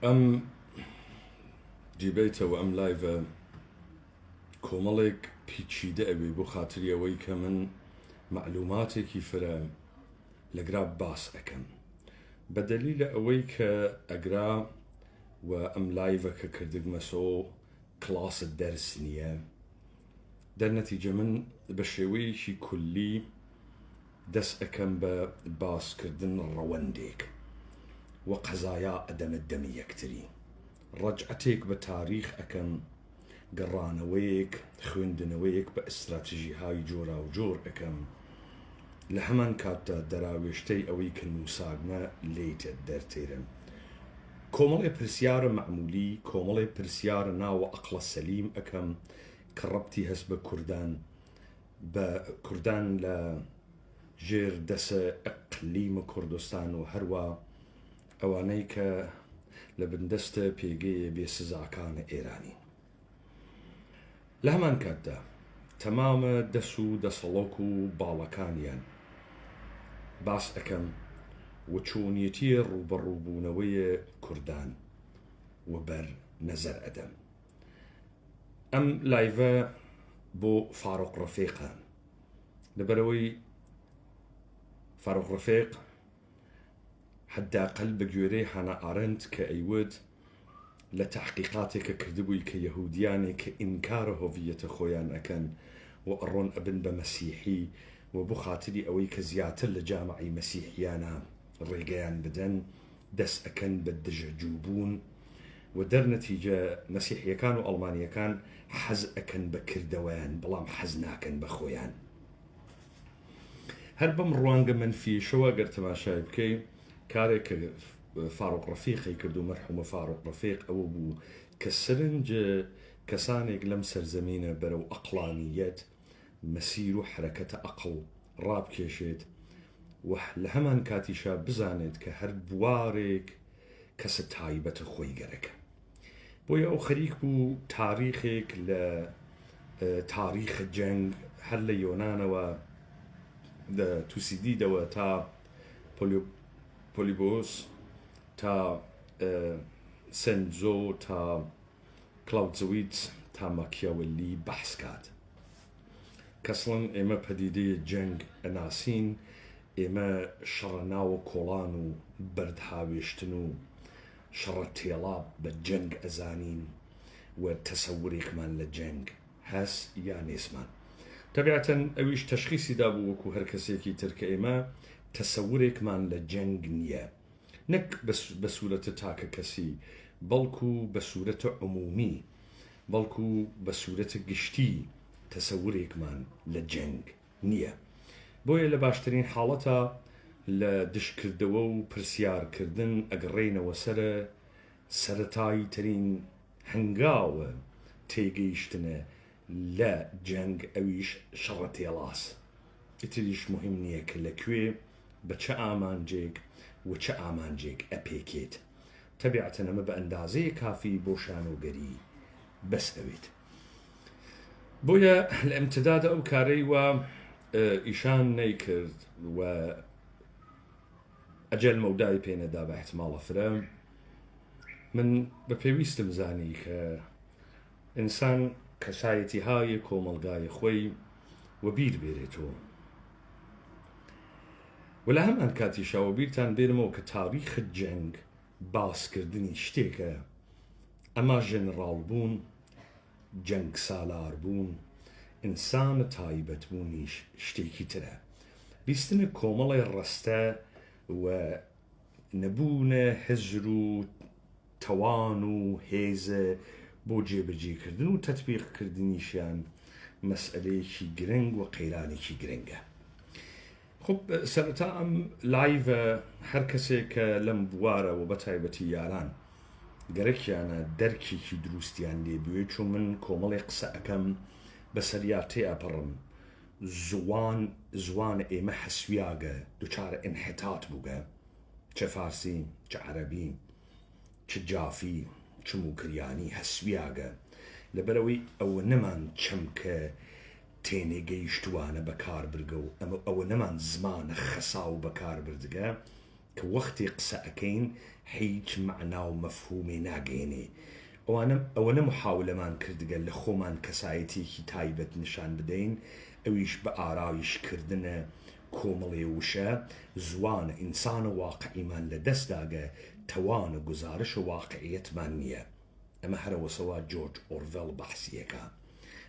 ئەم دیبیتەوە ئەم لایڤە کۆمەڵێک پیچیدە ئەوێ بۆ خاتری ئەوەی کە من معلوماتێکی فرە لەگرا باس ئەەکەم بە دەلیلە ئەوەی کە ئەگرا و ئەم لایڤە کە کردگمەسۆ کلاسە دەرس نییە دەرنەتیجە من بە شێوەیەکی کولی دەست ئەەکەم بە باسکردن ڕەوەندێک و قەزایا ئەدەمە دەمی یەکتری ڕەجعەتێک بە تاریخ ئەەکەم گەڕانەوەیەک خوێندنەوەیەک بە ئستراتژیهای جۆرا و جۆر ئەەکەم لە هەمان کاتدا دەراوێشتەی ئەوەی کە نووساگمە لێتە دەرتێرم کۆمەڵێ پرسیارە معمولی کۆمەڵێ پرسیارە ناوە ئەقڵە سەلیم ئەەکەم کە ڕەبتی هەست بە کوردان لە ژێر دەسە ئەقلیمە کوردستان و هەروە ئەوانەی کە لە بندەستە پێگەیە بێسزاکانە ئێرانی لە هەمان کاتدا تەمامە دەس و دەسەڵۆک و باڵەکانیان باس ئەەکەم و چۆنیەتی ڕوبەڕووبوونەوەیە کوردان و بەر نەزەر ئەدەم ئەم لایڤە بۆ فاڕۆق ڕەفیقە لەبەرەوەی فاڕۆق ڕەفیق حداقل بە گوێرەی هانا ئارەند کە ئەیوت لە تحقیقاتێکە کردبووی کە یەهودیانێک کە ئینکارە هۆڤیەتە خۆیان ئەەکەن و ئەڕۆن ئەبن بە مەسیحی و بۆ خاتری ئەوەی کە زیاتر لە جامعی مەسیحیانە ڕێگەیان بدەن دەست ئەەکەن بە دژەجووبوون و دەرنەتیجە مەسیحیەکان و ئەڵمانیەکان حەز ئەەکەن بە کردەوەیان بەڵام حەز ناکەن بە خۆیان هەر بەم ڕوانگە منفیشەوە گەر تەماشای بکەی کارێک کە فاڕۆق ڕەفیقی کرد و مەرحومە فاڕۆق ڕەفیق ئەوە بوو کە سرنج کەسانێک لەم سەرزەمینە بەرەو ئەقلانیەت مەسیر و حرەکەتە ئەقڵ ڕابکێشێت و لە هەمان کاتیشا بزانێت کە هەر بوارێک کەسە تایبەتە خۆی گەرەکە بۆیە ئەو خەریک بوو تاریخێک لە تاریخە جەنگ هەر لە یۆنانەوە تووسیدیدەوە تا پۆلیبۆس تا سنجۆ تا کلااوزەویت تا ماکیاوەلی بەحس کات کەسڵن ئێمە پەدیدەیە جەنگ ئەناسین ئێمە شەڕە ناوە کۆڵان و بەردهاوێشتن و شەڕە تێڵا بە جەنگ ئەزانین و تەسەورێکمان لە جەنگ هەس یا نێسمان تەبیعەتەن ئەویش تەشخیصیدا بوو وەکو هەر کەسێکی ترکە ئێمە تەسەورێکمان لە جەنگ نییە نەک بە سوورەتە تاکە کەسی بەڵکو بە سوورەتە عمومی بەڵکو بە سوورەتە گشتی تەسەورێکمان لە جەنگ نییە بۆیە لە باشترین حاڵەتە لە دشکردەوە و پرسیارکردن ئەگەڕێینەوە سەرەتایی ترین هەنگاوە تێگەیشتنە لە جەنگ ئەویش شەڕە تێڵاس ئیتریش مهم نییە کە لەکوێ بە چه ئامانجێک و چه ئامانجێک ئەپێکێت تەبیعەتەن ئەمە بە ئەندازەیە کافی بۆ شانۆگەری بەس ئەوێت بۆیە لە ئەمتدادا ئەو کارەی وە ئیشان نەیکرد و ئەجەل مەودای پێنەدا بە احتماڵە فرە من بە پێویستم زانی کە ئینسان کەسایەتی هایە کۆمەلگای خۆی و بیر بێرێتەوە و لە هەمان کاتیشاوە بیرتان بێنمەوە کە تاریخە جەنگ باسکردنی شتێکە ئەما ژێنڕاڵ بوون جەنگ سالار بوون ئینسانە تایبەت بوونیش شتێکی ترە بیستنە کۆمەڵی ڕەستە و نەبوونە هەزر و تەوان و هێزە بۆ جێبەجێکردن و تەطبیقکردنیشیان مەسئلەیەکی گرنگ و قەیرانێکی گرنگە خب سەرەتا ئەم لایڤە هەر کەسێک کە لەم بوارە و بە تایبەتی یاران گەرەکیانە دەرکێکی دروستیان لێبوێ چون من کۆمەڵی قسە ئەەکەم بەسەریا تێئەپەڕم زوان ئێمە هەسویاگە دووچارە ئینحیتات بووگە چه فارسی چه عەرەبی چه جافی چ موکریانی هەسویاگە لەبەرەوەی ئەوە نەمان چەمکە تێنێگەیشتوانە بەکار برگە و ئەوە نەمان زمانە خەسا و بەکار بردگە كوقتي قسأكين هيج معنا ومفهومي ناقيني وانا محاولة مان كرد قال لخومان كسايتي تايبة نشان بدين اويش بآرايش كردنا كوملي وشا زوان إنسان واقعي مان لدست داقة توان گزارش واقعية مانية اما هرو سوا جورج أورفيل بحثيكا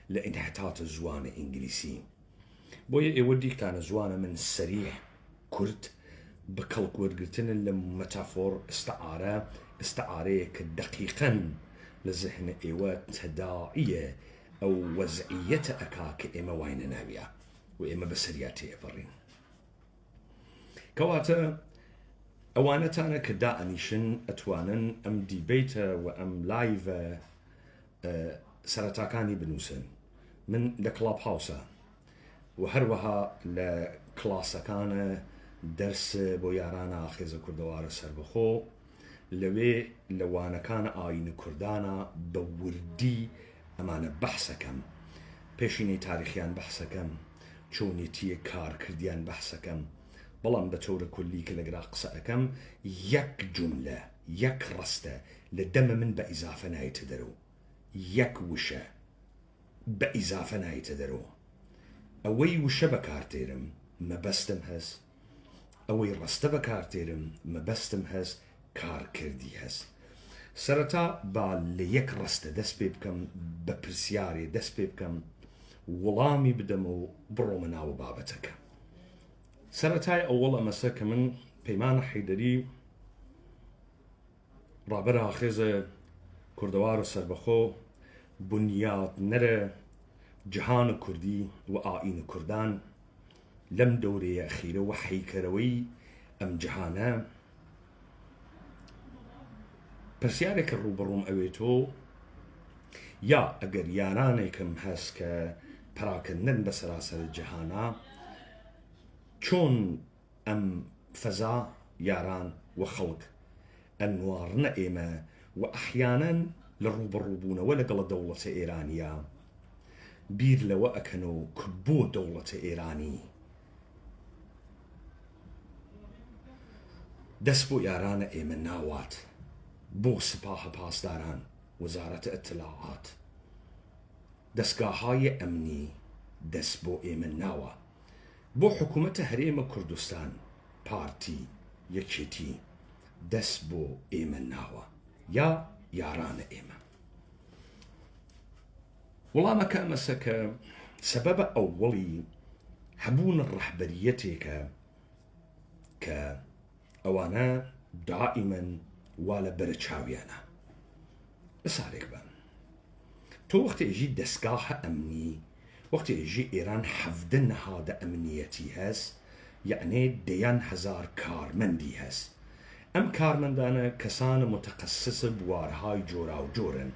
لإن حتات زوان إنجليسي بويا يوديك تانا زوانة من السريح كرد بكل قرتن لمتافور استعارة دقيقا لذهن إيوات تداعية أو وزعية أكاك إما وين ناوية وإما بسرياتي فرين كواتا أوانتانا كداءنيشن أتوانا أم ديبيتا وأم لايفا سرطاكاني بنوسن من لكلاب هاوسا وهروها لكلاسا كان درس بويارانا خيزة كردوارة سربخو لوي لوانا كان آين كردانا بوردي أمانا بحثكم بيشيني تاريخيان بحثكم چوني تيه كار كرديان بحثكم بلان بطور كلي كالقرا قصأكم يك جملة يك رستة لدم من بإضافة نايتدرو يك وشة بإضافة نايتدرو أوي وشة بكارتيرم ما بستم هز أوي رستة بكارتيرم ما بستم هز كار كردي هز سرطا باليك رستة دس بيبكم ببرسياري دس بيبكم ولامي بدمو برومناو بابتك سرطاي أول مسك من بيمان حيدري رابرها خيزة كردوار سربخو بنياد نرى جهان كردي وآئين كردان لم دوري أخيرة وحي كروي أم جهانا برسيارك الروبروم أويتو يا أجر يارانيكم هسك براكنن بسراسر الجهانا چون أم فزا ياران وخلق أنوار نائمة وأحيانا للروبروبون ولا قل دولة إيرانية بير لو أكنو كبو دولة إيراني دسبو ياران إيمن ناوات بو سپاه پاسداران وزارة اطلاعات دستگاه‌های امنی دست بو ایمن ناوه بو حکومت هریم کردستان پارتی یکیتی دست بو ایمن ناوه یا یاران ایمن والله ما كان مسك سبب أولي هبون الرحبريتك كأوانا دائما ولا برچاويانا بس عليك بان تو وقت يجي دسقاها أمني وقت يجي إيران حفظن هذا أمنيتي هاس يعني ديان هزار كارمندي هاس أم كارمندانا كسان متخصص بوارهاي جورا وجورن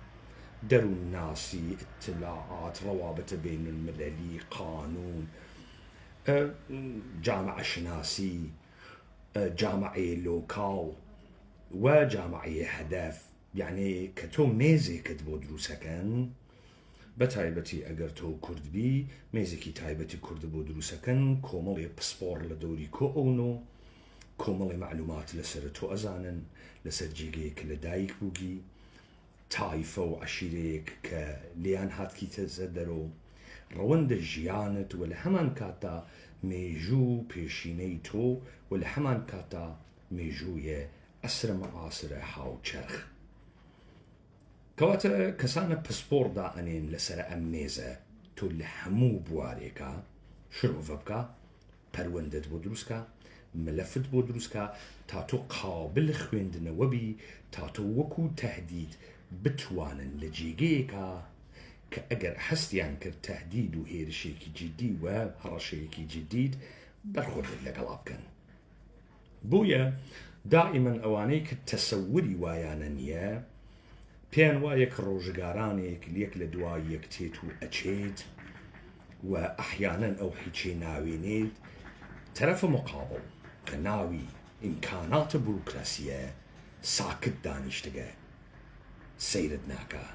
درو الناسي اطلاعات روابط بين المللي قانون جامعة شناسي جامعة لوكال وجامعة هدف يعني كتو ميزي كتبو دروسكن بتايبتي اگر تو كرد بي ميزي كي تايبتي كرد بو دروسكن كومالي بسبور لدوري كو اونو كومالي معلومات لسر تو ازانن لسر جيجيك لدايك بوغي تايفة وعشيريك كليان هات كي تزدرو روند جيانت والهمان كاتا ميجو بيشيني تو والهمان كاتا ميجوية أسر معاصر حاو چرخ كواتا كسانا بسبور دائنين لسر أميزة تو لحمو بواريكا شروفبكا پروندت بودروسكا ملفت بودروسكا تاتو قابل خويندن وبي تاتو وكو تهديد بتوانن لجيجيكا كأجر حستيان كالتهديد وهيرشيكي جدي وهرشيكي جديد برخود لقلابكن بويا دائما أوانيك التسوري وايانانيا بيان وايك روجقارانيك ليك لدوايك تيتو أجيد وأحيانا أو حيشي ناوينيد ترف مقابل كناوي إمكانات بروكراسية ساكت دانشتغى سيردناكا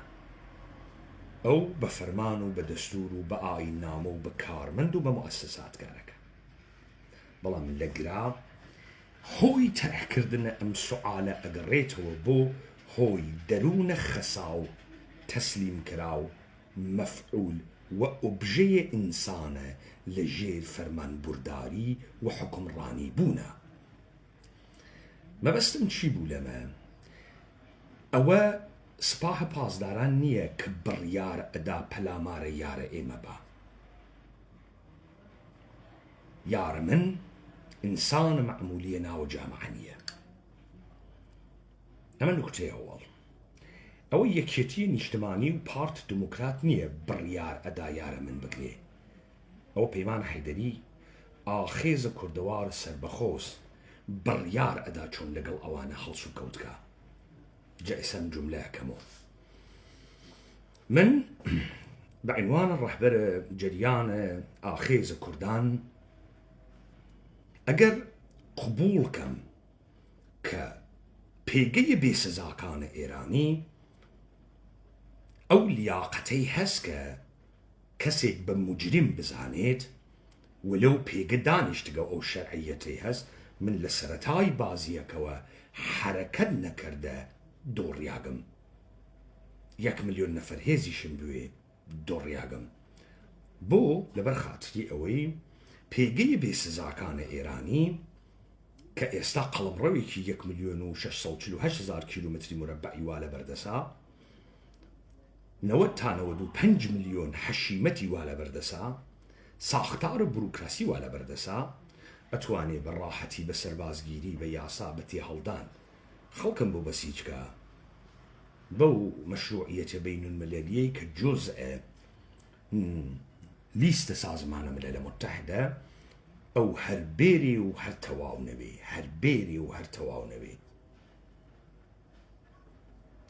أو بفرمان وبدستور وبآين نامو وبكارمند وبمؤسسات كارك بلا من لقرا هۆی تەرحکردنە ئەم سوعالە ئەگەڕێتەوە بۆ هۆی دەروونە خەساو تەسلیم کراو مەفعول و ئوبژەیە ئینسانە لە ژێر فەرمانبورداری و حکمڕانی بوونە. مەبەستم چی بوو لەمە؟ ئەوە سپاهە پاسداران نییە کە بڕیار ئەدا پەلامارە یارە ئێمە بە. یارە من ئینسانە مەعمولیە ناوە جامعە نییە. ئەمە نوکتەیە ئەوڵ. ئەوە یەکێتی نیشتمانی و پارت دموکرات نییە بڕیار ئەدا یارە من بگرێ. ئەوە پەیمان حەیدەری ئاخێزە کوردەوار سەربەخۆز بڕیار ئەدا چۆن لەگەڵ ئەوانە هەڵس و کەوتکە. جائسەم جملەکەمەوە. من بعنوان ڕەهبەرە جەریانە ئاخێزە کوردان ئەگەر قبوڵکەم کە پێگەی بێسزاکانە ئێرانی ئەو لیاقەتەی هەست کە کەسێک بە موجرم بزانێت ولەو پێگە دانیشتگە ئەو شەرعیەتەی هەست من لە سەرەتای بازیەکەوە حرەکەت نەکردە دۆڕیاگم 1 ملیۆن نەفەر هێزیشم بوێ دۆڕیاگم بۆ لەبەر خاتری ئەوەی پێگەی بێسزاکانە ئێرانی کە ئێستا قەڵمڕەوێکی 1,648,000 کیلومتری مربعی وا لە بەردەسا 90 تا 95 ملیۆن حەشیمەتی وا لە بەردەسا ساختارە بروکراسی وا لە بەردەسا ئەتوانێ بە ڕاحەتی بە سەربازگیری بە یاسا بە تێهەڵدان خەڵکم بۆ بەسیچکە بەو مەشروعیەتە بەینولمەلەلیەی کە جۆزئە لیستە سازمانە ملەلە متحدە ئەو هەر بێری و هەر تەواو نەبێ هەر بێری و هەر تەواو نەبێ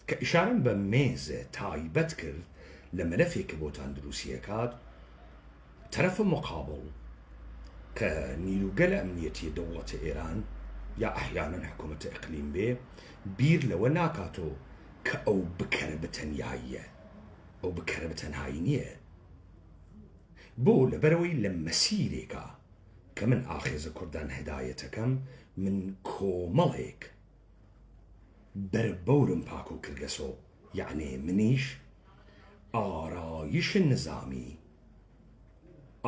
کە ئیشارەم بە مێزە تایبەت کرد لە مەلەفێکە بۆتان دروسیەکات تەرەفە مقابڵ کە نیروگەلە ئەمنیەتی دەوڵەتە ئێران یا ئەحیانەن حکوومەتە ئیقلیم بێ بیر لەوە ناکاتۆ کە ئەو بکەرە بەتەنیاییە ئەو بکەرە بەتەنهایی نییە بۆ لەبەرەوەی لە مەسیرێکە کە من ئاخێزە کوردان هەدایەتەکەم من کۆمەڵێک بەر بەورم پاک و کرگەسۆ یعنی منیش ئارایش نظامی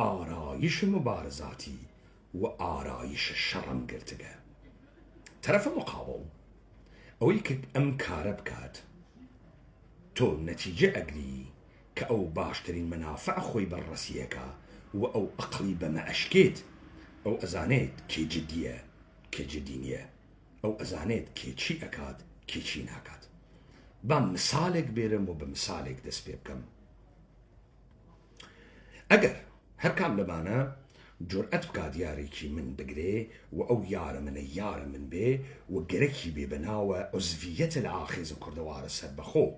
ئارایش مبارزاتی و ئارایش شەڕم گرتگە تەرەفە مقابڵ ئەوەی کە ئەم کارە بکات تۆ نەتیجە ئەگری کە ئەو باشترین مەنافع خۆی بەڕەسیەکە و ئەو ئەقلی بەمە ئەشکێت ئەو ئەزانێت کێ جدیە کێ جدی نییە ئەو ئەزانێت کێ چی ئەکات کێ چی ناکات با مثالێک بێرم و بە مثالێک دەست پێ بکەم ئەگەر هەر کام لەمانە جورئەت بکات یارێکی من بگرێ و ئەو یارە منە یارە من بێ و گەرەکی بێ بەناوە عوزڤیەتە لە ئاخێزە کوردەوارە سەربەخۆ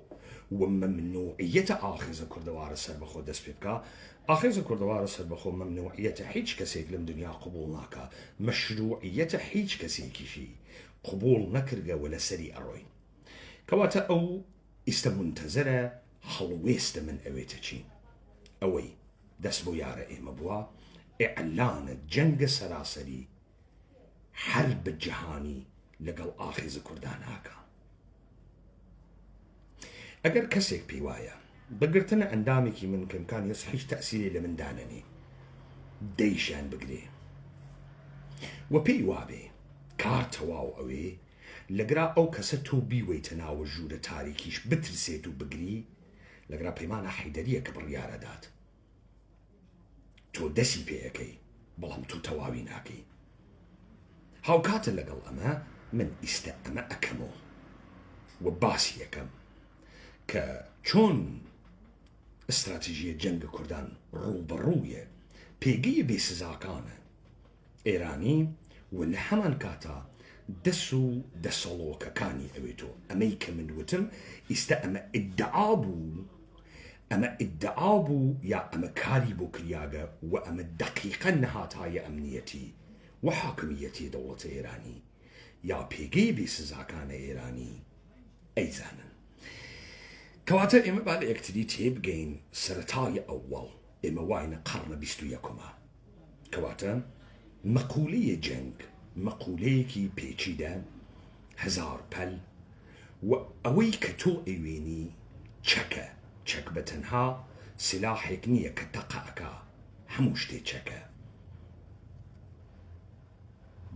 و مەمنوعیەتە ئاخێزە کوردەوارە سەربەخۆ دەست پێ بکە ئاخێزە کوردەوارە سەربەخۆ مەمنوعیەتە هیچ کەسێک لەم دنیا قبوڵ ناکە مەشروعیەتە هیچ کەسێکیشی قبوڵ نەکردەوە لەسەری ئەڕۆین کەواتە ئەو ئیستە منتەزەرە هەڵوێستە من ئەوێتە چی ئەوەی دەست بۆ یارە ئێمە بووە ئیعلانە جەنگە سەراسەری حەربە جیهانی لەگەڵ ئاخێزە کوردان هاکە ئەگەر کەسێک پێی وایە بەگرتنە ئەندامێکی من کەمکان هێز هیچ تەئسیری لە مندانەنێ دەیشیان بگرێ و پێی وابێ کار تەواو ئەوێ لەگرا ئەو کەسە تۆ بیوەیتە ناوە ژوورە تاریکیش بترسێت و بگری لەگرا پەیمانە حەیدەریە کە بڕیارەدات تۆ دەسی پێەکەی بەڵام تۆ تەواوی ناکەی هاوکاتە لەگەڵ ئەمە من ئیستە ئەمە ئەکەمەوە و باسی یەکەم کە چۆن استراتیژیە جەنگە کوردان ڕووبەڕوویە پێگەی بێسزاکانە ئێرانی و لە هەمان کاتا دەس و دەسەڵۆکەکانی ئەوێتۆ ئەمەی کە من وتم ئیستە ئەمە ئیدعا بوو یا ئەمە کاری بۆ کریاگە و ئەمە دەقیقە نەهاتایە ئەمنیەتی و حاکمیەتی دەوڵەتە ئێرانی یا پێگەی بێسزاکانە ئێرانی ئەیزانن کەواتە ئێمە با لە یەکتری تێبگەین سەرەتای ئەووەڵ ئێمە واینە قەڕنە 21ەمە کەواتە مەقولەیە جەنگ مەقولەیەکی پێچیدە هەزار پەل و ئەوەی کە تۆ ئەوێنی چەکە. چەک بەتەنها سلاحێک نییە کە تەقەکە، هەموو شتێ چەکە.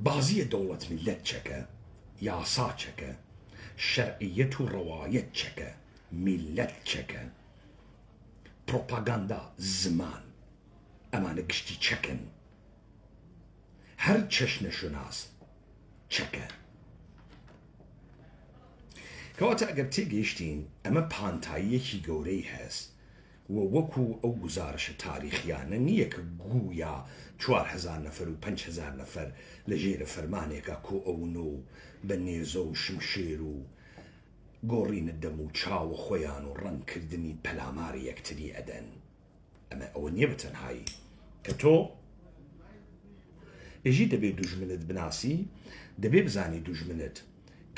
بازیە دەوڵەت میلەت چەکە، یاسا چەکە، شەرعیەت و ڕەوایەت چەکە، میلەت چەکە، پرۆپاگاندا، زمان، ئەمانە گشتی چەکن. هەر چەشنە شوناس چەکە. کەواتە ئەگەر تێگەیشتین ئەمە پانتاییەکی گەورەی هەست و وەکو ئەو گزارشە تاریخیانە نییە کە گویا 4,000 نەفەر و 5,000 نەفەر لە ژێرە فەرمانێکە کۆ ئەوون و بە نێزە و شمشێر و گۆڕینە دەم و چاوە خۆیان و ڕەنکردنی پەلاماری یەکتری ئەدەن. ئەمە ئەوە نییە بەتەنهایی کە تۆ ئێژی دەبێت دوژمنت بناسی، دەبێ بزانی دوژمنت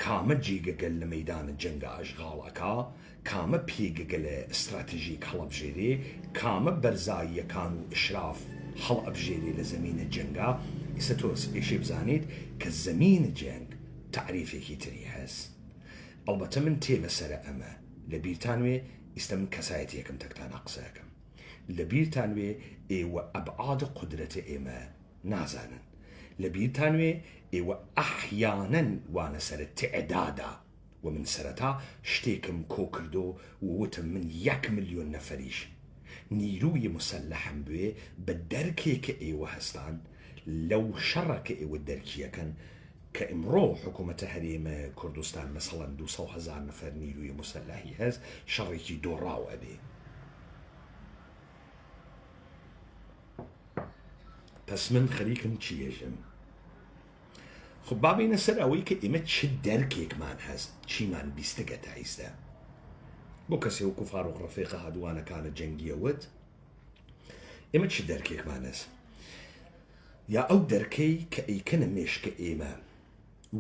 کامە جێگەگەل لە مەیدانە جەنگە ئەشغاڵەکە، کامە پێگەگە لە ئستراتژیک هەڵەبژێرێ، کامە بەرزاییەکان و ئشراف هەڵئەبژێرێ لە زەمینە جەنگە. ئێستا تۆ ئێشێ بزانیت کە زەمینە جەنگ تعریفێکی تری هەست. ئەڵبەتە من تێ بەسەرە ئەمە لە بیرتانوێ ئێستا من کەسایەتیەکەم تەکتانە قسەکەم لە بیرتانوێ ئێوە ئەبعاد قودرەتە ئێمە نازانن. لە بیرتانوێ ئێوە ئەحیانەن وانە سەر تێعدادا و من سەرەتا شتێکم کۆ کردو و وتم من 1 ملیۆن نەفەریش نیروی مسلحم بوێ بە دەرکێکە ئێوە هەستان لەو شەڕەکە ئێوە دەرکیەکەن کە ئمڕۆ حکوومەتە هەرێمە کوردستان مەسەڵەن 200,000 نەفەر نیروی مسلحی هەست، شەڕێکی دۆڕاو ئەبێ. پس من خەریکم چیێژم. خب بابینە سەر ئەوەی کە ئێمە چ دەرکێکمان هەست، چیمان بیستەگە تا ئیستا. بۆ کەسێ وەکو فاروق ڕەفیق هەدوانەکانە جەنگیەوت ئێمە چ دەرکێکمان هەست؟ یا ئەو دەرکەی کە ئەیکەنە مێشکە ئێمە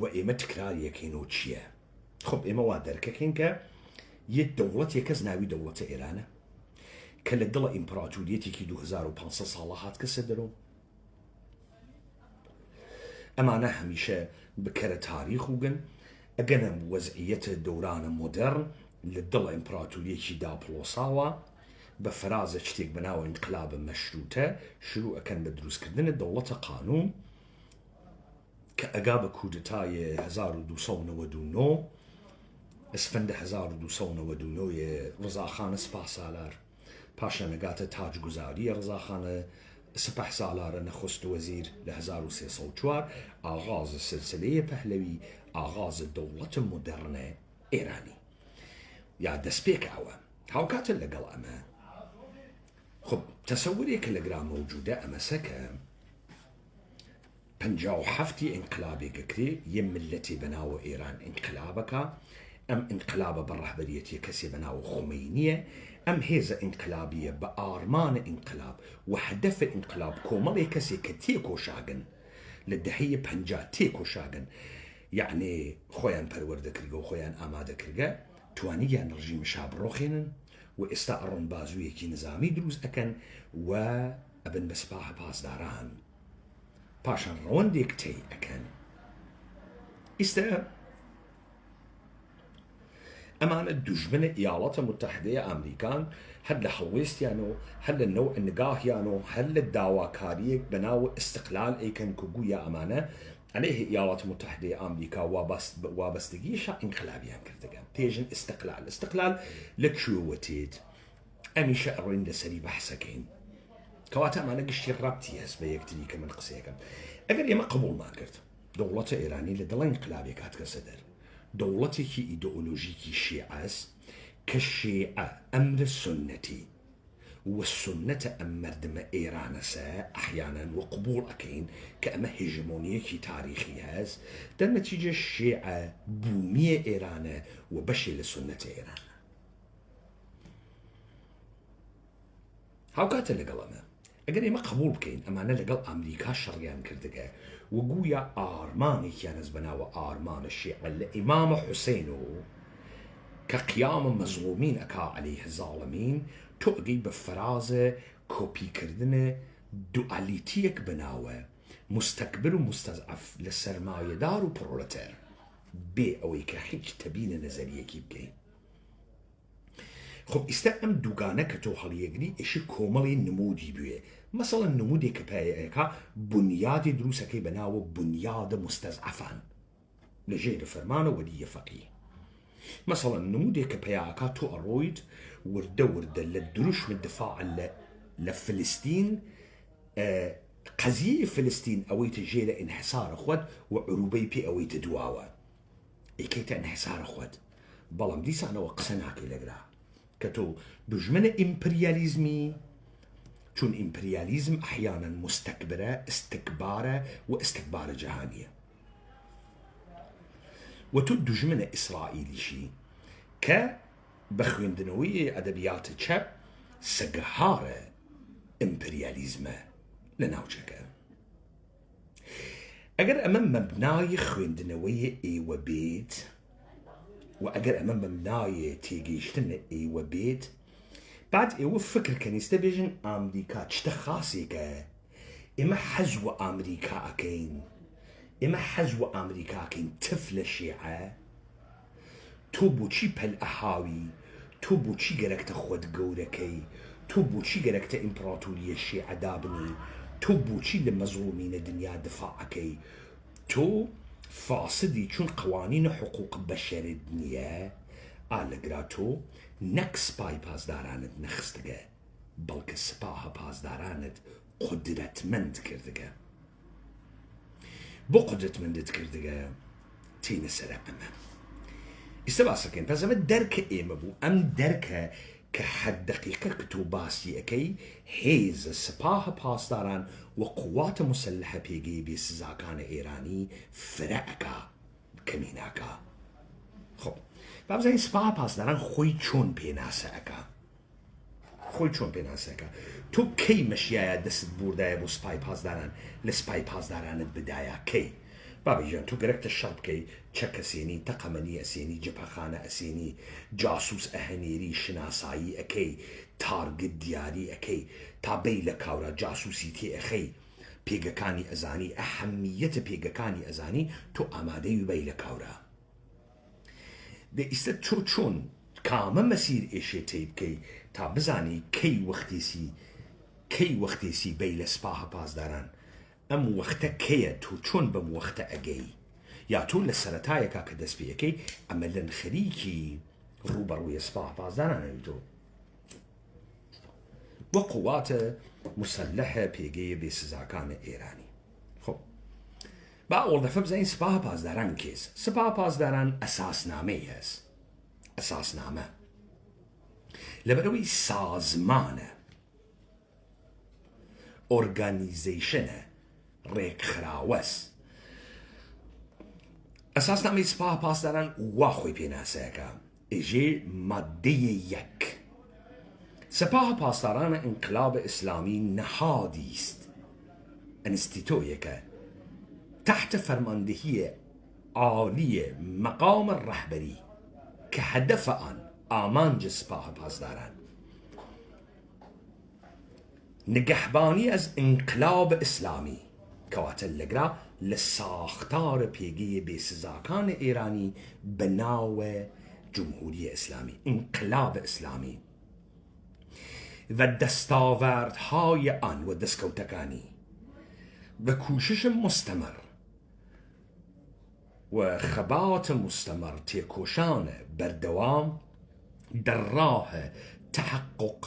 و ئێمە تکراریەکەینەوە چییە؟ خب ئێمە وا دەرکەکەین کە یەک دەوڵەت یەکەس ناوی دەوڵەتە ئێرانە کە لە دڵە ئیمپراتوریەتێکی 2500 ساڵە هات کەسە دەرۆ. ئەمانە هەمیشە بکەرە تاریخ وگن ئەگەنە وەزعیەتە دەورانە مۆدرن لە دڵە ئیمپراتوریەکی داپڵۆساوە بە فەرازە شتێک بەناوە ئینقلابە مەشروتە شروع ئەکەن بە دروستکردنە دەوڵەتە قانون کە ئەگا بە کودتای 1299 ئەسفەندە 1299 ڕزاخانە سپاسالار پاشە نەگاتە تاجگوزاریە ڕزاخانە سپەح سالارە نەخست وەزیر لە 1304 ئاغازە سلسلەیە پەهلەوی ئاغازە دەوڵەتە مۆدەرنە ئێرانی یا دەستپێک ئەوە هاوکاتە لەگەڵ ئەمە. خب تەسەورێکە لە گرا مەوجودە ئەمەسەکە 57 ئینقلابێکە کرێ یە ملەتی بەناوە ئێران ئینقلابەکە، ئەم ئینقلابە بە ڕەهبەریەتی کەسێ بەناوە خۆمەینیە، ئەم هێزە ئینقلابیە بە ئارمانە ئینقلاب و هەدەفە ئینقلاب کۆمەڵێ کەسێک کە تێکۆشاگن لە دەهەیە 50 تێکۆشاگن یعنی خۆیان پەروەردەکردگە و خۆیان ئامادەکردگە توانیان ڕژیمە شابڕۆخێنن و ئێستا ئەڕۆن بازوویەکی نظامی دروست ئەکەن و ئەبن بە سپاه پاسداران پاشان ڕەوەندێک تێی ئەکەن. ئێستا ئەمانە دوژمنە ئیاڵەتە متحدەیە ئەمریکان هەر لە هەڵوێستیانەوە هەر لە نەوع نگاهیانەوە هەر لە داواکاریەک بەناوە استقلال ئەیکەن کە گویا ئەمانە عليه ئیاڵەتە متحدەیە ئەمریکا وابەستگیشە ئینقلابیان کردەکەن پێژن استقلال لەکوێوە تێت ئەمیشە ئەڕۆین لەسەری بەحسەکەین کەواتە ئەمانە گشتی ڕابتی هەست بە یەکتری کە من قسەیەکەم. ئەگەر ئێمە قبوڵمان کرد دەوڵەتە ئێرانی لە دڵ ئینقلابێک هات کەسە دەر دەوڵەتێکی ئیدئۆلۆژیکی شیعەس کە شیعە ئەمرە سنەتی والسنة أمردم إيرانسا أحيانا وقبول أكين كأما هجمونيكي تاريخي هاز ده نتيجة الشيعة بومية إيرانا وبشي لسنة إيران هاوكات لقل أما أقل ما قبول بكين أما أنا لقل أمريكا شريان كردقا وقويا آرماني كيانز بناوى آرمان الشيعة لإمام حسينو كقيام مظلومين أكا عليه الظالمين تؤدي بفرازة كوبي كردنة دواليتيك بناوة مستكبر ومستضعف للسرمایه دار وبرولتير بي ئەوەی کە هیچ تەبینە نەزەریەکی بکەین. خب ئێستا ئەم دووگانە کە تۆ هەڵیەگری ئێشی کۆمەڵی نمودی بوێ. مثلا نمودێک کە پێیەکە بنیادی دروستەکەی بەناوە بنیادە مستەزعەفان لەژێر فەرمانە وەلیە فەقیه. مثلا نمودێک کە پێیەکە تۆ ئەڕۆیت وردە لە دروشم الدفاع لە فلسطین قضیه فلسطین ئەوەیتە ژێرە ئینحسارە خۆت و عروبەی پێ ئەوەیتە دواوە ئەیکەیتە ئینحسارە خۆت. بەڵام دیسانەوە قسە ناکەی لەگرا کە تۆ دژمنە ئیمپریالیزمی، چون ئیمپریالیزم ئەحیاناً مستەکبرە، استکبارە و استکبارە جەهانیە. و تۆ دژمنە ئیسرائیلیشی کە بە خوێندنەوەی ئەدەبیاتە چەپ سەگەهارە ئیمپریالیزمە لە ناوچەکە. ئەگەر ئەمە مەبنای خوێندنەوەی ئێوە بێت و ئەگەر ئەمە مەبنای تێگەیشتنە ئێوە بێت، بعد ئێوە فکرکەن ئێستا بێژن ئامریکا چتە خاسێکە، ئێمە حەزوە ئامریکا ئەکەین، ئێمە حەزوە ئامریکا ئەکەین تف لە شیعە. تۆ بۆچی پەلئەهاوی، تۆ بۆچی گەرەکتە خۆت گەورەکەی، تۆ بۆچی گەرەکتە ئیمپراتوریە شیعە دابنی، تۆ بۆچی لە مەزڵومینە دنیا دفاعەکەی، تۆ فاسدی چون قوانین حقوق بەشەرت نییە، ئالەگرا تۆ نەک سپای پاسدارانت نەخستگە بەڵکە سپاهە پاسدارانت قودرەتمەند کردگە. بۆ قودرەتمەندت کردگە تینە سەرە ئەمە. ئێستا باسەکەین پس ئەمە دەرکە ئێمە بوو. ئەم دەرکە کە حەد دقیقە کە تۆ باسی ئەەکەی هێزە سپاهە پاسداران و قواتە مسلحە پێگەی بێسزاکانە ئێرانی فرەکە کەمیناکە. خۆ بابزانین سپاهە پاسداران خۆی چۆن پێناسەکە، خۆی چۆن پێناسەکە. تۆ کەی مەشیایە دەست بوردایە بۆ سپای پاسداران لە سپای پاسدارانت بدایە کەی؟ بابیجان تۆ گەرەکتە شەڕ بکەی، چەک ئەسێنی، تەقەمەنی ئەسێنی، جەپەخانە ئەسێنی، جاسووس ئەهەنێری، شناسایی ئەەکەی، تارگت دیاری ئەەکەی، تا بەی لە کاورە جاسووسی تێ ئەخەی، پێگەکانی ئەزانی، ئەهەمیەتە پێگەکانی ئەزانی، تۆ ئامادەی بەی لە کاورە. دە ئیستا تۆ چۆن کامە مەسیر ئێشێ تێی بکەی تا بزانی کەی وەختێسی بەی لە سپاهە پاسداران، ئەم وەختە کەیە، تۆ چۆن بەم وەختە ئەگەی، یا تۆ لە سەرەتایەکە کە دەست پێەکەی ئەمە لەن خەریکی ڕوبەڕوویە سپاهە پاسدارانەوی تۆ وە قواتە مسلحە پێگەیە بێسزاکانە ئێرانی. خۆ با ئۆڵدەفە بزانین سپاهە پاسداران کێس. سپاهە پاسداران ئەساسنامەی هەست. ئەساسنامە لەبەرەوەی سازمانە، ئۆرگانیزیشنە، ڕێکخراوەس. ئەساسنامەی سپاهە پاسداران وا خۆی پێناسەیەەکە ئێژێ مادەیە یەک. سپاهە پاسدارانە ئینقلابە ئیسلامی نەهادیست، ئەنستیتۆیەکە تحت فەرماندهیە عالیە مەقام ڕەحبەری کە هەدەفە ئان ئامانج سپاهە پاسداران نگەحبانی ئەز ئینقلاب ئیسلامی کەواتە لەگرا لە ساختارە پێگەیە بێسزاکانە ئێرانی بەناوە جمهوریە ئیسلامی، ئینقلاب ئیسلامی و دەستاوەردهای ئان و دەستکەوتەکانی بە کوشش مستمر و خەبات مستمر تێکۆشانە بەردەوام در راه تحقق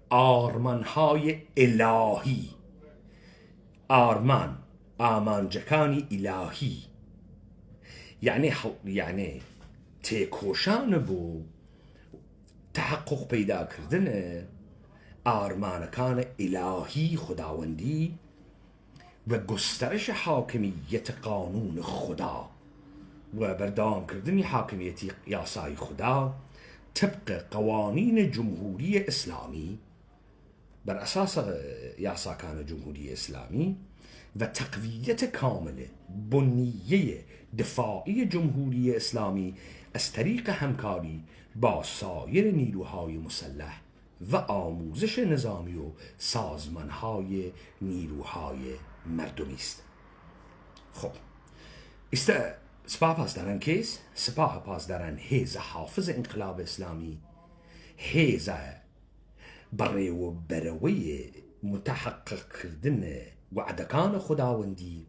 آرمانهای الهی، ئامانجەکانی ئیلاهی، یعنی تێکۆشانە بۆ تحقق پەیداکردنە ئارمانەکانە ئیلاهی خداوەندی و گسترش حاکمیت قانون خدا و بەردەوامکردنی حاکمیەتی یاسای خدا طبق قوانین جمهوری اسلامی بر اساس یاساکان جمهوری اسلامی و تقویت کامل بنیه دفاعی جمهوری اسلامی از طریق همکاری با سایر نیروهای مسلح و آموزش نظامی و سازمانهای نیروهای مردمی است. خب سپاه پاسداران کیست؟ سپاه پاسداران هیز حافظ انقلاب اسلامی، هیز بڕێ و بەرەوەی متحقق کردن وعدەکان خداوەندی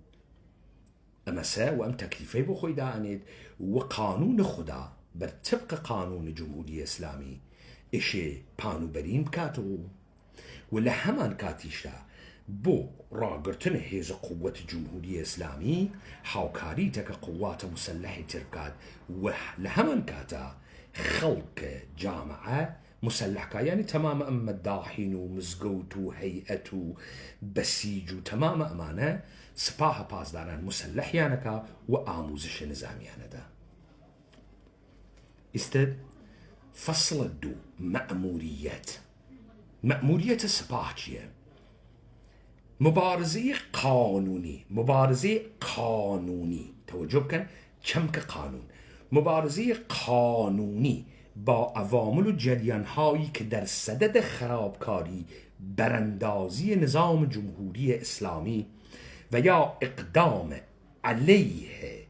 ئەمەسە و ئەم تەکلیفەی بۆ خۆی دائەنێت و قانون خدا بەر طبق قانون جمهوری ئیسلامی ئێشێ پانوبەرین بکاتەوە و لە هەمان کاتیشدا بۆ ڕاگرتن هێز قووەت جمهوری ئیسلامی هاوکاری تەکە قوواتە مسلحی تر بکات و لە هەمان کاتە خەڵکە جامعە مسلحکە، یعنی تەمامە ئەم مەداحین و مزگەوت و هەیئەت و بەسیج و تەمامە ئەمانە سپاهە پاسداران مسلحیانەکە و ئاموزش نظامیانەدا. ئێستا فەسڵە دوو مەئموریەتە سپاه چییە؟ مبارزەی قانونی توجه بکەن چەمکە قانون، مبارزەی قانونی با عوامل و جریانهایی که در صدد خرابکاری براندازی نظام جمهوری اسلامی و یا اقدام علیه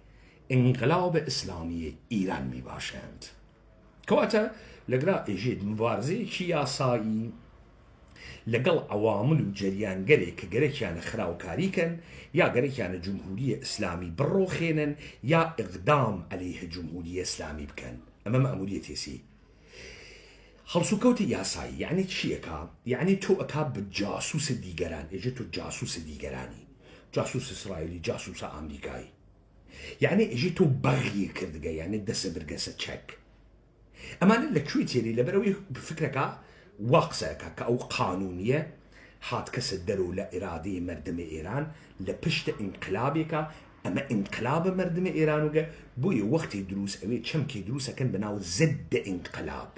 انقلاب اسلامی ایران می باشند. کەواتە لەگرا ئێژێت مبارزەیەکی یاسایی لەگەڵ عوامل و جریانگەرێک کە گەرەکیانە خراوکاریکەن یا گەرەکیانە جمهوری ئیسلامی بڕۆخێنن یا ئیقدام عەلەیه جمهوری ئیسلامی بکەن. ئەمە مەئموریەتێسی هەڵسوکەوتی یاسایی. یعنی چیەکە؟ یعنی تۆ ئەکا بە جاسووسە دیگەران، ئێژێ تۆ جاسووسە دیگەرانی، جاسووس ئیسرائیلی، جاسووسە ئامریکایی، یعنی ئێژێ تۆ بەغی کردگە، یعنی دەسە برگەسە چەک. ئەمانە لەکوێ تێری لەبەرەوەی فکرەکە واقسەکە کە ئەو قانونیە هات کەسە دەرەوە لە ئێرادەی مەردمە ئێران لە پشتە ئینقلابێکە. ئەمە ئینقلابە مەردمە ئێرانوگە بۆیە وەختی دروست ئەوێ چەمکی دروستەکەن بەناو زد ئینقلاب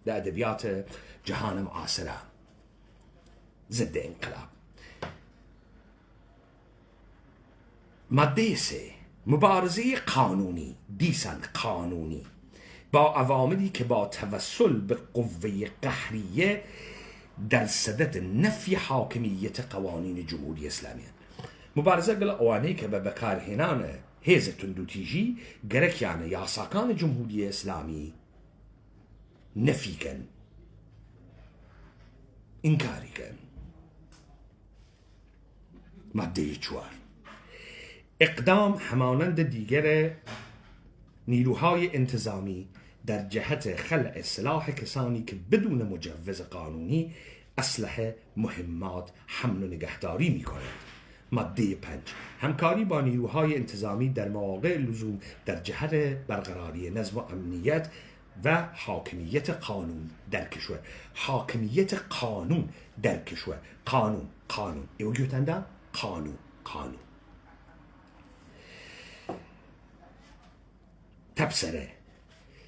لە ئەدەبیاتە جەهانە معاسرە. زد ئینقلاب. مادەی سێ مبارزەی قانونی، دیسان قانونی با عواملی که با توسل به قوه قهریه در صدد نفی حاکمیت قوانین جمهوری اسلامی. مبارزه گەڵ ئەوانەی کە بە بەکارهێنانە هێزە توندوتیژی گەرەکیانە یاساکان جمهوری ئیسلامی نەفیکەن، ئینکاریکەن. مادەی چوار اقدام همانند دیگر نیروهای انتظامی در جهت خلع سلاح کسانی که بدون مجوز قانونی اسلحه، مهمات، حمل و نگهداری می کنند. ماده 5 همکاری با نیروهای انتظامی در مواقع لزوم در جهت برقراری نظم و امنیت و حاکمیت قانون در کشور. حاکمیت قانون در کشور. قانون ایو گوتنده قانون. تبصره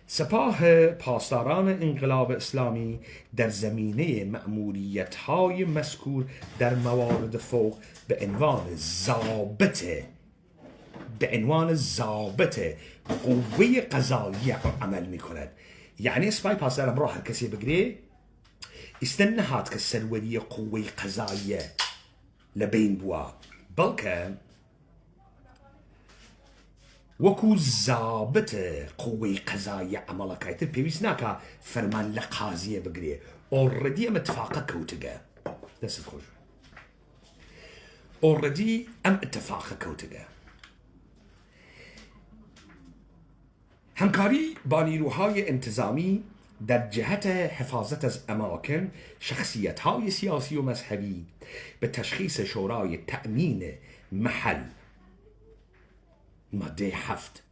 سپاه پاسداران انقلاب اسلامی در زمینه مأموریت‌های مذکور در موارد فوق به عنوان ضابط قوه قضاییه عمل می‌کند. یعنی سپاه پاسداران را هر کسی بگیره استنهاد که سروری قوه قضاییه لبین بوا، بلکه وەکو زابط قوەی قەزایی عملەکەیتر پێویست ناکە فەرمان لە قازیە بگرێ. ئۆڕەدی ئەم اتفاقە کەوتگە. دەست خۆش. ئۆڕەدی ئەم اتفاقە کەوتگە. همکاری با نیروهای انتظامی در جهت حفاظت از اماکن، شخصیت‌های سیاسی و مذهبی به تشخیص شورای تأمین محل. ماده 7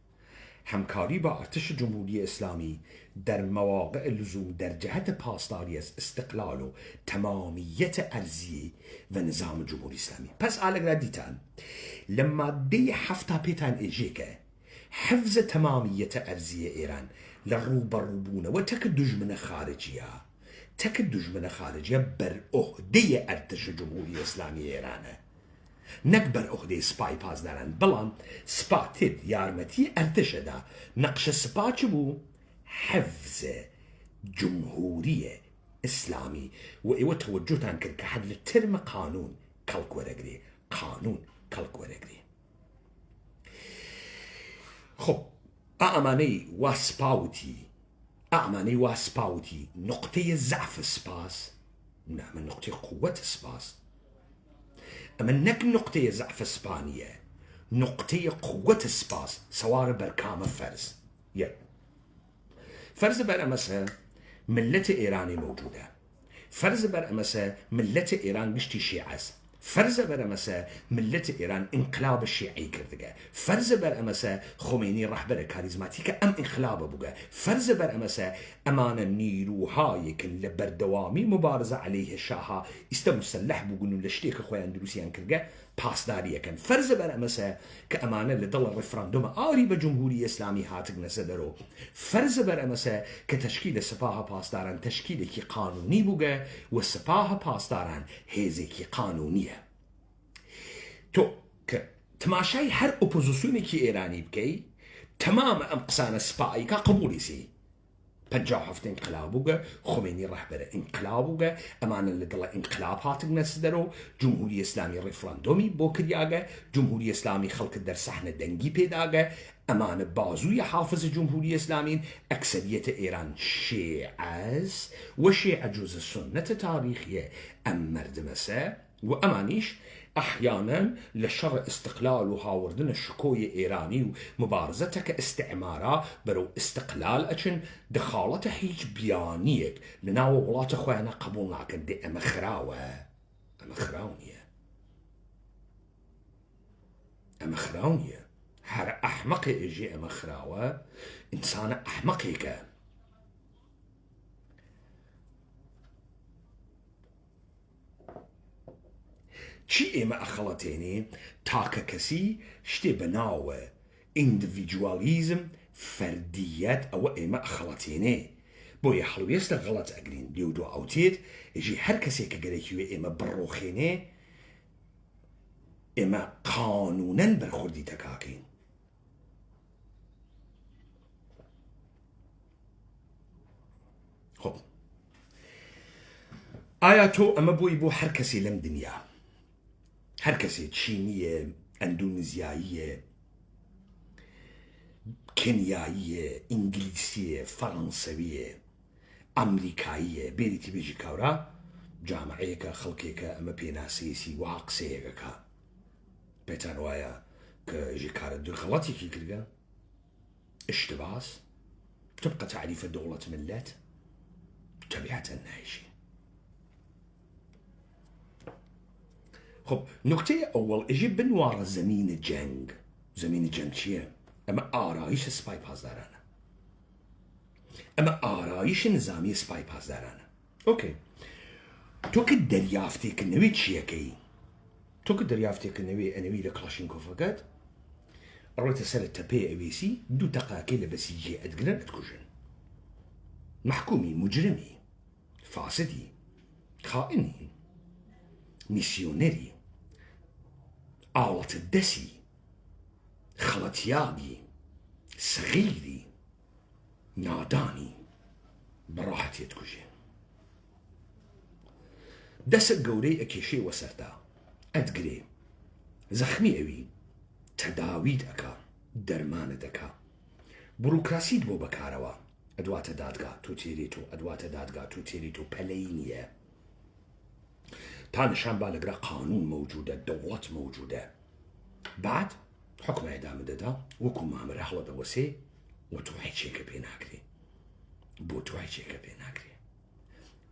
همکاری با ارتش جمهوری اسلامی در مواقع لزوم در جهت پاسداری از استقلال و تمامیت ارضی و نظام جمهوری اسلامی. پس ئالەگرا دیتان لە مادەی 7 پێتان ئێژێکە حفظ تمامیت ارضی ایران لە ڕوبەڕووبوونەوە تەکە دژمنە خارجیە بەر ئۆهدەی ئەرتش جمهوری اسلامی ئێرانە، نەک بەر ئۆهدەی سپای پاسداران. بەڵام سپا تێت یارمەتی ئەرتشەدا. نەقشە سپا چ بوو؟ حفظ جمهوری إسلامي وإيوة توجهتان كرك حد للترم قانون كالك ورقري قانون كالك ورقري خب أعماني واسباوتي نقطة زعف سباس نعم نقطة قوة سباس أما نك نقطة زعف اسبانية نقطة قوة سباس سوار بركامة فرز فرز بر أمسا ملة إيراني موجودة فرز بر أمسا ملة إيران قشتي شيعز فرز بر أمسا ملة إيران انقلاب الشيعي كردقة فرز بر أمسا خميني رهبر كاريزماتيكا أم انقلاب بوغا فرز بر أمسا أمان النيرو هايكن لبردوامي مبارزة عليه الشاها استمسلح بوغنو لشتيك خوان دروسيان كردقة پاسداریه کن فرض بر امسا که امانه لدل رفراندوم آری به جمهوری اسلامی هاتگ نسدرو فرض بر امسا که تشکیل سپاه پاسداران تشکیلی که قانونی بوگه و سپاه پاسداران هیزی که قانونیه تو که تماشای هر اپوزیسیونی که ایرانی بکی تمام امقسان سپاهی که قبولی سی 57 انقلابوغا خميني رهبر انقلابوغا امانا لدلا انقلاب هاتق نسدرو جمهوري اسلامي رفراندومي بوكرياغا جمهوري اسلامي خلق در صحن دنگي بيداغا امانا بازوي حافظ جمهوري اسلامي اكثرية ايران شيعز وشيع جوز السنة تاريخية ام مردمسا وامانيش احيانا لشر استقلال وهاوردن الشكوية ايراني ومبارزتك استعمارا برو استقلال اچن دخالته هيج بيانيك لناو ولات اخوانا قبول لكن دي امخراونية هر احمق اجي امخراوة انسان احمقيك چی ایمه اخلاتینی تاکه کسی شتی بناوه اندویدوالیزم فردیت او ایمه اخلاتینی بوی حلویست غلط اگرین دیودو اوتید اجی هر کسی که گریکیوه ایمه بروخینه ایمه قانونن برخوردی تکاکین خب آیا تو اما بو هر کسی لم دنیا هر کسی چینیه اندونزیاییه کنیاییه انگلیسیه فرانسویه امریکاییه بیریتی بیجی کورا جامعه که خلقی که اما پیناسیسی واقسیه که بيتان وايا كجيكار الدول غلطي كي كرقا اشتباس تبقى تعريف دولة ملات تبعة النايشين خب نقطة أول إجي بنوار زمين جنگ شيء أما آرائش سباي باز دارانا أما آرائش نظامي سباي باز دارانا أوكي تو كدريافتي كنوي تشيا كي تو كدريافتي كنوي أنوي لكلاشينكوف فقط أروت سنة تبي أبيسي دو تقاكي لبسيجي أدقنن أتكوجن محكومي مجرمي فاسدي خائني ميسيونيري آلة الدسي خلطيابي صغيري ناداني براحتي تكوجين دس القوري أكيشي وسرتا أدقري زخمي أوي تداويد أكا درمان دكا بروكراسي دبو بكاروا أدوات دادقا تو تيريتو أدوات دادقا تو تيريتو بلينية تانشان بالقرا قانون موجودة دولة موجودة بعد حكم إعدام دادا وكو مامر رحلة دوسي وتوحي شيكا بيناكري بو توحي شيكا بيناكري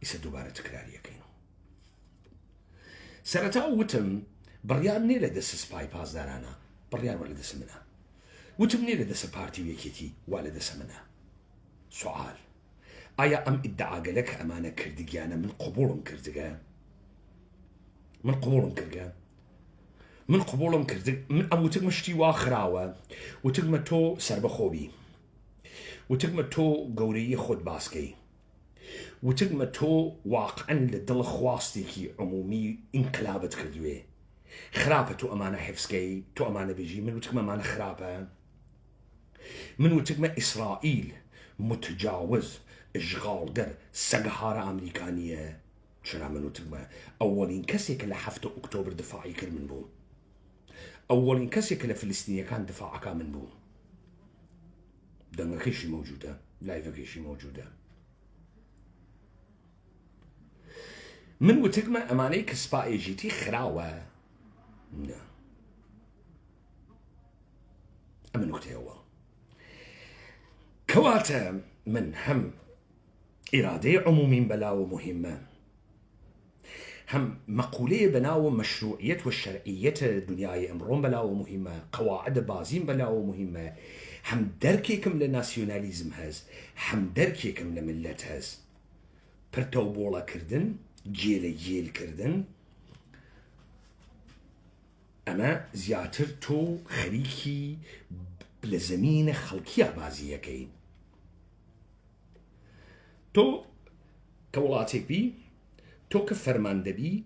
إسا دوبارة تكرار يكينو سرتا وتم بريان نيلا دس سباي باز دارانا بريان ولا دس منها وتم نيلا دس بارتي ويكيتي ولا دس منها سؤال آيا أم ادعا لك أمانة كردقيانا من قبولهم كردقان من قبولهم كردق من أم وتقم شتي واخراوة وتقم تو سربخوبي وتقم تو قوري خود باسكي وتقم تو واقعا لدل خواستيكي عمومي انقلابت كردوي خرابة تو أمانة حفظكي تو أمانة بيجي من وتقم أمانة خرابة من وتقم إسرائيل متجاوز اشغالگر سگهار امریکانیه چرا منو تگمه اولین کسی که لحفت اکتبر دفاعی کرد من بوم اولین کسی که لفلسطینی كان دفاع كان من بوم دنگكيشي موجودة لايفكيشي موجودة من وتكما اماني كسبا جيتي خراوة لا اما نكتة هو كواتا من هم إرادة عمومي بلاو مهمة هم مقولة بناو مشروعية والشرعية الدنيا امرون بلاو مهمة قواعد بازين بلاو مهمة هم دركيكم لناسيوناليزم هز هم دركيكم لملت هز برتو بولا كردن جيل كردن اما زياتر تو خريكي بلزمين خلقية بازية كين تو كولاتيك بي تو كفرمانده بي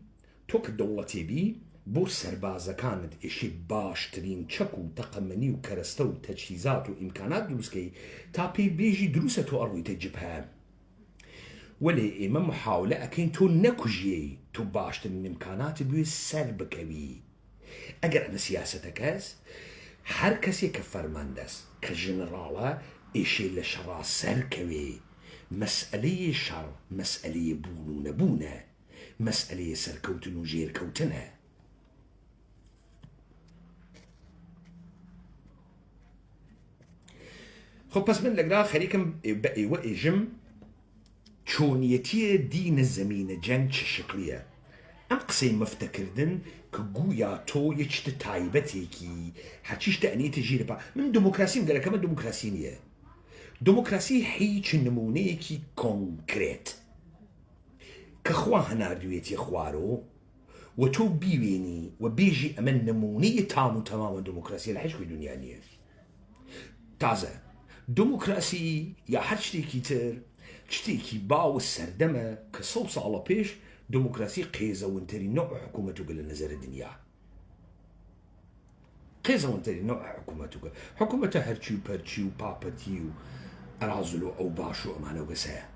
تو كدولتي بي بو سربازة كانت إشي باشترين چكو تقمني وكرستو تجهيزات وإمكانات دروسكي تابي بيجي دروسة تو أروي تجبها ولي إما محاولة أكين تو نكجي تو باشترين إمكانات بيو سربكوي أجر أنا سياستك هز هر كسي كفرماندس كجنرالا إشي لشرا سركوي مسألة شر مسألة بونو نبونة مسألة سركوتن وجير كوتنه خب بس من لقرا خليكم بقي وإجم چونيتي دين الزمين جنج شكلية ام قسي مفتكردن كقويا تو يشت تايبتيكي حتشيش تأني تجير با من ديمقراسي مقالا كمان ديمقراسي نيه ديمقراسي هيج نمونيكي كونكريت كخوا هناردويتي خوارو وتو بيويني وبيجي أمن نمونية تماما ديمقراسية لحيش في دنيا نيه تازه ديمقراسي يا حد شتيكي تر شتيكي باو السردمة كصوص على بيش ديمقراسي قيزة وانتري نوع حكومته قل نزر الدنيا قيزة وانتري نوع حكومته قل حكومته هرشيو برشيو بابتيو أرازلو أو باشو أمانو قسايا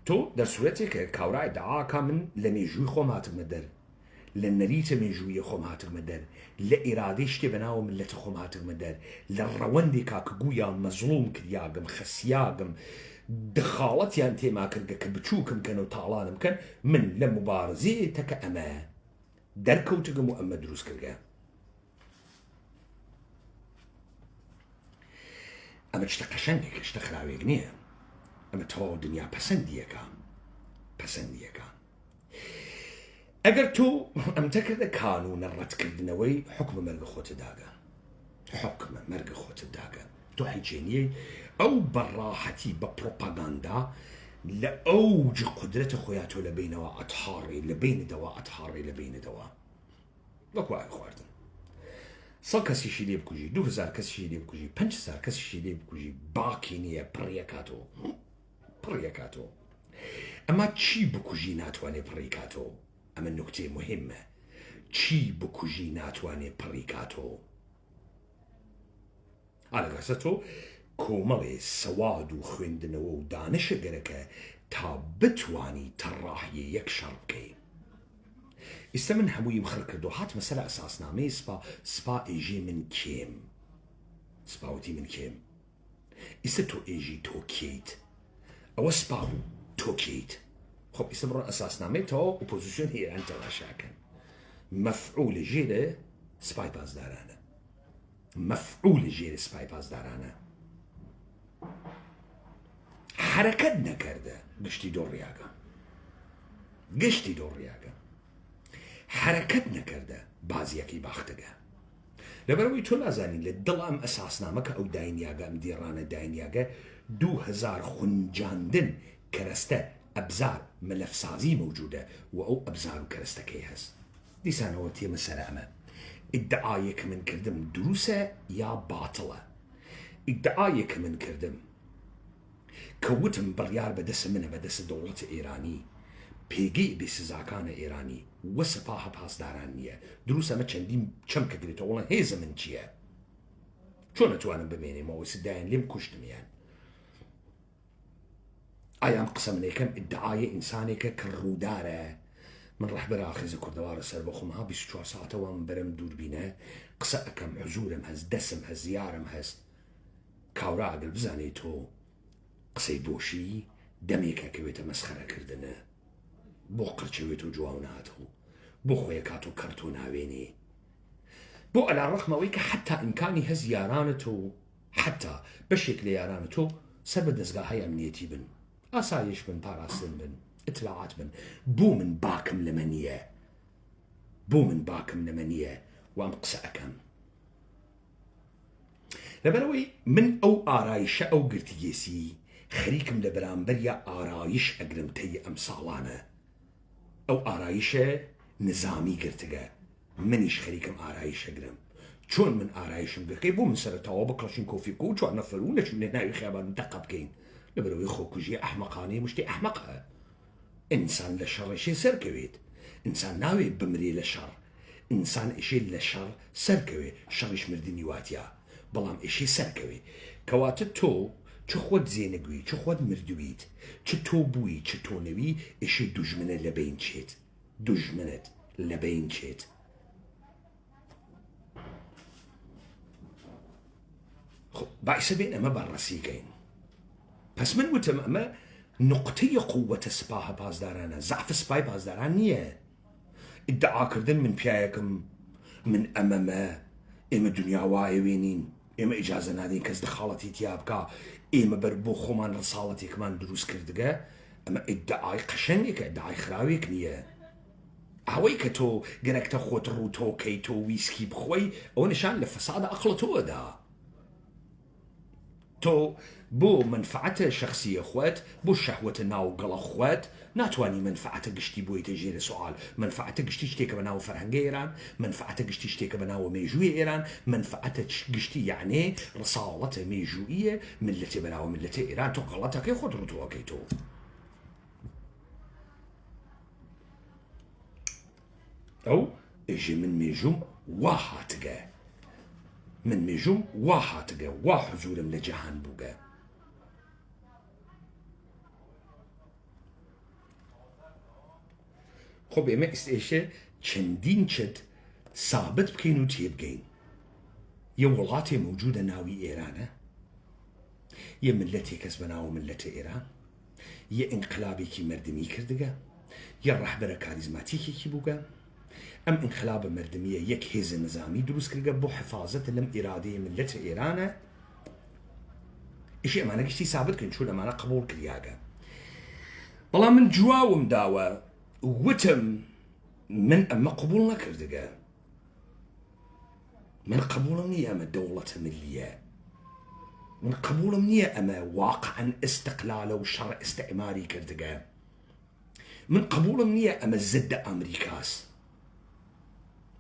تو در صورتی که کاورای دعا کامن لمیجوی خوم هاتق مدر لنريت ميجوية خوم هاتق مدر لإراديشتي بناو ملت خوم هاتق مدر للرواندي كاك قويا مظلوم كدياقم خسياقم دخالتي انتي ما كرقا كبتشوكم كانوا طالانم كان من لمبارزي تك أما دركو تقمو أما دروس كرقا أما تشتقشنك اشتخراوي قنية أما تو دنيا پسنديكا اگر تو ام تكرد قانون الرد كردنوي حكم مرق خوت داقا حكم مرق خوت داقا تو حيجيني او براحتي ببروباغندا لأوج قدرة خوياتو لبين أطهاري لبين دوا وكوا خواردن صل كسي شيلي بكوجي 2000 كسي شيلي بكوجي 5000 كسي شيلي بكوجي باكينية بريكاتو اما چی بکوژی ناتوانه پریکاتو اما نکته مهمه چی بکوژی ناتوانه پریکاتو على قصتو كومالي سواد وخويندن ودانش قركه تا بتواني تراحي يكشر بكي استمن هموي مخرك دوحات مسألة أساس نامي سبا إيجي من كيم سباوتي من كيم استتو إيجي توكيت أو سبابو توكيت خب استمر أساس نامي تو وبوزيشن هي أنت راشاكن مفعول جيرة سباي باز دارانا مفعول جيرة سباي باز دارانا حركت نكرده قشتي دور رياقا حركت نكرده بازيكي باختقه لبروي تو لازانين للدل ام اساسنا مكا او داينياقا ام ديرانا داينياقا 2000 خنجاندن كرسته ابزار ملف سازي موجوده او ابزار كرسته كيهس دي سانوتي مسألة اما ادعايك من كردم دروسه يا باطله ادعايك من كردم كوتم بريار بدس منه بدس دولة إيراني بيجي بسزاكان إيراني وسباها باس دارانية دروسة ما چندين چمكة قريتو والله هي زمن چيه شو نتوانم بميني ما وسداين لم كشتم يعني ئایا قسە منێکم ئیدعای ئینسانێکە کە ڕوودارە من ڕەحبەر ئاخیزە کوردەوارە سەر بە خۆمها 24 ساعتەوە من بەرەم دووربینە قسە ئەەکەم حزورم هەست دەسم هەست یارم هەست کاورا ئەگەر بزانێت تۆ قسەی بۆشی دەمێکەکەوێتە مەسخەرەکردنە بۆ قرچەوێت و جوان ناتەوە بۆ خۆیە کات و کەرت و ناوێنێ بۆ ئەلا ڕەخمەوەی کە حتا ئیمکانی هەز یارانت و حتا بەشێک لە یارانە تۆ سەر بە دەستگاهەی ئەمنیەتی بن ئاسایش بن پاراستن بن اطلاعات بن بۆ من باکم لەمە نییە بۆ من باکم لەمە نییە وام قسە ئەەکەم لەبەرەوەی من ئەو ئارایشە ئەو گرتیگێسی خەریکم لە بەرامبەر یا ئارایش ئەگرم تەی ئەم ساڵانە ئەو ئارایشە نظامی گرتگە منیش خەریکم ئارایش ئەگرم چۆن من ئارایشم گرکەی بۆ من سەرەتاوە بە کڵەشین کۆفیکۆ و 4 نەفەر و نەچوونێ ناوی خیابان تەقە بکەین لەبەرەوەی خۆکوژیە ئەحمەقانەی مشتی ئەحمەقە ئینسان لە شەڕێشێ سەرکەوێت ئینسان ناوێت بمرێ لە شەڕ ئینسان ئیشێ لە شەڕ سەرکەوێ شەڕیش مردنی واتیە بەڵام ئیشی سەرکەوێ کەواتە تۆ چ خۆت زێنەگوی چ خۆت مردویت چ تۆ بووی چ تۆ نەوی ئیشی دوژمنە لە بین چێت دوژمنت لە بین چێت باعثە بێن ئەمە بەڕەسیکەین پس من وتم ئەمە نقطەی قووەتە سپاهە پاسدارانە زعف سپای پاسداران نییە ئیدعاکردن من پیاەکەم من ئەمەمە ئێمە دنیا وایە وێنین ئێمە ئیجازە نادین کەس دەخاڵەتی تیا بکە ئێمە بەر بۆ خۆمان ڕساڵەتێکمان دروست کردگە ئەمە ئیدعای قەشەنگێکە ئیدعای خراوێک نییە ئەوەی کە تۆ گەرەکتە خۆت ڕوو تۆکەی تۆ ویسکی بخۆی ئەوە نیشان لە فەسادە عەقڵە تۆدا تۆ بۆ منفعەتە شخصیە خۆت بۆ شەهوەتە ناو گەڵە خۆت ناتوانانی منفعەتە گشتی بۆیتە ژێرە سوال منفعەتە گشتی شتێکە بە ناو فەرهەنگە ئێران منفعەتە گشتی شتێکە بە ناو مێژووی ئێران منفعەتە گشتی یعنی ڕساڵەتە مێژوویە ملەتێ بەناوە ملەتە ئێران تۆ غەڵەتەکەی خۆت ڕوتووەکەی تۆ ئەو ئێژێ من مێژوم وا هاتگە من مێژوم وا هاتگە وا حزورم لە جەهان بووگە خۆ ئێمە ئێشێ چەندین چت سابت بکەین و تێبگەین یە وڵاتێ موجودە ناوی ئێرانە یە ملەتێ کەس بە ناوە ملەتە ئێران یە ئینقلابێکی مردمی کردگە یە ڕەحبەرە کاریزماتیکێکی بووگە ئەم ئینقلابە مردمیە یەک هێزە نظامی دروست کردگە بۆ حفاظەتە لەم ئێرادەیە ملەتە ئێرانە ئیشی ئەمانە گشتی سابت کردن چون ئەمانە قبول کریاگە بەڵام من جواوم داوە وتم من ئەمە قبول نەکردگە من قبولم نییە ئەمە دەوڵەتە ملیە من قبولم نییە ئەمە واقعا استقلالە و شەڕ ئستعماری کردگە من قبولم نییە ئەمە زدە ئەمریکاس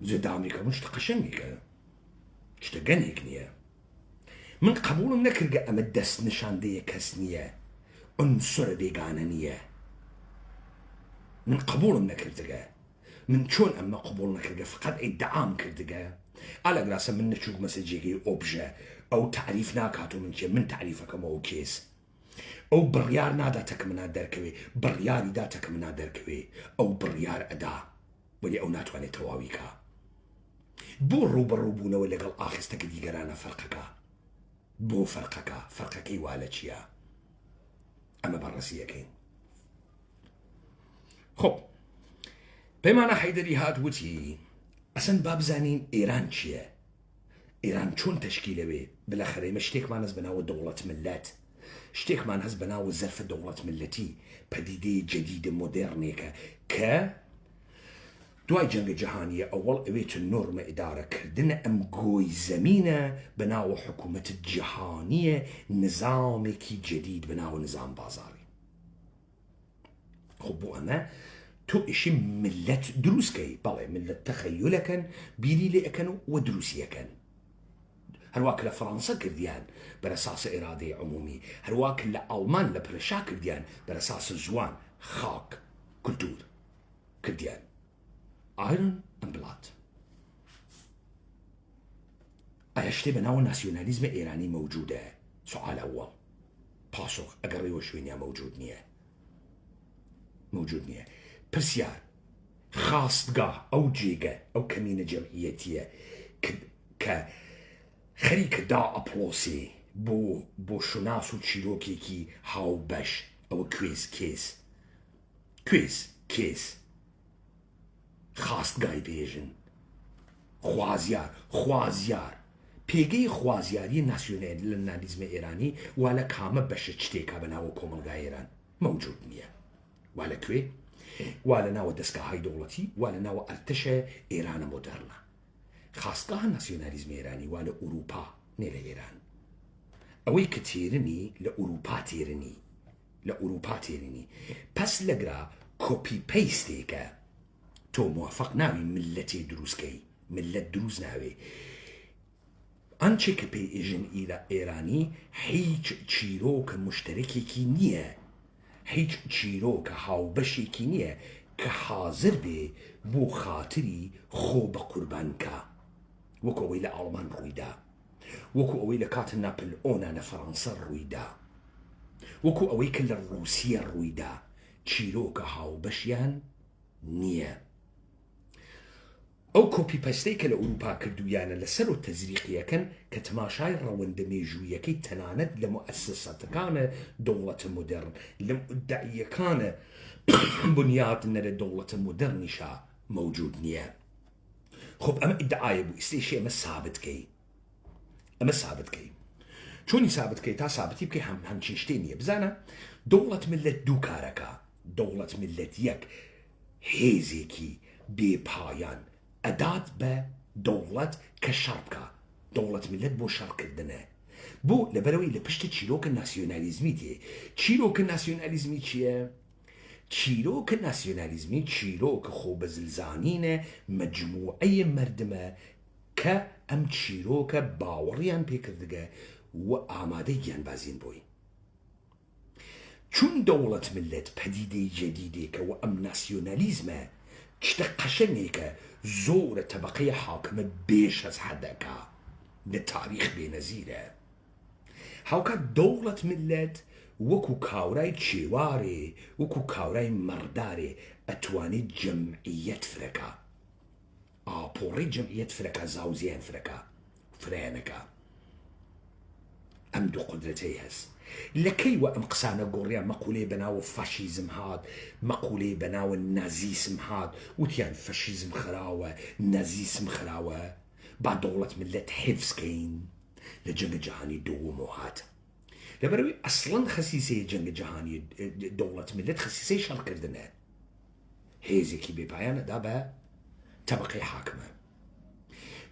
زدە ئەمریکا من شتە قەشەنگێکە شتە گەنێک نییە من قبولم نەکردگە ئەمە دەست نیشاندەیە کەس نییە ئونسورە بێگانە نییە من قبولم نەکردگە من چۆن ئەمە قبول نەکردگە فقط ئیدعام کردگە ئالەگراسە من نەچووک مەسەجێگەی ئۆبژە ئەو تعریف ناکات و من چێ من تعریفەکەمەوە کێس ئەو بڕیار ناداتەکە منە دەرکەوێ بڕیاری داتەکە منە دەرکەوێ ئەو بڕیار ئەدا وەلی ئەو ناتوانێت تەواوی کە بۆ ڕوبەڕووبوونەوە لەگەڵ ئاخستەکە دیگەرانە فەرقەکە بۆ فەرقەکەی وا لە چییە ئەمە بەڕەسیەکەین خۆ پەیمانە حەیدەری هات وتی ئەسەن با بزانین ئێران چییە ئێران چۆن تەشکیلەوێ بەلاخەرە ئێمە شتێکمان هەست بەناوە دەوڵەت ملەت شتێکمان هەست بەناوە زەرفە دەوڵەت ملەتی پەدیدەی جەدیدە مۆدێڕنێکە کە دوای جەنگە جەهانیە ئەوەڵ ئەوێتە نۆرمە ئیدارەکردنە ئەم گۆی زەمینە بەناوە حکوومەتە جیهانیە نظامێکی جەدید بەناوە نظام بازاڕی خۆ بۆ ئەمە تۆ ئیشی ملەت دروستکەی بەڵێ ملەت تەخەیولەکەن بیری لێ ئەەکەن و دروستیەکەن هەروواکە لە فەڕەنسا کردیان بەرەساسە ئێرادەی عمومی هەروواکە لە ئەڵمان لە پرەشا کردیان بەرەساسە زوان خاک کولتور کردیان ئایرن ئەمبلات ئایا شتێ بەناوە ناسیۆنالیزمە ئێرانی مەوجودە سوال ئەوەڵ پاسۆخ ئەگەڕێەوە شوێنیان مەوجود نییە موجود نییە. پرسیار خاستگاه ئەو جێگە ئەو کەمینە جەمعیەتیە کە خەریکە دا ئەپڵۆسێ بۆ شوناس و چیرۆکێکی هاوبەش ئەوە کێس خاستگای بێژن خوازیار پێگەی خوازیاری ناسیۆنالیزمە ئێرانی وا لە کامە بەشە شتێکا بەناوە کۆمەلگای ئێران موجود نییە. وا لەکوێ؟ وا لە ناوە دەستگاهای دەوڵەتی، وا لە ناوە ئەرتەشە ئێرانە مۆدەرنە. خاستگاها ناسیۆنالیزمە ئێرانی وا لە ئوروپا نێ لە ئێران. ئەوەی کە تێرنی لە ئوروپا تێرنی پس لەگرا کۆپی پەیستێکە تۆ موافق ناوی ملەتی دروستکەی، ملەت دروست ناوێ. ئەنچێ کە پێی ئێژن ئێرانی هیچ چیرۆکە مشتەرەکێکی نییە، هیچ چیرۆکە هاوبەشێکی نییە کە حاضر بێ بۆ خاتری خۆ بە قوربانکە، وەکو ئەوەی لە ئاڵمان ڕوویدا، وەکو ئەوەی لە کاتە ناپلئۆنە لە فەڕەنسا ڕوویدا، وەکو ئەوەی کە لە ڕووسیە ڕوویدا. چیرۆکە هاوبەشیان نییە. ئەو کۆپی پەستەی کە لە ئوروپا کردویانە لەسەر و تەزریقیەکەن کە تەماشای ڕەوەندە مێژوویەکەی تەنانەت لە مؤسسەتەکانە دەوڵەتە مۆدەرن، لە مدعیەکانە بنیادنە لە دەوڵەتە مۆدەرنیشا موجود نییە. خۆب ئەمە ئیدعایە بوو ئیسێشی ئەمە سابتکەی چۆنی سابتکەی تا سابتی بکەی هەمچین شتێ نییە. بزانە دەوڵەت ملت دوو کارەکە. دەوڵەت ملت یەک هێزێکی بێپایان ئەدات بە دەوڵەت کە شەڕ بکە. دەوڵەت ملت بۆ شەڕکردنە، بۆ لەبەرەوەی لە پشتە چیرۆکە ناسیۆنالیزمی تێ. چیرۆکە ناسیۆنالیزمی چییە؟ چیرۆکە ناسیۆنالیزمی چیرۆکە خۆ بەزلزانینە مەجموعەیە مردمە کە ئەم چیرۆکە باوەڕیان پێکردگە و ئامادەی گیانبازین بۆی. چون دەوڵەت ملت پەدیدەی جەدیدێکە و ئەم ناسیۆنالیزمە شتە قەشەنێکە زۆرە تەبەقەی حاکمە بێش ئەز حەدەکە لە تاریخ بێنەزیرە. هاوکات دەوڵەت ملت وەکو کاورای چێوارێ، وەکو کاورای مەڕدارێ ئەتوانێت جەمعیەت فرەکە، ئاپۆڕی جەمعیەت فرەکە، زاوزیان فرەکە، فرەیانەکە. ئەم دوو قودرەتەی هەست. لەکەی وە ئەم قسانە گۆڕیان مەقولەی بەناوە فاشیزم هات، مەقولەی بەناوە نازیسم هات، وتیان فاشیزم خراوە، نازیسم خراوە، با دەوڵەت ملت حیفزکەین لە جەنگە جەهانی دووەمەوە هات. لەبەرەوەی ئەسڵەن خەسیسەی جەنگە جەهانی دەوڵەت ملت خەسیسەی شەڕکردنە، هێزێکی بێپایانەدا بە تەبەقەی حاکمە.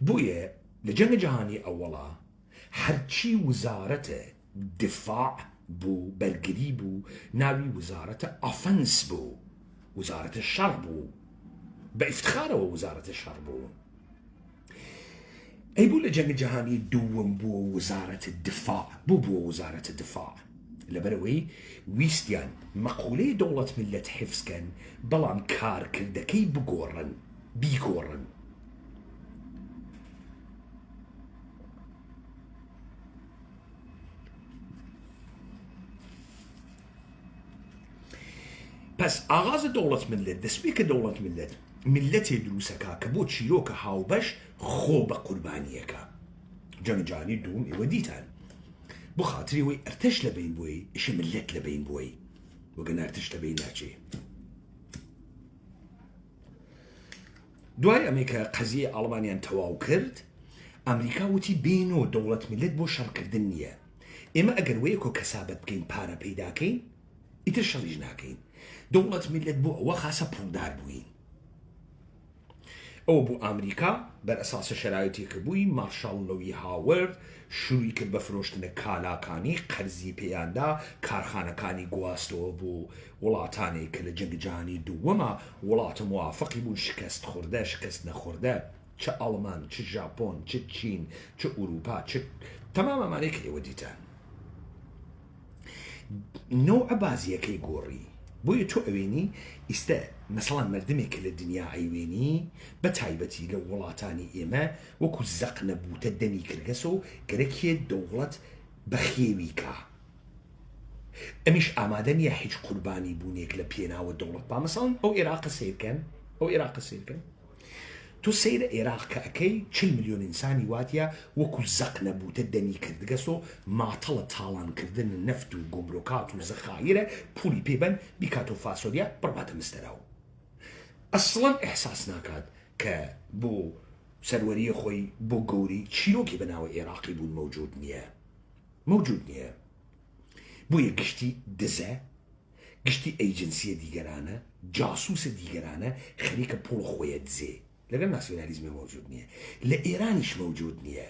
بۆیە لە جەنگە جەهانی ئەوەڵا هەرچی وزارەتە دفاع بوو، بەرگری بوو، ناوی وزارەتە ئافەنس بوو، وزارەتە شەڕ بوو، بە ئیفتخارەوە وزارەتە شەڕ بوو. ئەی بوو لە جەنگە جەهانی دووەم بووە وزارەتە دفاع، بووە وزارەتە دفاع. لەبەرەوەی ویستیان مەقولەی دەوڵەت ملت حیفزکەن، بەڵام کارکردەکەی بیگۆڕن. پس ئاغاز دەوڵەت ملت دەستپێکە دەوڵەت ملەتێ دروستەکە کە بۆ چیرۆکە هاوبەش خۆ بە قوربانیەکە. جەنگە جەهانی دووەم ئێوە دیتان بۆ خاتری وەی ئەرتەش لەبین بووی، ئیشە ملت لەبین بووی، وەگەنە ئەرتەش لەبین ناچێ. دوای ئەمەی کە قەزیە ئاڵمانیان تەواو کرد، ئەمریکا وتی بینۆ دەوڵەت ملت بۆ شەڕکردن نییە. ئێمە ئەگەر وەیەکۆ کەسابەت بکەین، پارە پەیداکەین، ئیتر شەڕیش ناکەین. دەوڵەت ملت بۆ ئەوە خاسە پوڵدار بووین. ئەوە بۆ ئەمریکا بەر ئەساسە شەرایەتی کە بووی مارشال لۆی هاوەرد شووی کرد بە فرۆشتنە کالاکانی، قەرزی پێیاندا، کارخانەکانی گواستەوە بۆ وڵاتانێک کە لە جەنگە جەهانی دووەمە وڵاتە موافقی بوون شکست خوردە، شکست نەخوردە، چه ئەڵمان، چه ژاپۆن، چه چین، چه ئوروپا، چه تەمام ئەمانەی کە ئێوە دیتان. نۆعە بازیەکەی گۆڕی. بۆیە تۆ ئەوێنی ئیستە مەسەڵەن مردمێک کە لە دنیا ئەیوێنی بە تایبەتی لە وڵاتانی ئێمە وەکو زەق نەبووتە دەمی کرگەسە و گەرەکێ دەوڵەت بەخێوی کا. ئەمیش ئامادە نیە هیچ قوربانی بوونێک لە پێناوە دەوڵەت با مەسەڵەن ئەو عێراقە سیرکەن تو سەیرە عێراق کە ئەەکەی 40 ملیۆن ئینسانی واتیە وەکو زەق نەبووتە دەنی کردگەس و ماتەڵە تاڵانکردن نەفت و گۆمرۆکات و زەخایرە پولی پێبەن بیکات و فاسۆریا بڕباتە مستەراو ئەسڵەن ئەحساس ناکات کە بۆ سەروەریە خۆی بۆ گەوری چیرۆکی بەناوە عێراقی بوون موجود نییە بۆیە گشتی دزە گشتی ئەیجنسیە دیگەرانە جاسووسە دیگەرانە خەریکە پۆڵ خۆیە دزێ لەگەڵ ناسیۆنالیزمی موجود نییە لە ئێرانیش موجود نییە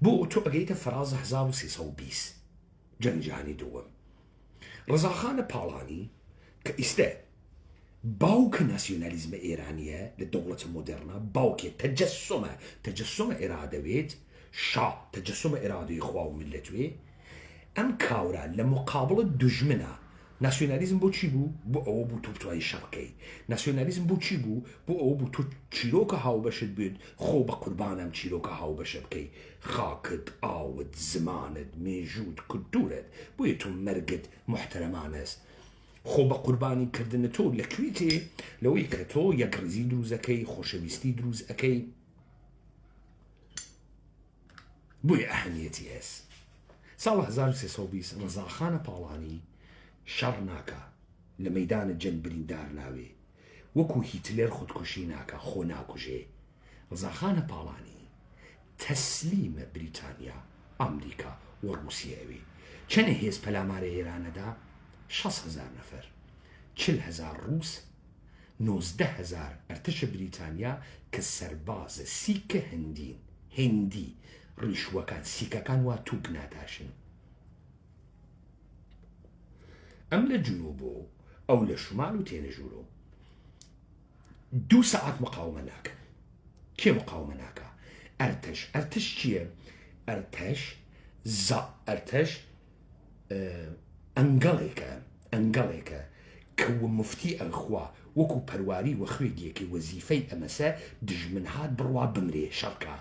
بۆ تۆ ئەگەیتە فەراز 1320 جەنگی جیهانی دووەم ڕزاخانە پاڵانی کە ئیستە باوکە ناسیۆنالیزمە ئێرانیە لە دەوڵەتە مۆدێرنە باوکێ تەجەسومە ئێرادەوێت شا تەجەسومە ئێرادەی خوا و ملەتوێ ئەم کاورە لە مقابڵە دوژمنە ناسیۆنالیزم بۆ چی بوو بۆ ئەوە بوو تۆ بتوانین شەڕکەی ناسیۆنالیزم بۆ چی بوو بۆ ئەوە بوو تۆ چیرۆکە هاوبەشت بێت خۆ بە قوربانم چیرۆکە هاوبەشە بکەی خاکت ئاوت زمانت مێژوت کولتورت بۆیە تۆ مەرگت محتەرەمانەست خۆ بە قوربانی کردنە تۆ لەکوێ تێ لەوەی کە تۆ یەک ڕزی دروزەکەی خۆشەویستی دروست ئەەکەی بۆیە ئەهەمیەتی هەست ساڵ 1320 ڕزاخانە پاڵانی شەڕ ناکە لە مەیدانە جەنگ بریندار ناوێ وەکو هیتلێر خودکوشی ناکە خۆ ناکوژێ ڕزاخانە پاڵانی تەسلیمە بریتانیا ئەمریکا و ڕووسیاوێ چەنە هێز پەلامارە ئێرانەدا 6,000 نەفەر 40,000 ڕووس 19,000 ئەرتەشە بریتانیا کە سەربازە سیکە هندی ڕیشوەکان سیکەکان وا تووک ناتاشن ئەم لە جنوبۆ ئەو لە شمال و تێنەژوورۆ 2 سەعات مقاومە ناکەن کێ مقاومە ناکە ئەرتەش چییە ئەرتەش ئەنگەڵێکە کەوە مفتی ئەخوا وەکو پەرواری وە خوێگیەکی وەزیفەی ئەمەسە دژمن هات بڕوا بمرێ شەڕکە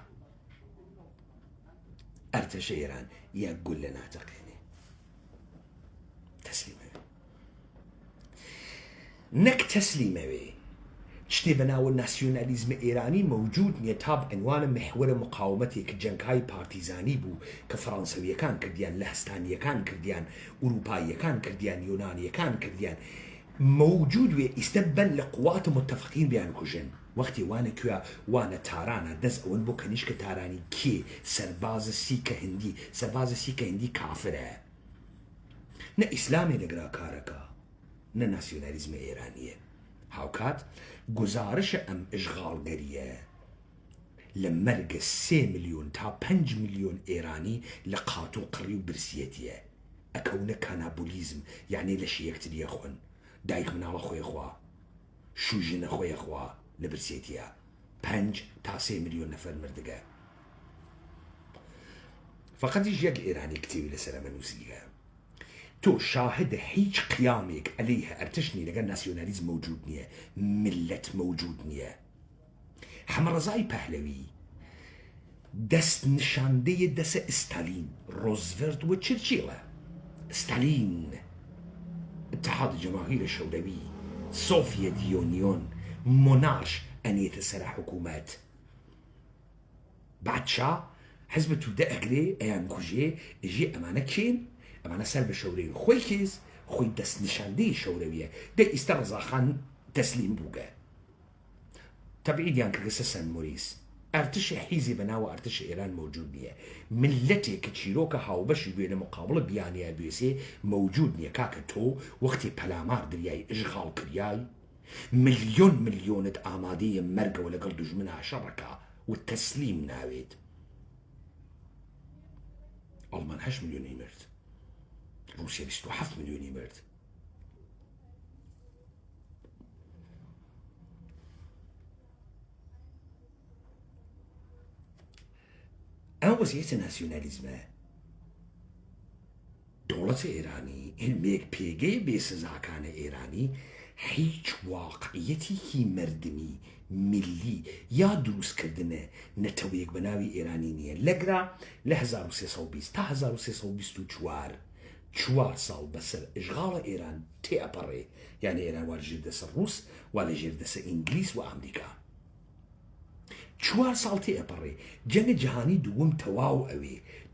ئەرتەشە ئێران یەک گول لە ناتەقێنێ تەسلیمەوێ نەک تەسلیمەوێ شتێ بەناوە ناسیۆنالیزمە ئێرانی موجود نییە تا بعنوانە محورە مقاومەتێک جەنگهای پارتیزانی بوو کە فەڕەنسەویەکان کردیان لەهستانیەکان کردیان ئوروپاییەکان کردیان یۆنانیەکان کردیان موجود وێ ئیستە بەن لە قوات متفقین بیان کوژن وەختی وانە کوێ وانە تارانە دەست ئەوەن بۆ کەنیشکە تارانی کێ سەربازە سیکە هندی کافرە نە ئیسلامێ لەگرا کارەکە نە ناسیۆنالیزمە ئێرانیە هاوکات گزارشە ئەم ئشغالگەریە لە مەرگە 3 ملیۆن تا 5 ملیۆن ئێرانی لە قات و قڕی و برسیەتیە ئەکەونە کانابولیزم یعنی لەشی یەکتریە خۆن دایک مناڵە خۆی خوا شوژنە خۆی خوا لە برسێتیە 5 تا 3 ملیۆن نەفەر مردگە فقەتیش یەک ئێرانی کتێوی لەسەر ئەمە نووسیگە تۆ شاهدە هیچ قیامێک ئەلەیهە ئەرتشنی لەگەر ناسیۆنالیزم موجود نییە ملت موجود نییە حەمەڕەزای پەهلەوی دەست نیشاندەیە دەسە ئستالین ڕۆزڤلت و چرچیلە ستالین اتحاد جەماهیرە شەوروی سۆڤیەت یۆنیۆن مۆناش ئەنێتە سەرە حکوومەت بادشا حەزبە توودە ئەگرێ ئەیان کوژێ ئەژێ ئەمانە کێن ئەمانە سەر بە شەورەی خۆی کێز خۆی دەست نیشاندەی شەورویە دە ئیستا ڕزاخان تەسلیم بووگە تەبعیدیان کردە سەن مۆریس ئەرتشە حیزی بەناوە ئەرتشە ئێران موجود نییە ملەتێک کە چیرۆکە هاوبەشی بێ لە مقابڵە بیانیا بێسێ موجود نییە کاکە تۆ وەختی پەلامار دریای ئشغاڵ کریای ملیۆنت ئامادەیە مەرگەوە لەگەڵ دوژمنە شەڕەکە و تەسلیم ناوێت ئەڵمان 8 ملیۆنی مرد رووسیا 27 ملیۆنی مرد ئەمە وەزعیەتە ناسیۆنالیزمە دەوڵەتە ئێرانی هێلمێک پێگەی بێسزاکانە ئێرانی هیچ واقعیەتێکی مردمی ملی یا دروستکردنە نەتەوەیەک بەناوی ئێرانی نییە لەگرا لە 1320 تا 1324 4 ساڵ بەسەر ئژغاڵە ئێران تێئەپەڕێ، یعنی ئێران وا لەژێر دەسە ڕووس وا لەژێر دەسە ئینگلیس و ئەمریکا. 4 ساڵ تێئەپەڕێ. جەنگە جیهانی دووەم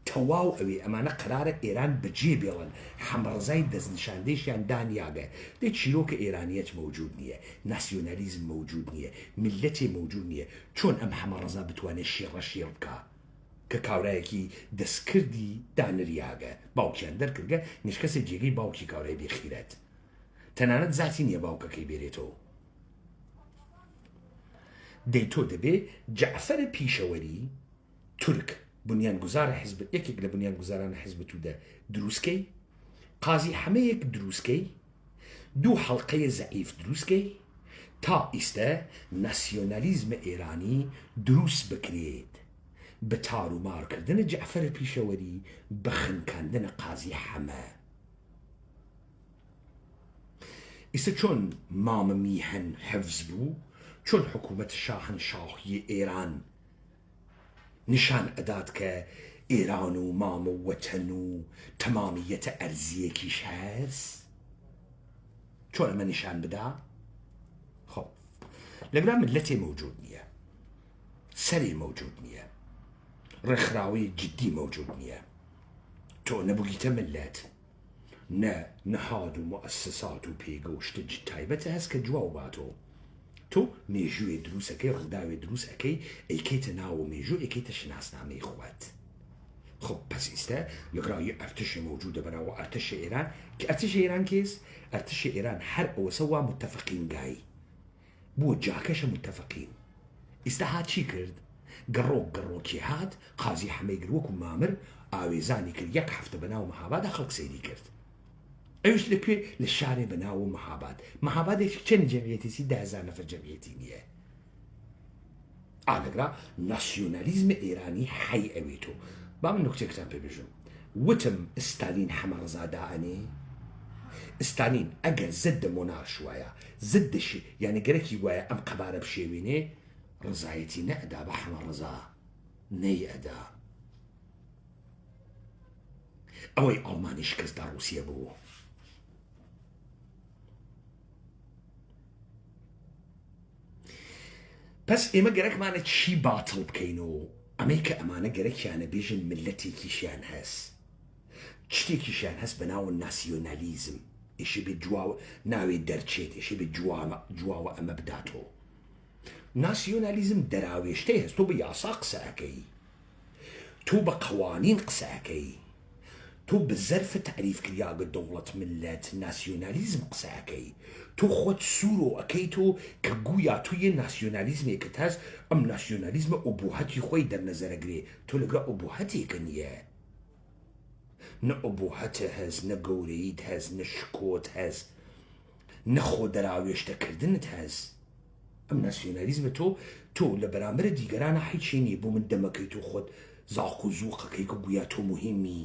تەواو ئەوێ ئەمانە قرارە ئێران بەجێ بێڵن، حەمڕەزای دەستنیشاندەیشیان دانیاگە. دێ چیرۆکە ئێرانیەت موجود نییە، ناسیۆنالیزم موجود نییە، میلەتێ موجود نییە. چۆن ئەم حەمەڕەزا بتوانێت شێڕەشێڕ بکە کە کاورایەکی دەستکردی دانریاگە، باوکیان دەرکردگە نیشکەسە جێگەی باوکی کاورای بێخیرەت، تەنانەت زاتی نییە باوکەکەی بێرێتەوە. دەی تۆ دەبێ جەعفەرە پیشەوەری تورک بنیانگوزارە حیزب، یەکێک لە بنیانگوزارانە حیزب توودە دروستکەی، قازی حەمەیەک دروستکەی، 2 حەڵقەیە زەعیف دروستکەی تا ئیستە ناسیۆنالیزمە ئێرانی دروست بکرێت بە تارومارکردنە جەعفەرە پیشەوەری، بە خنکاندنە قازی حەمە. ئیستا چۆن مامە میهەن حەفز بوو، چۆن حکوومەت شاهنشاهی ئێران نیشان ئەدات کە ئێران و مامە و وەتەن و تەمامیەتە ئەرزیەکیش هەست، چۆن ئەمە نیشان بدا؟ خۆ لەبرا ملەتێ موجود نییە، سەرێ موجود نییە، ڕێکخراوەی جدی موجود نییە. تۆ نەبوویتە ملەت، نە نەهاد و مؤسسات و پێگەوشتە تایبەتە هەست کە جواو باتەوە. تۆ مێژووێ دروستەکەی، ڕووداوێ دروستەکەی، ئەیکەیتە ناوە مێژوو، ئەیکەیتە شناسنامەی خۆت. خۆ پەس ئیستە لەگەڵی ئەرتشی موجودە بەناوە ئەرتشی ئێران، کە ئەرتشی ئێران کێس؟ ئەرتشی ئێران هەر ئەوەسە وا متتەفەقین گای بووە جاکەشە متتەفەقین. ئیستا هات چی کرد؟ گەڕۆکی هات، قازی حەمەی گرۆک و مامر ئاوێزانی کرد، 1 هەفتە بەناو مەهابادە خەڵک سەیری کرد. ئەوش لەکوێ؟ لە شارێ بەناو مەهاباد. مەهابادێک چەند جەمیەتێتی 10,000 نەفەر جەمیەتی نییە. ئالەگرا ناسیۆنالیزمە ئێرانی حەی ئەوێتۆ. با من نکتێکتان پێ بێژم. وتم ستالین حەمەڕەزا دائەنێ؟ ستالین ئەگەر زەددە مۆنارش وایە، زەددەشی یعنی گەرەکی وایە ئەم قەبارە بشێوێنێ، ڕزایەتی نەئەدا بە حەمەڕەزا، نەی ئەدا. ئەوەی ئەڵمانی شکستدا ڕووسیە بوو. پس ئێمە گەرەکمانە چی باتڵ بکەینەوە؟ ئەمەی کە ئەمانە گەرەکیانە بێژن ملەتێکیشیان هەست، شتێکیشیان هەست بە ناوە ناسیۆنالیزم، ئیشی بێ جواوە ناوێ دەرچێت، ئیشی بێ جواوە ئەمە بداتەوە. ناسیۆنالیزم دەراوێشتەی هەست. تۆ بە یاسا قسە ئەەکەی، تۆ بە قوانین قسە ئەەکەی، تۆ بە زەرفە تعریفکریاگە دەوڵەت ملەت ناسیۆنالیزم قسە ئەەکەی، تۆ خۆت سوورۆ ئەەکەی تۆ کە گویا تۆ یە ناسیۆنالیزمێکت هەست، ئەم ناسیۆنالیزمە ئۆبوهەتی خۆی دەرنەزەرەگرێ، تۆ لەگەڵ ئۆبوهەتێکە نییە، نە ئۆبوهەتە هەست، نە گەورەیت هەست، نە شکۆت هەست، نە خۆ دەراوێشتەکردنت هەست. ئەم ناسیۆنالیزمە تۆ لە بەرامبەرە دیگەرانە هیچی نییە، بۆ من دەمەکەی تۆ خۆت زاق و زووقەکەی کە گویا تۆ مهمی،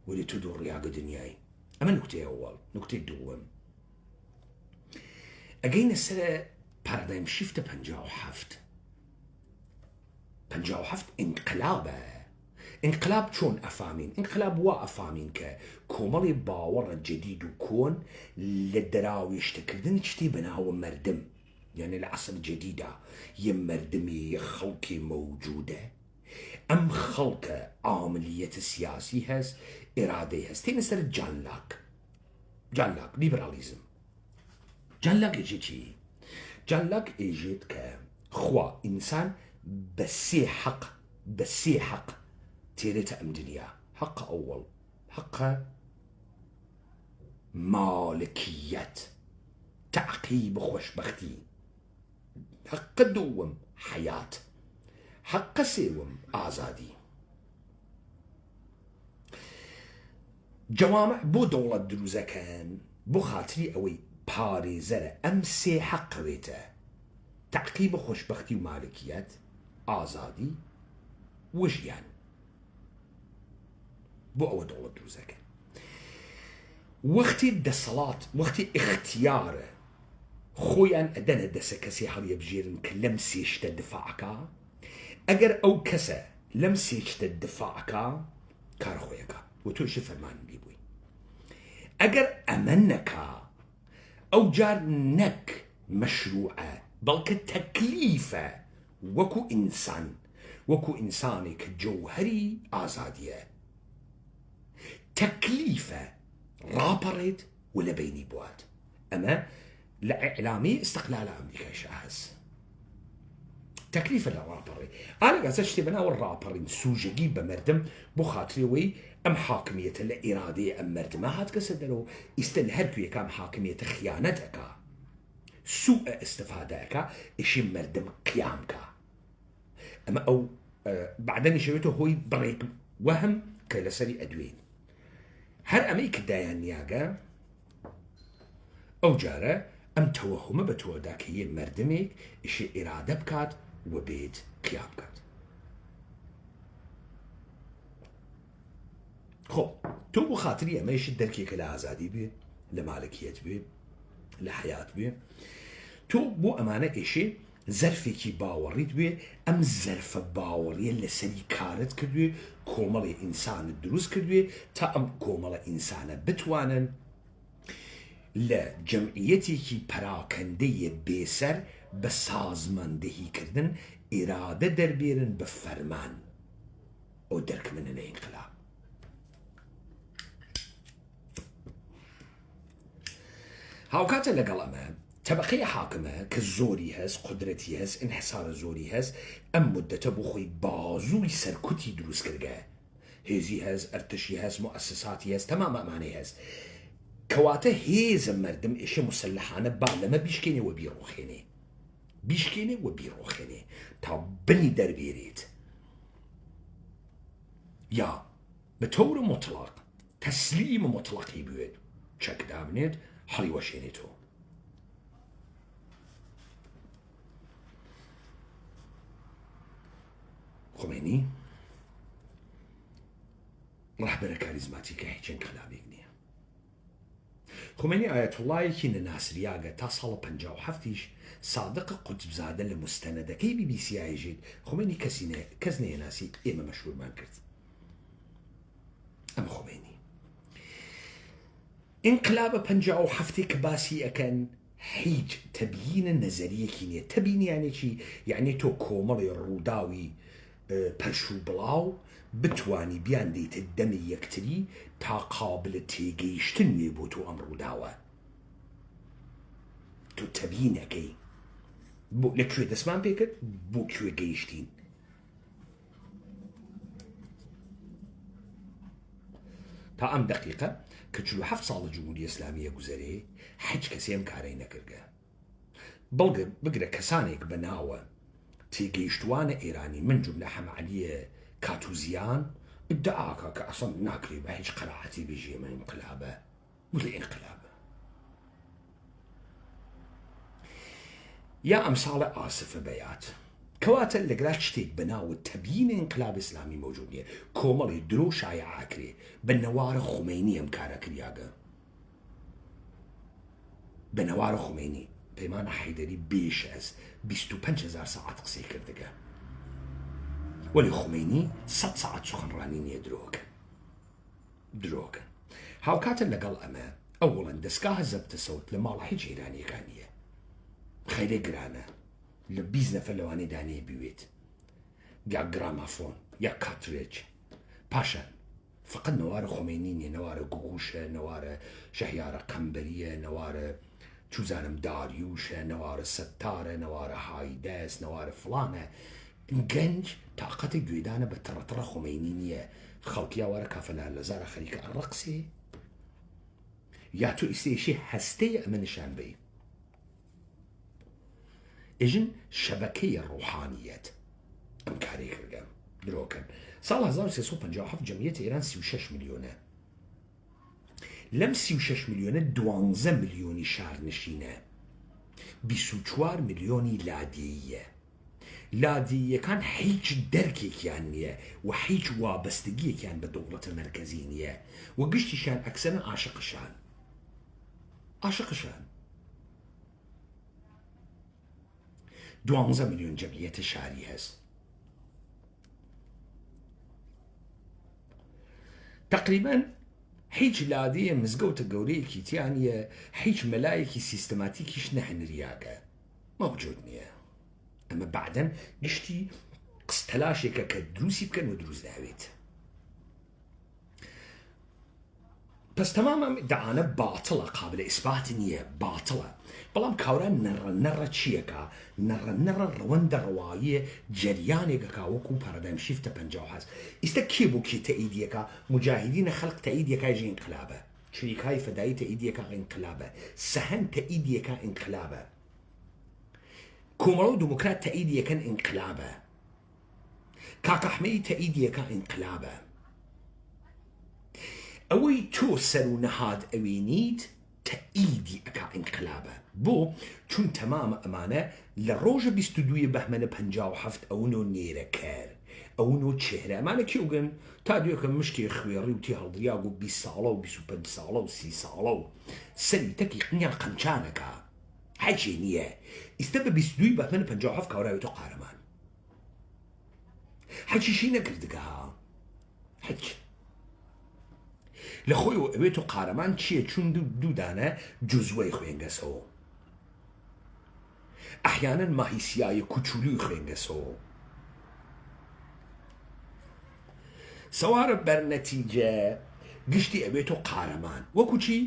ولی تۆ دۆڕیاگە دنیای. ئەمە نکتەی ئەوەڵ. نکتەی دووەم، ئەگەینە سەر پارادایم شیفتە 57. ئینقلابە. ئینقلاب چۆن ئەفامین؟ ئینقلاب وا ئەفامین کە کۆمەڵی باوەڕە جدید و کۆن لە دەراوێشتەکردن شتی بەناوە مەردم، یعنی لە عەسر جدیدا یە مەردمی یە خەڵکی مەوجودە. ئەم خەڵکە عاملیەتە سیاسی هەست، ئێرادەی هەست. تێنە سەر جان لاک لیبرالیزم. جان لاک ئێژێ چی؟ جان لاک ئێژێت کە خوا ئینسان بە سێ حەق تێرێتە ئەم دنیا. حەق ئەوەڵ حەقە مالکیەت، تعقیب خۆشبەختی. حەقە دووەم حەیات، حەقە سێوەم ئازادی. جەوامع بۆ دەوڵەت دروزەکەن بۆ خاتری ئەوەی پارێزەرە ئەم سێ حەقەوێتە: تعقیب خۆشبەختی و مالکیەت، ئازادی و ژیان. بۆ ئەوە دەوڵەت دروزەکەن. وەختی دەسەڵات، وەختی ئیختیارە خۆیان ئەدەنە دەسە کەسی هەڵیە بژێرن کە لەم سێشتە دفاعکە. ئەگەر ئەو کەسە لەم سێشتە دفاعکە، کار خۆیەکە. وتوش فرمان بيبوي اگر امنك او جار نك مشروعه بلك تكليفه وكو انسانك جوهري آزاديه تكليفه رابريت ولا بيني بوات اما لاعلامي استقلال امريكا شاهز تكليف الرابري انا قاعد اشتي بنا والرابرين سوجي بمردم بخاطري وي ام حاكميه الاراديه ام مردم هات كسدلو استنهلكو يكام حاكميه خيانتك سوء استفادتك اشي مردم قيامك اما او بعدين شويته هوي بريك وهم كلسري ادوين هر اميك دايان نياغا او جاره ام توهم بتو داكي مردمك اشي اراده بكات وبيت قيام كات خب تو بخاطري اما يشد دركي كلا ازادي بي لمالكية بي لحياة بي تو بو امانه اشي زرفێکی باوەڕیت بێ ئەم زەرفە باوەڕیە لەسەری کارت کردوێ کۆمەڵی ئینسانت دروست کردوێ تا ئەم کۆمەڵە ئینسانە بتوانن لە جەمعیەتێکی پەراکەندەیە بێسەر بە سازماندەهیکردن ئێرادە دەربێرن بە فەرمان ئەو دەرکمنە ئینقلاب هاوکاتە لەگەڵ ئەمە طبقه حاكمه كزوري هز قدرتي هز انحصار زوري هز ام مدته بخوي بازوي سركتي دروس كرجه هزي هز ارتشي هز مؤسساتي هز تمام معنى هز كواته هيز مردم ايش مسلحانه بالما بيشكيني وبيروخيني تا بني دربيريت يا بطور مطلق تسليم مطلق يبيد تشك دابنيت حري وشينيتو خميني رهبر كاريزماتيك هيك انقلابي نيه خميني آية الله كين ناسرياغا تصل بنجا وحفتيش صادق قطب زاده لمستندة كي بي سي اي جيد خميني كزني ناسي اما مشهور ما كرت اما خميني انقلاب بنجا وحفتي كباسي اكن حيج تبيين النظرية كينية تبيين يعني شي يعني تو كومري الروداوي پرشو بلاو بتواني بيان ديت الدمي يكتري تا قابل تيجيشتن يبوتو امرو داوة تو تبينكي بو لكشوي دسمان بيكت بو كشوي جيشتين تا ام دقيقة كتشلو حف صالة جمهورية اسلامية گوزاري حج كسيم كاري نكرگا بقرا كسانيك بناوة تيجيشتوان إيراني من جملة حمعلية كاتوزيان ادعاكا كأصلا ناكري بهيج قراعتي بيجي من انقلابه ولا انقلابه يا أمثال آسف بيات كواتا اللي قراتشتيك بناو التبيين انقلاب إسلامي موجودية كومالي درو شايع عاكري بالنوار خميني امكارا كرياغا بنوار خميني بيمان حيدري بيش از 25,000 ساعت قسي كردگا ولي خميني 100 ساعت سخنرانينية دروكن هاوكاتا لقل اما اولا دسكاها زبط صوت لما حيج ايراني كانية خيلي قرانا لبيزنا فلواني داني بيويت يا جرامافون يا كاتريج باشا فقد نوار خمينيني نوار قوقوشة نوار شهيارة قنبرية نوار چوزانم داريوشة نوار ستارة نوار هايداس نوار فلانة نجنج طاقة جويدانة بترطرة خمينينية خلقيا ورا كافلا لزارة خريكة الرقصي ياتو استيشي هستي امنشان بي اجن شبكية الروحانيات امكاري كرقام دروكن سال 1357 جمعية ايران 36 مليونة لم 36 مليونة 12 مليوني شهر نشينة 24 مليوني لادية كان هيج دركي كيانية وهيج وابستقية كان بالدولة المركزية وقشتي شان أكسنا عاشق شان 12 مليون جمعية شهري هز تقريبا هیچ لادەیە مزگەوتە گەورەیەکی تیانە هیچ مەلایەکی سیستەماتیکیش نەهێنریاگە موجود نییە. ئەمە بعدەن گشتی قستەلاشێکە کە دروستی بکەن و دروست داوێت. پس تماما دعانە باتڵە قابل ئیسبات نییە باتڵە. بەڵام کاوران نەڕە چیەکە نەڕە ڕەوەندە ڕەواییە جەریانێکەکە وەکو پارەدایم شیفتە 50 ئیستا کێ بۆ کێ تەئیدیەکە مجاهدینە خەڵق تەئیدیەکای ئینقلابە چریکای فەدایی تەئیدیەکە ئینقلابە سەهەن تەئیدیەکە ئینقلابە کۆمەڵە و دموکرات تەئیدیەکەن ئینقلابە کاکەحمەی تەئیدیەکە ئینقلابە ئەوەی تۆ سەر و نەهاد ئەوێنیت تەئیدی ئەکا ئینقلابە بۆ چون تەمامە ئەمانە لە ڕۆژە 22 بەهمەنە 57 ئەوونۆ نێرەکەر ئەوونۆ چێرە ئەمانە کێوگەن تا دوێکە مشتێ خوێڕی و تی هەڵدریا و 20 ساڵە و 25 ساڵە و 30 ساڵە و سەری تەکی قنیا قەمچانەکە حەجێ نییە ئیستا بە 22 بەهمەنە 57 کاوراوێتۆ قارەمان حەجیشی نەکردگە حەج لە خۆی و ئەوێت و قارەمان چییە چون دوودانە جوزوەی خوێنگەسەوە ئەحیانەن ماهیسیایە کوچولوی خوێنگەسەوە سەوارە بەرنەتیجە گشتی ئەوێت و قارەمان وەکو چی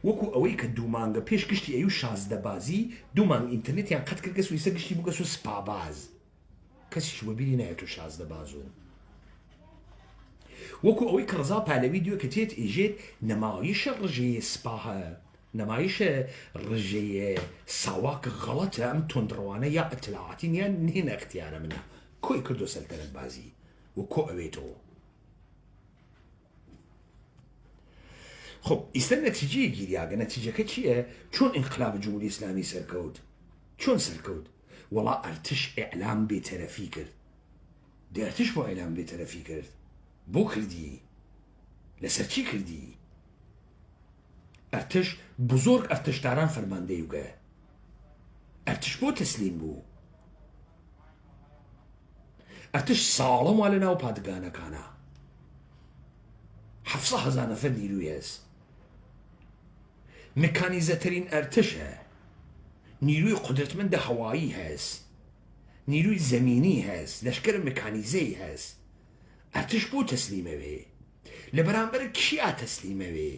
وەکو ئەوەی کە دوومانگە پێش گشتی ئەو شازدەبازی دوومانگ ئینتەرنێتیان قەت کرد کەس و ئیستا گشتی بووگەس و سپاباز کەسیش وەبیری نایەت و شازدەباز و وەکو ئەوەی کە ڕزا پالەوی دووە کە تێت ئێژێت نەمایشە ڕژەیە سپاهە نەمایشە ڕژەیە ساواکە غەڵەتە ئەم تۆندڕوانە یا ئەتلاعاتی نیان نهێنە اختیارە منە کۆی کردو سەلتەنەت بازی و کۆ ئەوێتەوە خب ئیستا نەتیجەیە گیریاگە نەتیجەکە چییە چۆن ئینقلاب جمهوری ئیسلامی سەرکەوت چۆن سەرکەوت وەڵا ئەرتش ئیعلام بێتەرەفی کرد دەرتش بۆ ئیعلام بێتەرەفی کرد بۆ کردی لەسەر چی کردی ئەرتش بزۆرگ ئەرتشداران فەرماندەیوگە ئەرتش بۆ تەسلیم بوو ئەرتش ساڵەم وا لە ناو پادگانەکانە 700,000 نەفەر نیروی هەست مکانیزەترین ئەرتشە نیروی قدرتمەندە هەوایی هەست نیروی زەمینی هەست لەشکرە مکانیزەی هەست ئەرتش بۆ تەسلیمەوێ لە بەرامبەر کیا تەسلیمەوێ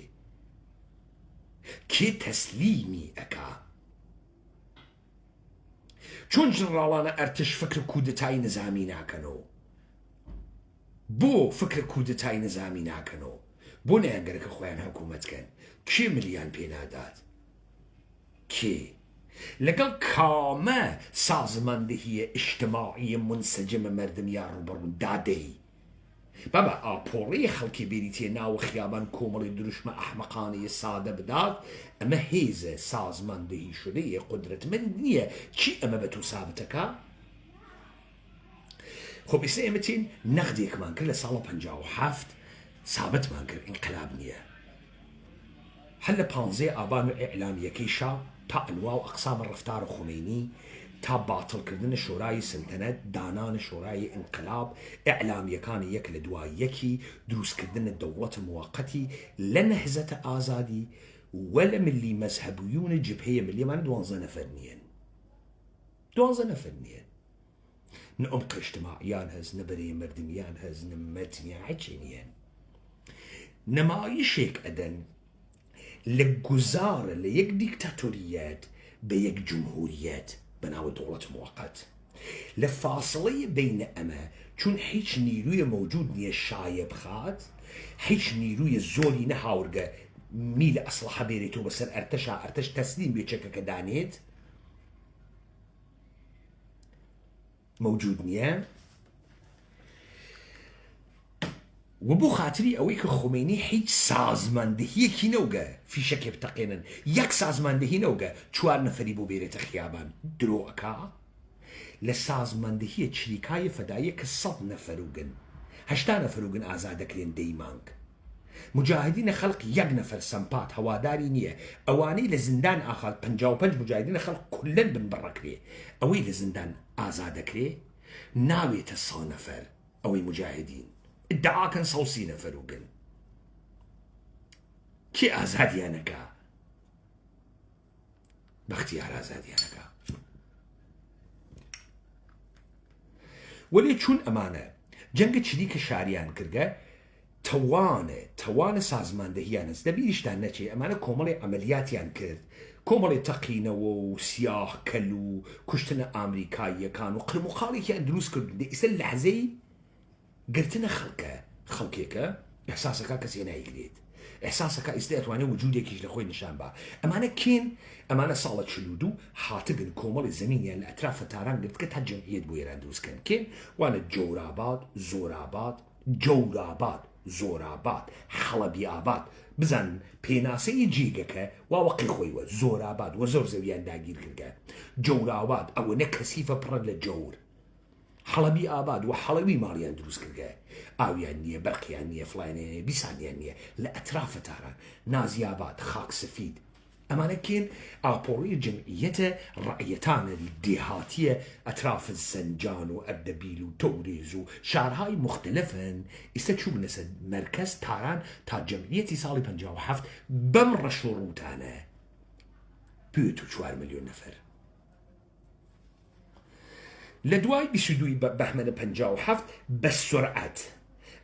کێ تەسلیمی ئەکا چۆن ژنڕاڵانە ئەرتش فکر کودتای نظامی ناکەنەوە بۆ فکر کودتای نظامی ناکەنەوە بۆ نەیانگەرەکە خۆیان حکوومەتکەن کێ ملیان پێنادات کێ لەگەڵ کامە سازماندهیە ئیجتیماعیە منسەجمە مەردمیان ڕوبەڕوون دادەی بابا ئاپۆڕەیە خەڵکی بێریتێ ناو خیابان کۆمەڵی دروشمە ئەحمەقانەیە سادە بدات ئەمە هێزە سازماندهی شدەیە قدرتمەند نییە چی ئەمە بە تۆ سابتەکە خۆ ئێستا ئێمە چین نەقدێکمان کرد لە ساڵە 57 سابتمان کرد ئینقلاب نییە هەر لە 15 ئابان و ئیعلامیەکەی شا تا ئەنوا و ئەقسامە ڕەفتارە خومینی تا باتڵکردنە شۆرای سلتەنەت دانانە شۆرای ئینقلاب ئیعلامیەکانی یەک لە دوای یەکی دروستکردنە دەوڵەتە موقەتی لە نەهزەتە ئازادی وە لە ملی مەزهەبویونە جبهەیە ملیەمان 12 نەفەر نیەن 12 نەفەر نیەن نە عمق اجتماعیان هەست نە بەرەی مەردمیان هەست نە مەتنیان هەچی نیەن نەمایشێک ئەدەن لە گوزارە لە یەک دیکتاتۆریەت بە یەک جمهوریەت بەناوە دەوڵەت موقەت لە فاصلەیە بینە ئەمە چون هیچ نیرویە موجود نییە شایە بخات هیچ نیرویە زۆری نەهاورگە میل ئەسلحە بێرێتەوە بەسەر ئەرتەشا ئەرتەش تەسلیم بێچەکەکە دانێت موجود نییە و بۆ خاتری ئەوەی کە خومینی هیچ سازماندهیەکی نەوگە فیشەکێ بتەقێنن یەک سازماندهی نەوگە 4 نەفەری بۆ بێرێتە خیابان درۆەکە لە سازماندهیە چریکایە فەدایە کە 100 نەفەروگن 80 نەفەروگن ئازاد دەکرێن دەیمانگ مجاهدینە خەڵق 1 نەفەر سەمپات هەواداری نییە ئەوانەی لە زیندان ئاخات 55 مجاهدینە خەڵق کولەن بن بڕەکرێ ئەوەی لە زیندان ئازاد دەکرێ ناوێتە 100 نەفەر ئەوەی مجاهدین ادعاکەن 130 نەفەروگن کێ ئازادیانەکە بەختیار ئازادیانەکە وەلێ چون ئەمانە جەنگە چریکە شاریان کردگە توانە سازماندەهیان هەست دەبیریشتان نەچێ ئەمانە کۆمەڵی ئەمەلیاتیان کرد کۆمەڵی تەقینەوە و سیاح کەل و کوشتنە ئامریکاییەکان و قرموقاڵێکیان دروست کرد ئێستا لەحزەی گرتنە خەڵکێکە ئەحساسەکە کەسێ نایگرێت ئەحساسەکە ئێستا ئەتوانێت وجودێکیش لە خۆی نیشان با ئەمانە کێن ئەمانە ساڵە 42 هاتبن کۆمەڵی زەمینیان لە ئەترافە تاران گرتکە تا جەمعیەت بۆ ئێران دروستکەن کێن وانە جەوراباد زۆراباد حەڵەبی ئاباد بزان پێناسەی جێگەکە واوەقی خۆیوە زۆراباد وە زۆر زەویان داگیر کردگە جەوراباد ئەوە نە کەسیفە پڕە لە جەور حەڵەبی ئاباد و حەڵەوی ماڵیان دروست کردگە ئاویان نییە بەرقیان نییە فڵانێ بیسانیان نییە لە ئەترافە تاران نازیاباد خاک سفید ئەمانە کێن ئاپۆڕی جەمعیەتە ڕعیەتانە دێهاتیە ئەتراف زەنجان و ئەردەبیل و تەورێز و شارهای مختلفن ئێستا چوونە سەر مەرکەز تاران تا جەمعیەتی ساڵی 57 بەم ڕەش و ڕووتانە 24 ملیۆن نەفەر لە دوای 22 بەهمەنە 57 بە سرعەت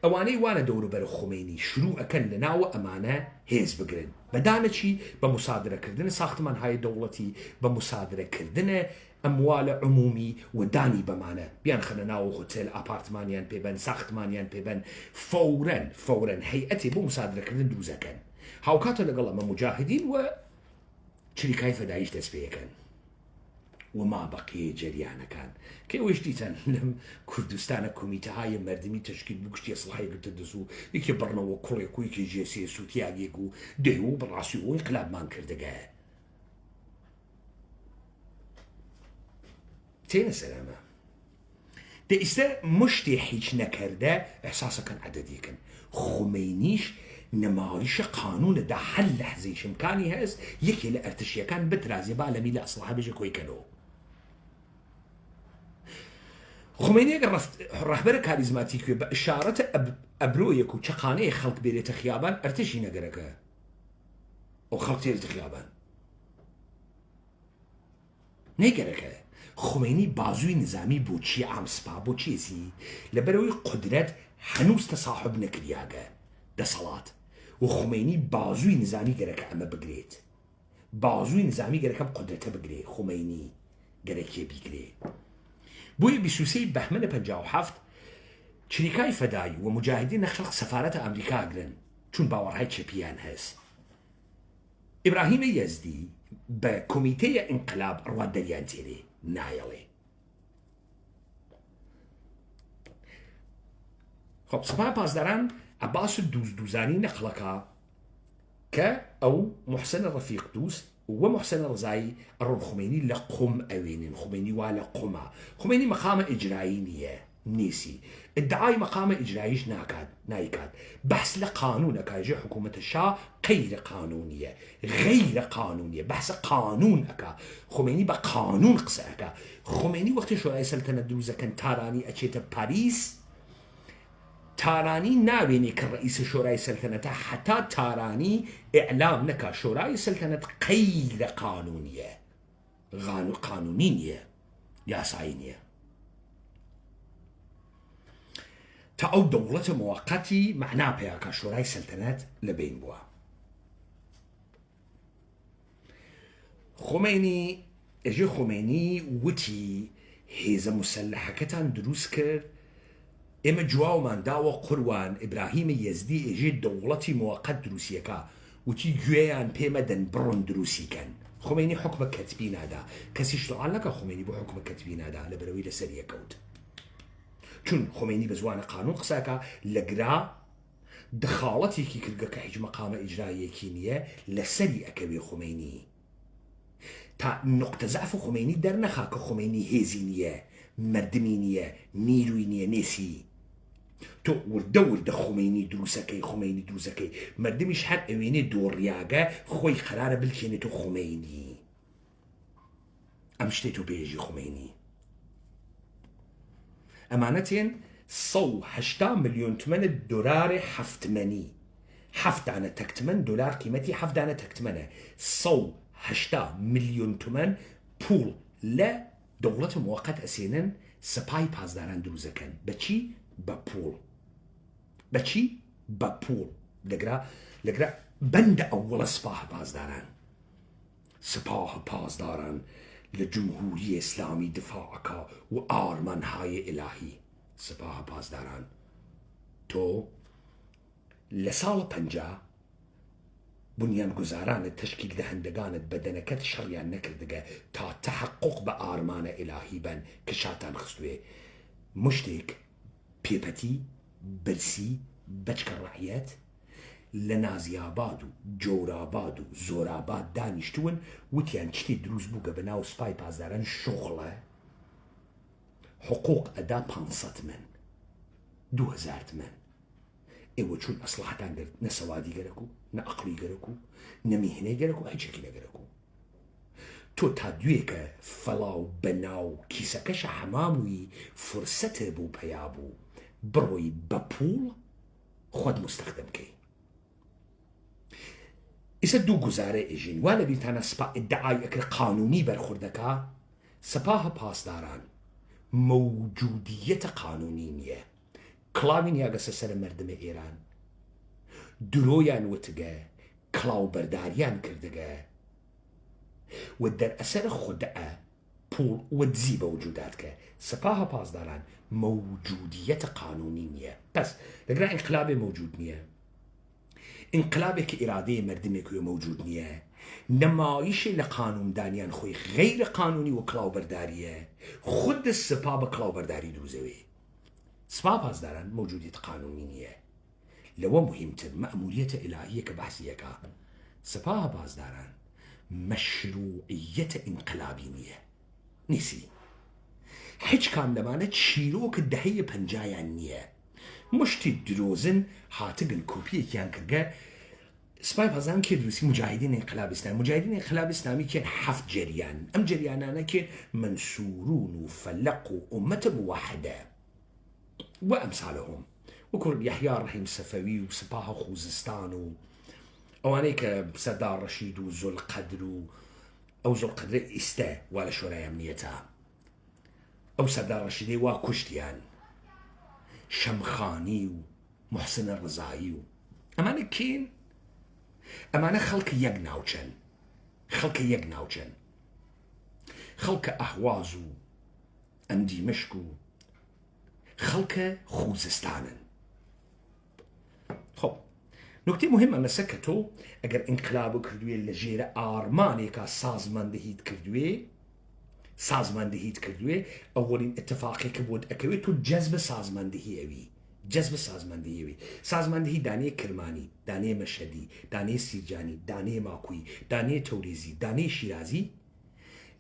ئەوانەی وانە دەوروبەر خومینی شروع ئەکەن لە ناوە ئەمانە هێز بگرن بەدانەچی بە مسادرەکردن ساختمانهای دەوڵەتی بە مسادرەکردنە ئەموالە عمومی و دانی بەمانە بیان خەنە ناو هۆتێل ئاپارتمانیان پێبەن ساختمانیان پێبەن فەورەن هەیئەتی بۆ مسادرەکردن دروزەکەن هاوکاتە لەگەڵ ئەمە مجاهدین و چریکای فەداییش دەست پێیەکەن وما بەقیە جەریانەکان کە ئەوەش دیتەن لەم کوردستانە کۆمیتەهای مەردمی تشکیل بوو کشتی ئەسڵحەی گرتە دەست و یەکێ بڕنەوە کوڕێک و یەکێ جێسێ سووتیاگێک و دێ و بەڕاستی و ئینقلابمان کردەگە تێنە سەرامە دە ئێستا مشتێ هیچ نەکەردە ئەحساسەکەن عەدەدیەکەن خومینیش نمایشە قانونەدا هەر لەحزەی شمکانی هەست یەکێ لە ئەرتشیەکان بترازێ با لەمی لە ئەسڵحە بێژە کۆیکەنەوە خومینی ئەگەر ڕەهبەرە کاریزماتیکوێ بە ئشارەتە ئەبرۆیەک و چەقانەیە خەڵک بێرێتە خیابان ئەرتشی نەگەرەکە ئەو خەڵک تێرێتە خیابان نەیگەرەکە خومینی بازووی نظامی بۆ چی ئامسپا بۆ چیزی لەبەرەوەی قودرەت هەنووز تەساحب نەکریاگە دەسەڵات و خومینی بازووی نظامی گەرەکە ئەمە بگرێت بازووی نظامی گەرەکەم قودرەتە بگرێت خومینی گەرەکێ بیگرێت بۆیە 23 بەهمەنە 57 چریکای فەدایی و مجاهدین نەخلق سەفارەتە ئەمریکا گرن چون باوەڕهای چەپیان هەست ئیبراهیمە یەزدی بە کۆمیتەیە ئینقلاب ڕوادەریان تێرێ نایەڵێ خۆ سەپای پاسداران عەباس دووزانی نەخڵەکە کە ئەو محسەنە ڕەفیق دووست و محسەنە ڕزایی ئەڕۆن خومینی لە قوم ئەوێنن خومینی وا لە قومە خومینی مەقامە ئیجرایی نییە نیسی ادعای مەقامە ئیجراییش نایکات بەحس لە قانونەکە حکوومەتە شا غەیرە قانونیە بەحسە قانون ئەکا خومینی بە قانون قسە ئەکا خومینی وەختی شۆرای سەلتەنەت دروزەکەن تارانی ئەچێتە پاریس تارانی ناوێنێ کە ڕئیسە شۆرای سەلتەنەتە حتا تارانی ئیعلام نەکا شۆرای سەلتەنەت غەیرە قانونیە قانونی نییە یاسایی نییە تا ئەو دەوڵەتە موقەتی معنا پێیاکە شۆرای سەلتەنەت لەبین بووە خومینی وتی هێزە مسلحەکەتان دروست کرد ئێمە جواومان داوە قوروان ئیبراهیمە یەزدی ئێژێ دەوڵەتی موقەت دروسیەکە وتی گوێیان پێمەدەن بڕۆن دروسیکەن خومینی حکمە کەتبی نادا کەسی شتوعال نەکە خومینی بۆ حکمە کەتبی نادا لەبەرەوەی لەسەر یەکەوت چون خومینی بە زوانە قانون قسەکە لەگرا دخاڵەتێکی کردگە کە هیچ مەقامە ئیجراییەکی نییە لەسەری ئەکەوێ خومینی تا نقطە زعف خومینی دەرنەخا کە خومینی هێزی نییە مردمی نییە نیروی نییە نێسی تۆ وردە خومینی دروسەکەی مردمیش هەر ئەوێنێ دۆڕیاگە خۆی قەرارە بلکێنێتە خومینی ئەم شتێت و بێژی خومینی ئەمانەتێن 180 ملیۆن تمەنە دۆلاری هەفتمەنی 7 تكتمن دولار قيمتي 7 تكتمنه 180 مليون تومان پول لا دولة مؤقت أسينن سپای پازداران دروزەکەن بەچی بە پوڵ بەچی بە پوڵ لەگرا بەندە ئەوڵە سپاه پازداران لجمهوری اسلامی دفاعکا و آرمانهای الهی سپاه پازداران تو لسال 50 بنیانگزاران تشکیل دهندگانت بدنکت شریان نکردگه تا تحقق به آرمان الهی بن که شاتان خستوه مشتێک پێپەتی برسی بەچکە ڕەعیەت لە نازیاباد و جۆراباد و زۆراباد دانیشتوون وتیان شتی دروست بووگە بە ناو سپای پازداران شغڵە حقوق ئەدا 500 من 2000 من ئێوە چون ئەسڵحەتان گرت نە سەوادی گەرەک و نە عەقڵی گەرەک و نە میهنەی گەرەک و هیچێکی نەگەرەک و تۆ تا دوێکە فەڵاو بەناو کیسەکەشە هەمامووی فرسەتە بوو پەیا بوو بڕۆی بە پوڵ خۆت مستەخدەمکەی ئیسە دوو گوزارە ئێژین وا لە بیرتانە سپا ئیدعای ئەکرد قانونی بەرخوردەکە سپاه پاسداران موجودیەتە قانونی نییە کڵاوی نیاگەسە سەر مەردمە ئێران درۆیان وتگە کڵاوبەرداریان کردگە و دەرئەسەر خودەئە پوڵ و دزی بە وجوداتکە سپاه پاسداران موجودیەتە قانونی نییە پس لەگرا ئینقلابێ موجود نییە انقلابێک ئێرادەیە مردمێکی موجود نییە نەمایشی لە قانوندانیان خۆی غیر قانونی و کڵاوبەرداریە خود سپا بە کڵاوبەرداری دروزەوێ سپا پاسداران موجودیت قانونی نییە لەوە مهمتر مەئموریەتە ئیلاهیە کە بەحسیەکە سپا پاسداران مەشروعیەتە ئینقلابی نییە نیسی هیچ کام لەمانە چیرۆکە دەهەیە پەنجایان نییە مشتی درۆزن هاتگن کۆپیەکیان کردگە سپای پازداران کێ دروستی مجاهدین انقلاب اسلامی مجاهدین انقلاب اسلامی کێن 7 جریان ئەم جریانانە کێن منسورون و فەلەق و ئومەتە موحدە و ئەمسالەهم وەکو یحیا ڕەحیم سەفەوی و سپاه خوزستان و ئەوانەی کە سەردار ڕەشید و زۆلقەدر و ئەو زۆلقەدرە ئیستە وا لە شۆرای ئەمنیەتە ئەو سەردار ڕەشیدەی وا کوشتیان شەمخانی و محسن ڕزایی و ئەمانە کێن ئەمانە خەڵکە یەک ناوچەن خەڵکە ئەهواز و ئەندیمەشک و خەڵکە خوزستانن خۆ نکتەی مهم ئەمەسە کە تۆ ئەگەر ئینقلاب کردوێ لە ژێرە ئارمانێکە سازماندهیت کردوێ ئەوەڵین اتفاقێکە بۆت ئەکەوێت و جەزبە سازماندهی سازماندهی دانەیە کرمانی دانەیە مەشەدی دانەیە سیرجانی دانەیە ماکووی دانەیە تەوریزی دانەیە شیرازی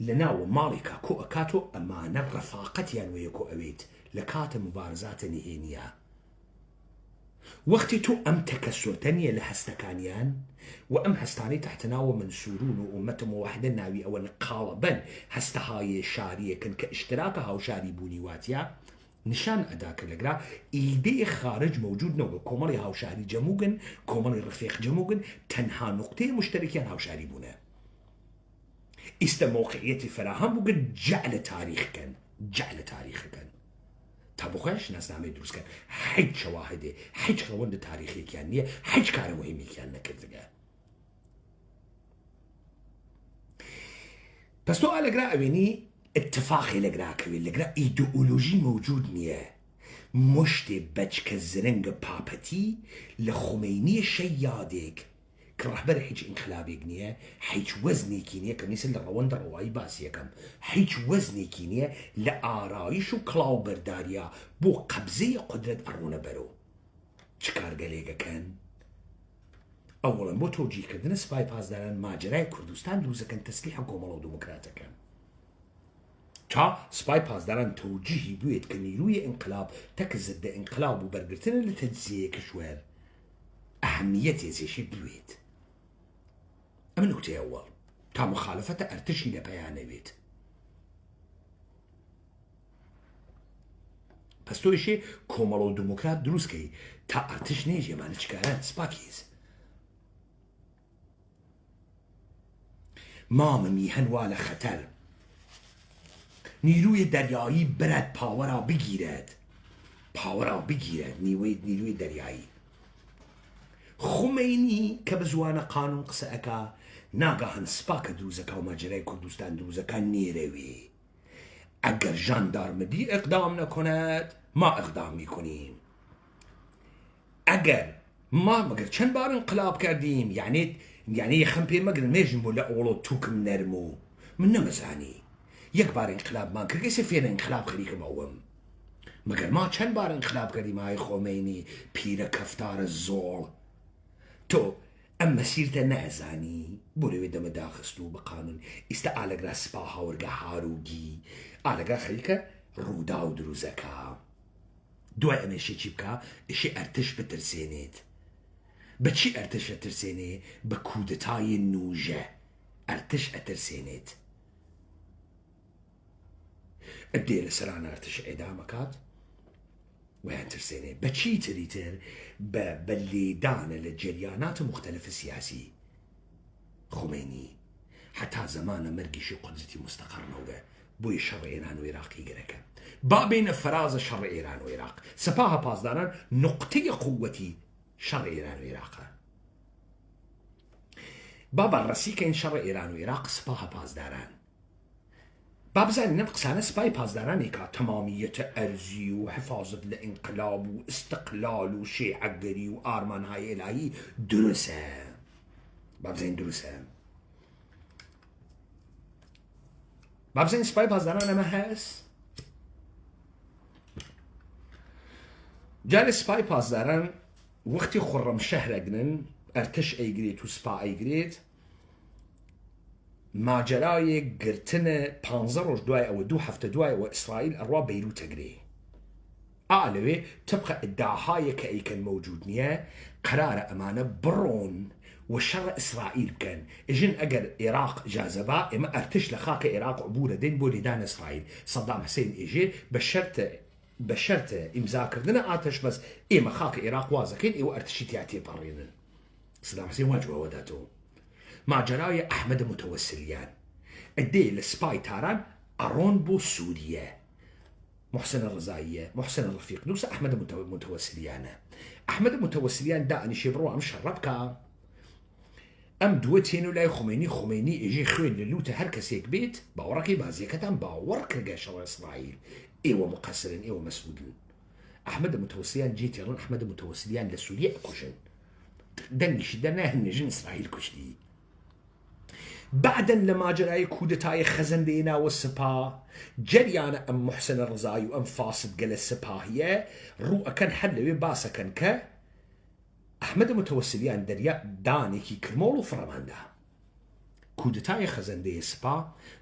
لە ناوە ماڵێکا کۆ ئەکاتۆ ئەمانە ڕەفاقەتیان وەیە کۆ ئەوێت لە کاتە مبارزاتە نهێنیە وەختی تۆ ئەم تەکەسۆتە نیە لە هەستەکانیان و ئەم هەستانەی تحتناوە منسورون و ئومەتە موحدە ناوی ئەوە قاڵە بن هەستەهای شاریەکن کە ئشتراکە هاوشاری بوونی واتیە نشان ئەدا کە لەگرا ئیدەی خارج موجود نەوە کۆمەڵی هاوشاری جەموگن کۆمەڵی ڕفێق جەموگن تەنها نقطەی مشترکیان هاوشاری بوونە ئیستە موقعیەتی فراهەم بووگن جەعلە تاریخەکەن تا بخۆیان شناسنامەی دروستکەن هیچ شەواهدێ هیچ ڕەوەندە تاریخێکیان نییە هیچ کارە مهمێکیان نەکردگە پس تۆ لەگرا ئەوێنی اتفاقی لەگراکەوێت لەگرا ئیدئۆلۆژی موجود نییە مشتێ بەچکە زرنگە پاپەتی لە خومینی شەیادێک کە ڕەهبەر هیچ ئینقلابێک نییە هیچ وەزنێکی نییە کە میسل لە ڕەوەندە ڕەوایی باسیەکەم هیچ وەزنێکی نییە لە ئارایش و کڵاوبەرداریە بۆ قەبزەی قودرەت ئەڕوونە بەرەوە چ کارگەلێگەکەن ئەوەڵەن بۆ تۆجیهکردنە سپای پاسداران ماجرای کوردستان دروستەکەن تەسلیحە کۆمەڵە و دموکراتەکەن تا سپای پاسداران تۆجیهی بوێت کە نیروی ئینقلاب تەکە زدە ئینقلاب و بەرگرتنە لە تەجزیە کشوەر ئەهەمیەتی چێشی بوێت ئەمە نکتەی ئەوەڵ تا مخالفەتە ئەرتشی لە پەیانەوێت پس تۆیشێ کۆمەڵە و دموکرات دروستکەی تا ئەرتش نێژێمانە چکاران سپاکیز مام میهن والا خطر نیروی دریایی برد پاورا بگیرد نیروی دریایی خمینی که بزوان قانون قسە ئەکا ناگەهان سپاکە دروزەکە و ماجرای کوردستان دروزەکە نێرەوێ ئەگەر ژاندارمەدی اقدام نکند ما اقدام میکنیم مگر چند بار انقلاب کردیم یعنی یخم پێ مەگرن مێژم بۆ لە ئۆڵۆ تووکم نەرم و من نەمەزانی یەک بار انقلابمان کرد کەسێ فێرە انقلاب خەریکم ئەوم مگر ما چند بار انقلاب کردیم ئای خۆمەینی پیرە کەفتارە زۆڵ تۆ ئەم مەسیرتە نەزانی بۆ لەوێ دەمەداخست و بە قانون ئیستا ئالەگرا سپا هاوەرگە هاروگی ئالەگرا خەریکە ڕوودا و دروزەکە دوای ئەمێشێکی بکە ئیشی ئەرتش بترسێنێت بەچی ئەرتش ئەترسێنێ بە کودتای نوژە ئەرتش ئەترسێنێت ئەدێ لە سەران ئەرتش ئێدامەکات ویان ترسێنێ بەچی تریتر بە لێدانە لە جریانات مختلف سیاسی خمینی حتا زمانە مەرگیشی قودرەتی مستەقەڕنەوە بۆی شەڕ ئێران و عێراقی گەرەکە با بینە فرازە شەڕ ئێران و عێراق سەپاها پاسداران نقطەی قووەتی شەڕ ئێران و عێراقە با بەڕەسیکەین شەڕ ئێران و عێراق سەپاها پاسداران با بزانین ئەم قسانە سپای پاسدارانێکە تەمامیەتە ئەرزی و حفاظت لە ئینقلاب و ئستقلال و شێعەگەری و ئارمانهای ئێلاهی دروسە با بزانین دروسە با بزانین سپای پاسداران ئەمە هەست جا لە سپای پاسداران وەختی خوڕەمشەهر ئەگرن ئەرتش ئەیگرێت و سپا ئەیگرێت ماجرای گرتن 15 ڕۆژ دوای ئەوە 2 هەفتە دوای ئەوە ئیسرائیل ئەڕوا بەیروت ئەگرێ لەوێ تبقى ئیدعاهایە کە ئەیکەن موجود نییە قرارە ئەمانە بڕۆن و شەڕ ئیسرائیل بکەن ئژن ئەگەر عێراق جازەبا ئێمە ئەرتش لە خاکە عێراق عبورە دەین بۆ لێدان ئیسرائیل سەدام حوسێن ئێژێ بە شەرتە ئیمزاکردنە ئاتەش بەس ئێمە خاکە عێراق وازەکەین ئێوە ئەرتشی تیا تێپەڕێنن سەدام حوسێن وا جوابە داتەوە ماجرای ئەحمەد متەوەسلیان ئەدێ لە سپای تاران ئەڕۆن بۆ سووریە محسن ڕزاییە محسن ڕەفیق نووسە ئەحمەد متەوەسلیانە ئەحمەد متەوەسلیان دائنیشێ بڕۆ ئەم شەڕە بکە ئەم دووە تێن و لای خمینی ئێژێ خوێن لە لوتە هەر کەسێک بێت باوەڕەکەی بازیەکەتان باوەڕ کردگە شەڕە ئیسرائیل ئێوە مقەسرن ئێوە مەسئولن ئەحمەد متەوەسلیان جێتێڕن ئەحمەد متەوەسلیان لە سووریە ئەکوژن دەنگیشی دەرناهێنێژن ئیسرائیل کوشتی بعدن لە ماجرای کودتای خەزەندێناوە سپا جەریانە ئەم محسن ڕزایی و ئەم فاسد گەلە سپاهیە ڕوو ئەکەن هەر لەوێ باسەکەن کە ئەحمەد متەوەسلیان دەریا دانێکی کرمۆڵ و فڕەماندا کودتای خەزەندەی سپا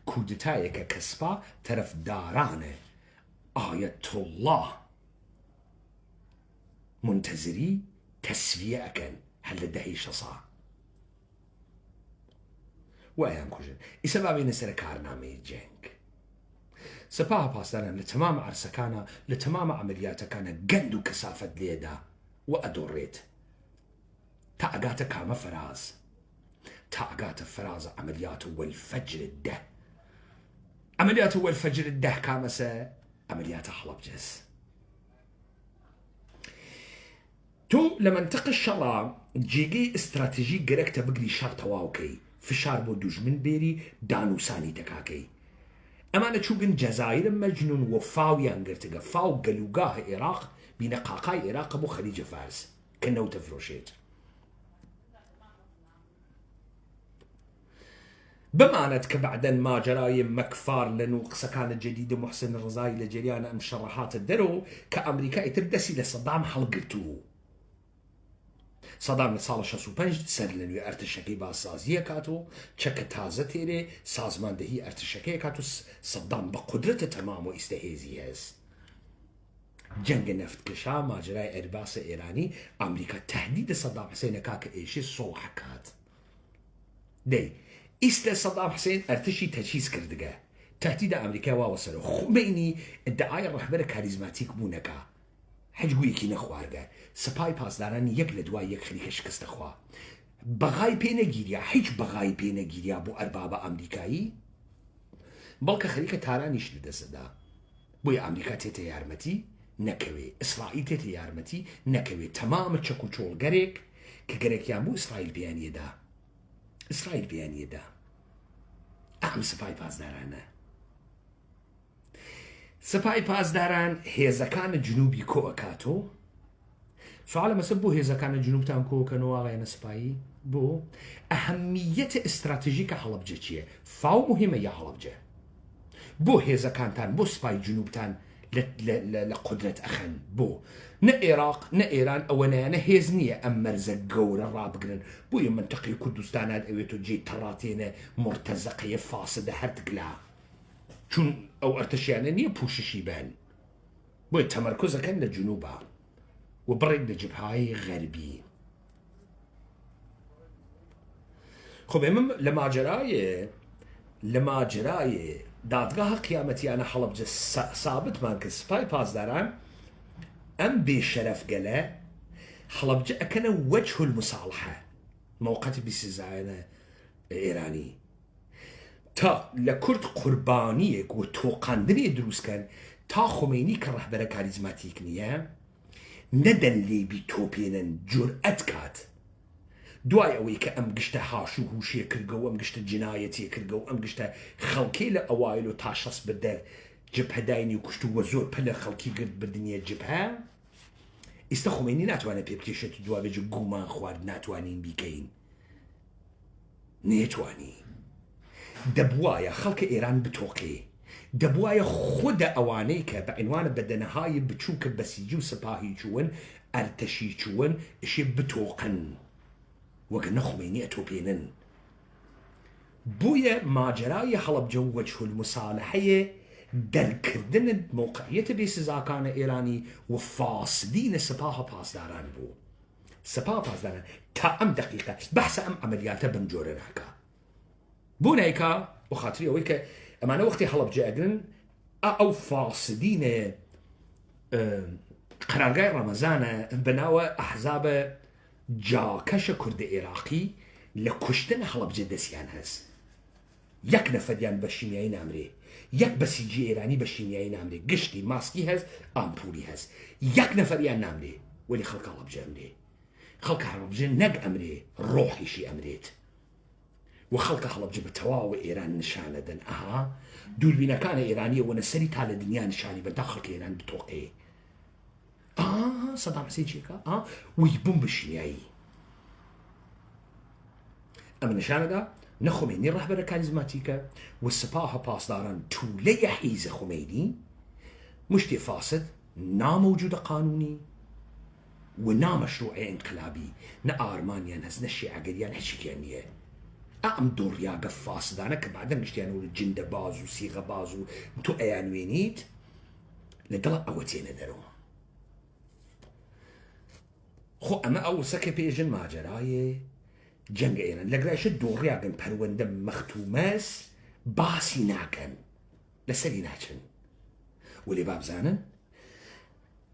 کودتایەکە کە سپا تەرەفدارانە ئایەتوڵڵاه منتەزری تەسویە ئەکەن هەر لە دەهەی شەسا وایان کوژن ئیسە بابێنە سەر کارنامەی جەنگ سەپاها پاسداران لە تەمامە عەرسەکانە لە تەمامە عەمەلیاتەکانە گەند و کەسافەت لێدا و ئەدۆڕێت تا ئەگاتە کامە فەراز تا ئەگاتە فەرازە عەمەلیات وەلفەجر الدە عەمەلیات وەلفەجر الدە کامەسە عەمەلیاتە هەڵەبجەس تۆ لە منتەقە شەڕا جێگەی ئستراتیژی گەرەکتە بگری شەڕ تەواوکەی فشار بۆ دوژمن بێری دانووسانی تەکاکەی ئەمانە چووگن جەزایرم مەجنون و فاویان گرتگە فاو گەلوگاه عێراق بینە قاقای عێراق بۆ خەلیجە فارس کە نەوتە فرۆشێت بمانەت کە بعدەن ماجرای مەکفار لەن و قسەکانە جەدید محسن ڕزایی لە جریانە ئەم شەڕەهاتە دەرەوە کە ئەمریکا ئیتر دەستی لە سەدام هەڵگرتووە سەدام لە ساڵە 65 سەر لە نوێ ئەرتشەکەی باسازیە کات و چەکە تازە تێرێ سازماندەهی ئەرتشەکەی کات و سەدام بە قودرەتە تەمام و ئیستەهێزی هەست جەنگە نەفتکەشا ماجرای ئەرباسە ئێرانی ئەمریکا تەهدیدە سەدام حوسێنەکا کە ئێشێ سۆڵح کات دەی ئیستە سەدام حوسێن ئەرتشی تەچیز کردگە تەهدیدە ئەمریکای واوە سەرەوە خۆمەینی ئیدعای ڕەهبەرە کاریزماتیک بوونەکە هەجگویەکی نەخوارگە سپای پاسدارانی یەک لە دوای یەک خەریکە شکستە خوا بەغای پێنەگیریا هیچ بەغای پێنەگیریا بۆ ئەربابە ئەمریکایی بەڵکە خەریکە تارانیش لەدەستدا بۆیە ئەمریکا تێتە یارمەتی نەکەوێ ئیسرائیل تێتە یارمەتی نەکەوێت تەمامە چەک و چۆڵگەرێک کە گەرەکیان بوو ئیسرائیل بیانیەدا ئەم سپای پاسدارانە سپای پاسداران هێزەکانە جنوبی کۆئەکاتۆ سوالە مەسە بۆ هێزەکانە جنوبتان کۆکەنەوە ئاڵایەنە سپایی بۆ ئەهەمیەتە ئستراتیژیکە هەڵەبجە چییە فاو مهمە یا هەڵەبجە بۆ هێزەکانتان بۆ سپای جنوبتان لە قدرەت ئەخەن بۆ نە عێراق نە ئێران ئەوەنیانە هێز نییە ئەم مەرزە گەورە ڕابگرن بۆیە منتەقی کوردستانات ئەوێت و جێ تەڕاتێنە مرتەزەقەیە فاسدە هەرتگلا چون ئەو ئەرتەشیانە نییە پوششی بن بۆیە تەمەرکۆزەکەن لە جنوبە و بڕێک لە جبهەی غەربی خۆ ئێمە لە ماجرایە دادگاها قیامەتیانە هەڵەبجە سابتمان کرد سپای پاسداران ئەم بێشەرەفگەلە هەڵەبجە ئەکەنە وەجه المساڵحە موقەتی بیسزایەنە ئێرانی تا لە کورد قوربانیەک و تۆقاندنێ دروستکەن تا خۆمینی کە ڕەهبەرە کاریزماتیک نییە نەدەن لێبی تۆپێنن جورئەت کات دوای ئەوەی کە ئەم گشتە هاش و هوشیە کردگەوە ئەم گشتە جنایەتی کردگەوە ئەم گشتە خەڵکەی لە ئەوایل و تا شەس بدە جبهەداینی و کوشت وە زۆر پەلە خەڵکی گرت بردنیە جبهە ئێستا خۆمینی ناتوانێت پێ بکێشێت و دوابێجە گومان خوارد ناتوانین بیکەین نێتوانی دەبوایە خەڵکە ئێران بتۆقێ دەبوایە خودە ئەوانەی کە بە عنوانە بەدەنەهای بچووکە بەسیجی و سپاهی چوون ئەرتەشی چوون ئشێ بتۆقن وەگەنە خۆمینی ئەتۆپێنن بوویە ماجرای هەڵەبجە و وەجه المساڵحەیە دەرکردن موقعیەتە بێسزاکانە ئێرانی و فاسدینە سپاهە پاسداران بوو سپاهە پاسداران تا ئەم دقیقە بەحسە ئەم ئەمەلیاتە بەم جۆرە ناکە بۆ نایکا بۆ خاتری ئەوەی کە ئەمانە وەختی هەڵەبجە ئەگرن ئەو فاسدینە قەرارگای ڕەمەزانە بەناوە ئەحزابە جاکەشە کوردە عێراقی لە کوشتن هەڵەبجە دەستیان هەست یەک نەفەریان بە شیمیایی نامرێ یەک بەسیجی ئێرانی بە شیمیایی نامرێ گشتی ماسکی هەست ئامپولی هەست یەک نەفەریان نامرێ وەلی خەڵک هەڵەبجە ئەمرێ خەڵکە هەڵەبجە نەک ئەمرێ ڕۆحیشی ئەمرێت و خەڵکە هەڵەبجە بە تەواوە ئێران نیشانەدەن ئەها دووربینەکانە ئێرانیە وەنە سەری تا لە دنیا نیشانی بەدا خەڵکە ئێران بتۆقێ سەدام حوسێن چێکە وی بووم بە شیمیایی ئەمە نیشانەدا نە خۆمینی ڕەهبەرە کاریزماتیکە و سپاهە پاسداران توولەیە حیزە خۆمینی مشتێ فاسد نامەوجودە قانونی و نامەشروعە ئینقلابی نە ئارمانیان هەست نە شیعەگەریان هیچیان نییە ئەم دۆڕیاگە فاسدانە کە بعدەن گشتیانەوە جندە باز و سیغە باز و تۆ ئەیانوێنیت لەگەڵ ئەوە تێنە دەرەوە خۆ ئەمە ئەو سەکە پێژن ماجرایە جەنگە ئێران لەگرایشە دۆڕیاگەن پەروەندە مەختومەس باسی ناکەن لەسەری ناچن وەلێ بابزانن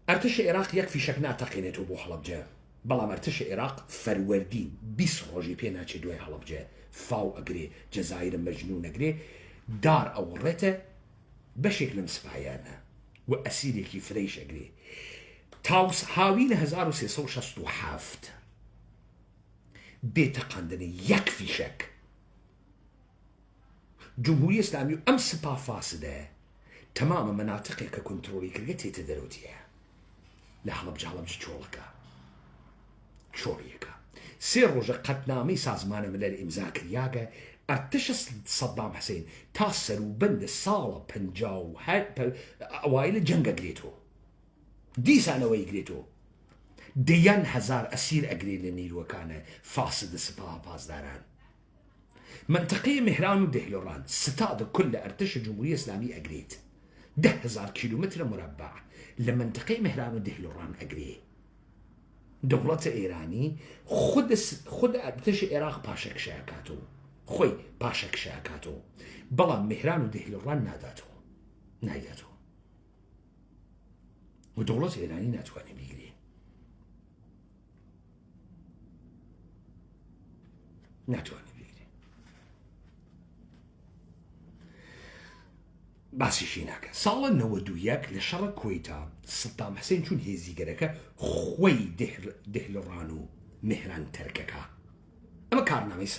ئەرتەشە عێراق یەک فیشەک ناتەقێنێتەوە بۆ هەڵەبجە بەڵام ئەرتەشە عێراق فەروەردین 20 ڕۆژی پێ ناچێت دوای هەڵەبجە فاو ئەگرێ جەزایرە مەجنون ئەگرێ دار ئەوڕێتە بەشێک لەم سپایانە و ئەسیرێکی فرەیش ئەگرێ تاوس هاوینە 1367 بێتەقاندنە یەک فیشەک جمهوری ئیسلامی و ئەم سپا فاسدە تەمامە مەناتقێک کە کۆنتڕۆلی کردگە تێتە دەرەوتیە لە هەڵەبجە چۆڵەکە چۆڕیەکە سێ ڕۆژە قەتنامەی سازمانە ملەل ئیمزا کریاگە ئەرتەشە سەدام حوسێن تا سەروبەندە ساڵە 50 ئەوایلە جەنگە گرێتەوە دیسانەوەی گرێتەوە دەیان هەزار ئەسیر ئەگرێ لە نیروەکانە فاسدە سپاهە پاسداران منطقەی مهران و دەهلۆڕان ستادە کل لە ئەرتەشە جمهوری ئیسلامی ئەگرێت 10,000 کیلومتر مربع لە منطقەی مهران و دەهلۆڕان ئەگرێ دەوڵەتە ئێرانی خود ئەرتەشە عێراق پاشەکشایکاتەوە خۆی پاشەکشایکاتەوە بەڵام مهران و دەهلۆڕان نایداتەوە و دەوڵەت ئێرانی ناتوانێت بیگرێ ناتوانێ بگرێ باسیشی ناکە. ساڵە 91 لە شەڕە کۆیتا سڵتان حسێن چوون هێزیگەرەکە خۆی دهلڕان و مهران تەرکەکە. ئەمە کارنامەی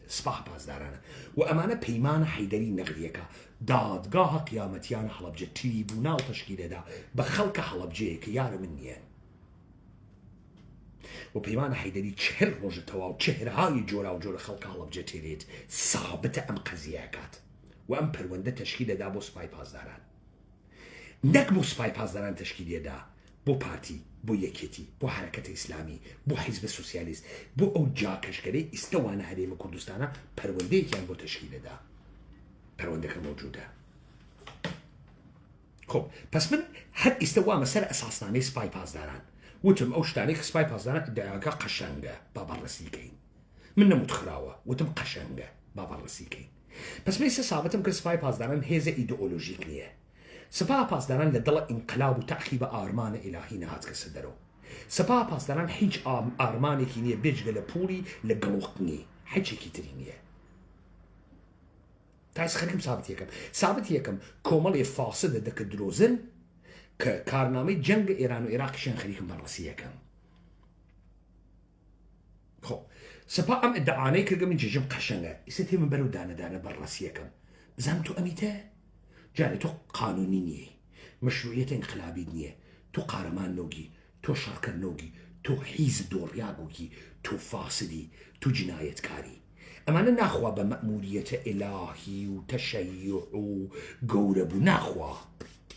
سپاه پاسدارانە و ئەمانە پەیمانە حەیدەری نەغریەکە دادگاهە قیامەتیانە هەڵەبجە تریبوناڵ تەشکیلەدا بە خەڵکە هەڵەبجەیە کە یارە من نییە و پەیمانە حەیدەری 40 ڕۆژە تەواو چهرهای جۆرا و جۆرە خەڵکە هەڵەبجە تێرێت سابتە ئەم قەزیەکات و ئەم پەروەندە تەشکیلەدا بۆ سوپای پاسداران نەک بۆ سوپای پاسداران تەشکیلێدا بۆ پارتی بۆ یەکێتی بۆ حرەکەتە ئیسلامی بۆ حیزبە سوسیالیست بۆ ئەو جاکەشکەرەی ئیسکەوانە هەرێمە کوردستانە پەروەندەیەکیان بۆ تەشکیلەدا پەروەندەکە موجودە. خۆ پس من هەر ئیستا وامە سەر ئەساسنامەی سوپای پاسداران وتم ئەو شتانەی کە سوپای پاسداران ئیدعاکە قەشەنگە با بەڕەسیکەین من نەموتخراوە وتم قەشەنگە با بەڕەسیکەین. پس من ئێستا سابتم کە سوپای پاسداران هێزە ئیدئۆلۆژیک نییە. سپاه پاسداران لە دڵە ئینقلاب و تەعقیبە ئارمانە ئیلاهی نەهات کەسە دەرەوە. سپاه پاسداران هیچ ئارمانێکی نییە بێجگە لە پوڵی لە گەڵوقنی هیچێکی تری نییە. تاس خەرکم سابت یەکەم کۆمەڵێ فاسدە دەکە درۆزن کە کارنامەی جەنگە ئێران و عێراقیشیان خەریکم بەڕەسی یەکەم. خۆ سپاه ئەم ئەدعانەی کردگە من جێژم قەشەنگە ئیسە تێ من بەرەو دانەدانە بەڕەسی یەکەم بزانم تۆ ئەمیتە جارێ تۆ قانونی نییە مەشروعیەتە ئینقلابی نییە تۆ قارەمان نۆگی تۆ شەڕکە نۆگی تۆ حیزب دۆڕیاگوکی تۆ فاسدی تۆ جنایەتکاری ئەمانە ناخوا بە مەئموریەتە ئیلاهی و تەشەیع و گەورە بوو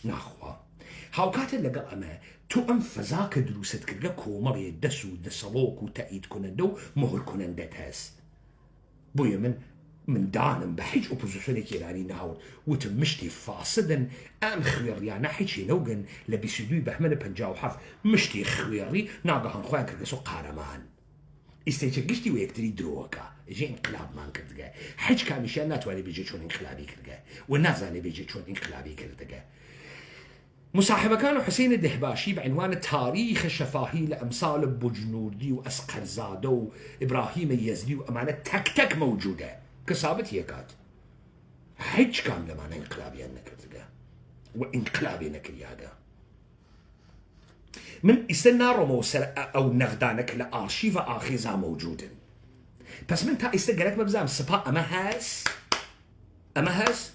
ناخوا هاوکاتە لەگەڵ ئەمە تۆ ئەم فەزا کە دروست کردگە کۆمەڵێ دەس و دەسەڵۆک و تەئید کنەندە و مهر کنەندەت هەست بۆیە من دانم بە هیچ ئۆپۆزیسیۆنێکی ئێرانی ناوت وتم مشتی فاسدن ئەم خوێڕیانە هیچی نەوگن لە 22 بەهمەنە 57 مشتی خوێڕی ناگەهان خۆیان کردگە قارەمان ئیسێکە گشتی و یەکتری درۆوەکە ژێ ئینقلابمان کردگە هیچ کامیشیان ناتوانێت بێجێ چۆن ئینقلابی کردگە و نازانێت بێجێ چۆن ئینقلابی کردگە. مصاحبەکان و حسین دهباشی بعنوان تاریخ شەفاهی لە ئەمساڵ بوجنوردی و ئەسقەرزادە و ئیبراهیم یەزدی و ئەمانە تەک مەوجودە کە سابت یەکات هیچ کام لەمانە ئینقلابیان نەکردگە و ئینقلابی نەکریاگە. من ئیستا ناڕۆمەوە سەر ئەو نەغدانەکە لە ئارشیڤە ئاخیزا مەوجودن. پس من تا ئیستا گەرەک بەبزام سپا ئەمە هەست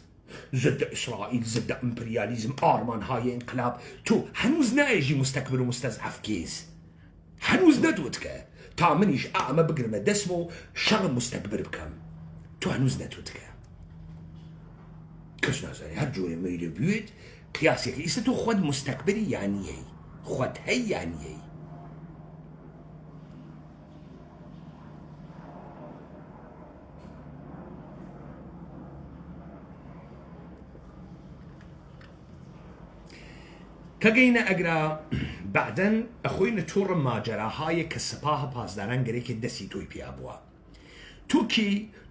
ضد إسرائيل ضد إمبرياليزم آرمان هاي انقلاب تو هنوز نايجي مستكبر ومستضعف كيس هنوز ندوتك تا منيش أعمى بقرم دسمو شر مستكبر بكم تو هنوز ندوتك كش نازل هرجوني ميلي بيوت قياسيك إسا تو خود مستكبري يعني خود هي يعني كجينا أجرا بعدين أخوينا تور ماجرا هاي كسباها بازداران جريك الدسي توي بيابوا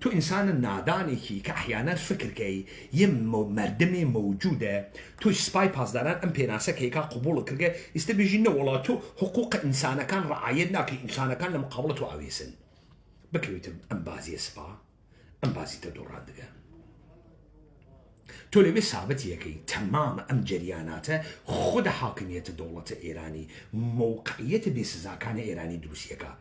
تو إنسان الناداني كأحيانا فكر كي يم مردمي موجودة تو سباي بازداران أم بيناسا كي قبول كرجة يستبيجينا ولا تو حقوق إنسان كان رعايتنا كي إنسان كان لمقابلة عويسن بكريتم أم بازي سبا أم بازي تدوران دقا تو لبي ثابت يكي تمام أم جرياناته خود حاكمية دولة إيراني موقعية بسزاكان إيراني دروسيكا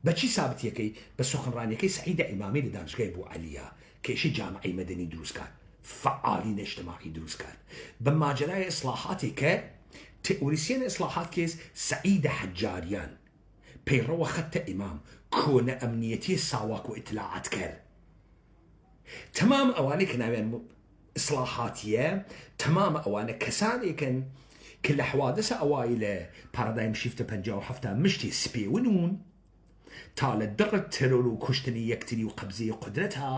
بچی ثابت یەکەی بە سخنڕانیەکەی سعیدە ئیمامی لە دانشگای بۆ عەلیە کێشی جامعەی مەدەنی دروستکات فعالین اجتماعی دروستکات بە ماجرای ئیسلاحاتی کە تئۆریسیەن ئیسلاحات کێس سعیدە حەجاریان پەیڕەوە خەتە ئیمام کۆنە ئەمنیەتی ساواک و ئیتلاعات کرد تەمام ئەوانەی کە ناویان ئیسلاحاتیە تەمام ئەوانە کەسانێکن کە لە حوادثە ئەوایی لە پارادایم شیفتە 57 مشتی سپێونون تا لە دڕت تەرۆر و کوشتنی یەکتری و قەبزەی قودرەتها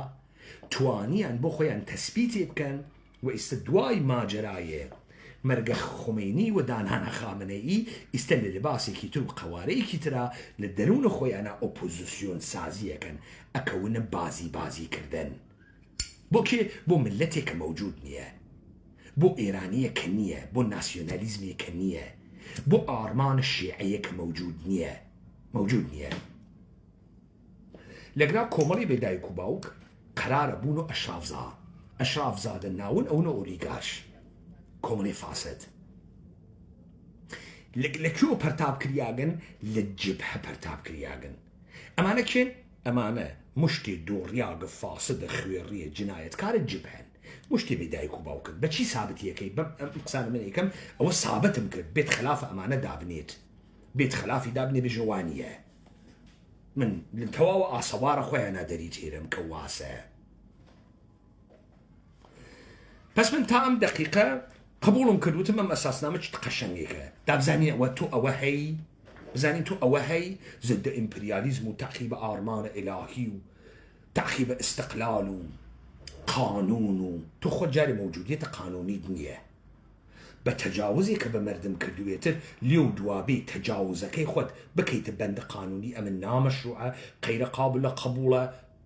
توانیان بۆ خۆیان تەسبیتی بکەن و ئێستا دوای ماجرایە مەرگە خومینی و دانهانە خامنەئی ئێستا لە لباسێکی تر و قەوارەیەکی ترا لە دەروونە خۆیانە ئۆپۆزیسیۆن سازیەکەن ئەکەونە بازی کردن بۆ کێ بۆ ملەتێکە مەوجود نییە بۆ ئێرانیەکە نییە بۆ ناسیۆنالیزمێکە نییە بۆ ئارمان شیعەیەکە مەوجود نییە لەگرا کۆمەڵی بێدایک و باوک قرارە بوون و ئەشراف زادە ناون ئەوە ئۆلیگارش کۆمەڵی فاسد لەکوێ پەرتاب کریاگەن لە جبهە پەرتاب کریاگەن ئەمانە کێن ئەمانە مشتی دۆڕیاگە فاسدە خوێڕیە جنایەتکارە جبهەن مشتی بێدایک و باوکت بەچی سابتیەکەی بەم قسانە من یەکەم ئەوە سابتم کرد بێت خلافە ئەمانە دابنێت بێت خلافی دابنێ بژەوانیە من تەواوە ئاسەوارە خۆیان نادەری تێرم کە واسە پس من تا ئەم دقیقە قبولم کردوتم ئەم ئەساسنامە چ قەشەنگێکە دابزانی ئەوە تۆ ئەوە هەی بزانین تۆ ئەوە هەی ضد ئیمپریالیزم و تەقیبە ئارمانە ئیلاهی و تەقیبە ئیستقلال و قانون و تۆ خۆت جارێ مەوجودیەتە قانونیت نییە بە تەجاوزی کە بە مردم کردوێتر لێ و دوابێ تەجاوزەکەی خۆت بکەیتە بەندە قانونی ئەمە نامەشروعە غەیرە قابل لە قبوڵە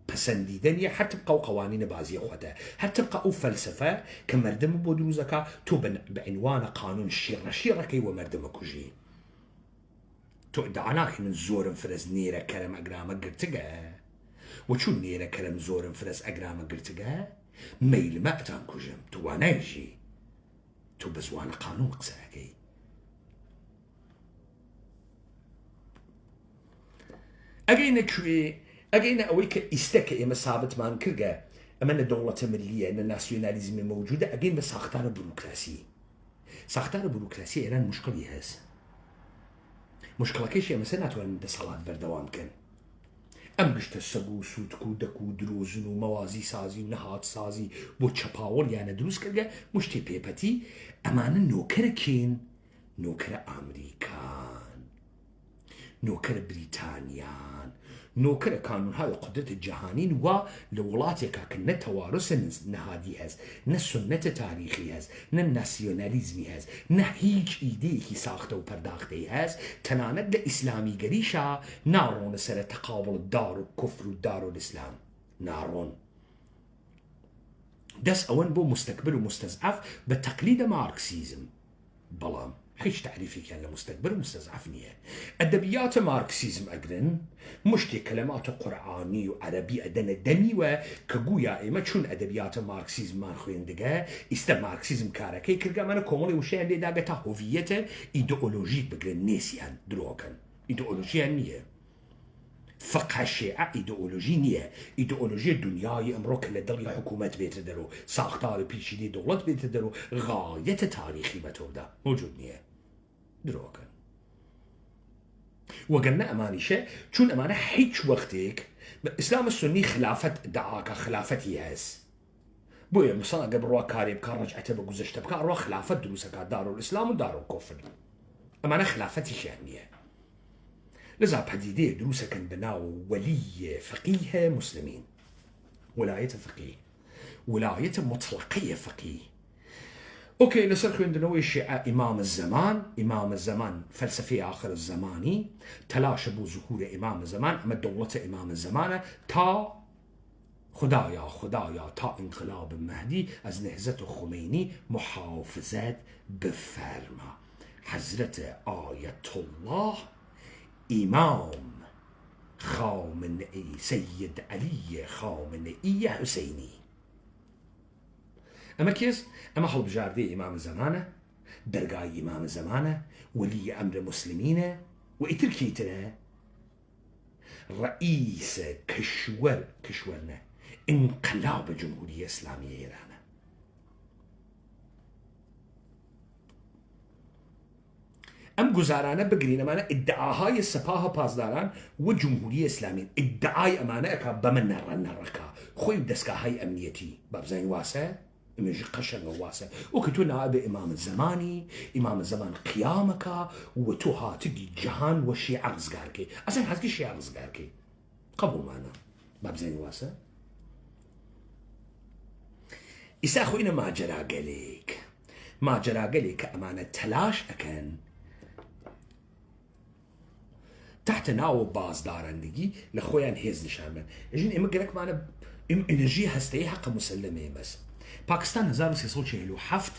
پەسەندیدە نیە هەر تبقە و قەوانینە بازیە خۆتە هەر تبقە ئەو فەلسفە کە مردم بۆ دروستەکە تۆ بە عنوانە قانون شێڕەکەی وە مردمە کوژی تۆ ئیدعا ناکەی من زۆرم فرەز نێرە کەرەم ئەگرامە گرتگە و چون نێرە کەرەم زۆرم فرەز ئەگرامە گرتگە مەیلمە ئەتان کوژم تو وانایژی تو بە زوانە قانون قسەکەی ئەگەینە کوێ ئەگەینە ئەوەی کە ئیستەکە ئێمە سابتمان کردگە ئەمە لە دەوڵەتە ملیە لە ناسیۆنالیزمی مەوجودە ئەگەین بە ساختارە بروکراسی ساختارە بروکراسی ئێران مشکڵی هەست مشکڵەکەیش ئێمە سەر ناتوانن دەسەڵات بەردەوام بکەن ئەم گشتە سەگ و سووتک و دەک و درۆزن و مەوازی سازی نەهات سازی بۆ چەپاوەڵیانە دروست کردگە مشتی پێپەتی ئەمانە نۆکەرە کێن نۆکەرە ئامریکان نۆکەرە بریتانیان نۆکەرە کانونهای قدرەتی جەهانین وا لە وڵاتێکا کە نە تەوارثە نەهادی هەست نە سنەتە تاریخی هەست نە ناسیۆنالیزمی هەست نە هیچ ئیدەیەکی ساختە و پەرداختەی هەست تەنانەت لە ئیسلامیگەریشا ناڕۆنە سەرە تەقابڵ دار و کوفر و دار و ئیسلام ناڕۆن دەست ئەوەن بۆ مستەکبر و مستەزعف بە تەقلیدە مارکسیزم بەڵام هیچ تعریفێکیان لە مستەکبر و مستەزعف نییە ئەدەبیاتە مارکسیزم ئەگرن مشتێک کەلەماتە قورعانی و عەرەبی ئەدەنە دەمیوە کە گویا ئێمە چون ئەدەبیاتە مارکسیزممان خوێندگە ئیستە مارکسیزم کارەکەی کردگەمانە کۆمەڵی وشەیان لێداگە تا هۆڤیەتە ئیدئۆلۆژیک بگرن نێسیان درۆکەن ئیدئۆلۆژیان نییە فقه شیعە ئیدئۆلۆژی نییە ئیدئۆلۆژیە دنیای ئەمڕۆ کە لە دڵی حکوومەت بێتە دەرۆ ساختارە پیچیدەی دەوڵەت بێتە دەرۆ غایەتە تاریخی بە تۆدا موجود نییە درۆکەن وەگەرنە ئەمانیشە چون ئەمانە هیچ وەختێک بە ئیسلامە سنی خلافەت داعاکە خلافەتی هەست بۆیە مثال ئەگە بڕوا کارێ بکە ڕەجعەتە بە گوزەشتە بکە ئەڕوا خلافەت دروستەکە دارالئیسلام و دارالکوفر ئەمانە خلافەتیشیان نییە لذا پدیدەیە دروستەکەن بەناو وەلیە فەقیهە مسلمین ولاية فقيه ولاية مطلقية فقيه اوكي لسر خويندنەوەی الشيعة إمام الزمان فلسفي آخر الزماني تلاشى بو ظهور إمام الزمان أما دولة إمام الزمان تا خدايا تا انقلاب مهدي از نهزة خميني محافظات بفرما حضرت آية الله إمام خامنئي سيد علي خامنئي حسيني أما كيس أما حلب جاردي إمام زمانه درقاي إمام زمانه ولي أمر مسلمين وإتركيتنا رئيس كشورنا انقلاب جمهورية إسلامية إيران ام گزارانه بگرین امانه ادعاهای سپاه پاسداران و جمهوری اسلامی ادعای امانه اکا بمن نرکا خوی دستگاه‌های امنیتی بابزین واسه امجی قشنگ واسه و که تو نائب امام زمان قیامك و تو هاتگی جهان و شیعه رزگار کی اصلا هاتگی شیعه رزگار کی قبول معنا بابزین واسه ایسا خوینا ماجرا قليك امانه تلاش اكن تحت ناو بازدارندگی لخویان هێز نیشان بن ئەژین ئێمە گەرەکمانە ئێنەرژی هەستەیی حەقە مسلمەیە بەس پاکستان 1347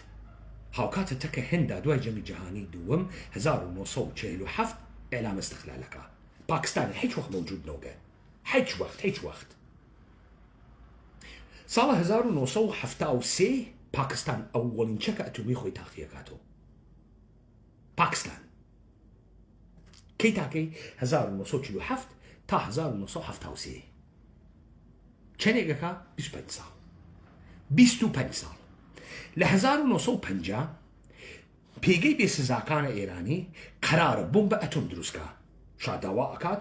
هاوکاتە تەکە هێندا دوای جەنگی جیهانی دووەم 1947 ئێلام استقلالەکە پاکستان هیچ وەخت موجود نەوگە هیچ وقت سال 1973 پاکستان اولین چک اتمی خۆی تاقیەکاتەوە. پاکستان کەی تاکەی 1947 تا 1973 چەندێکەکە 25 ساڵ 25 ساڵ. لە 1950 پێگەی بێسزاکانە ئێرانی قەرارە بۆمبە ئەتۆم دروستکە. شاداوا ئەکات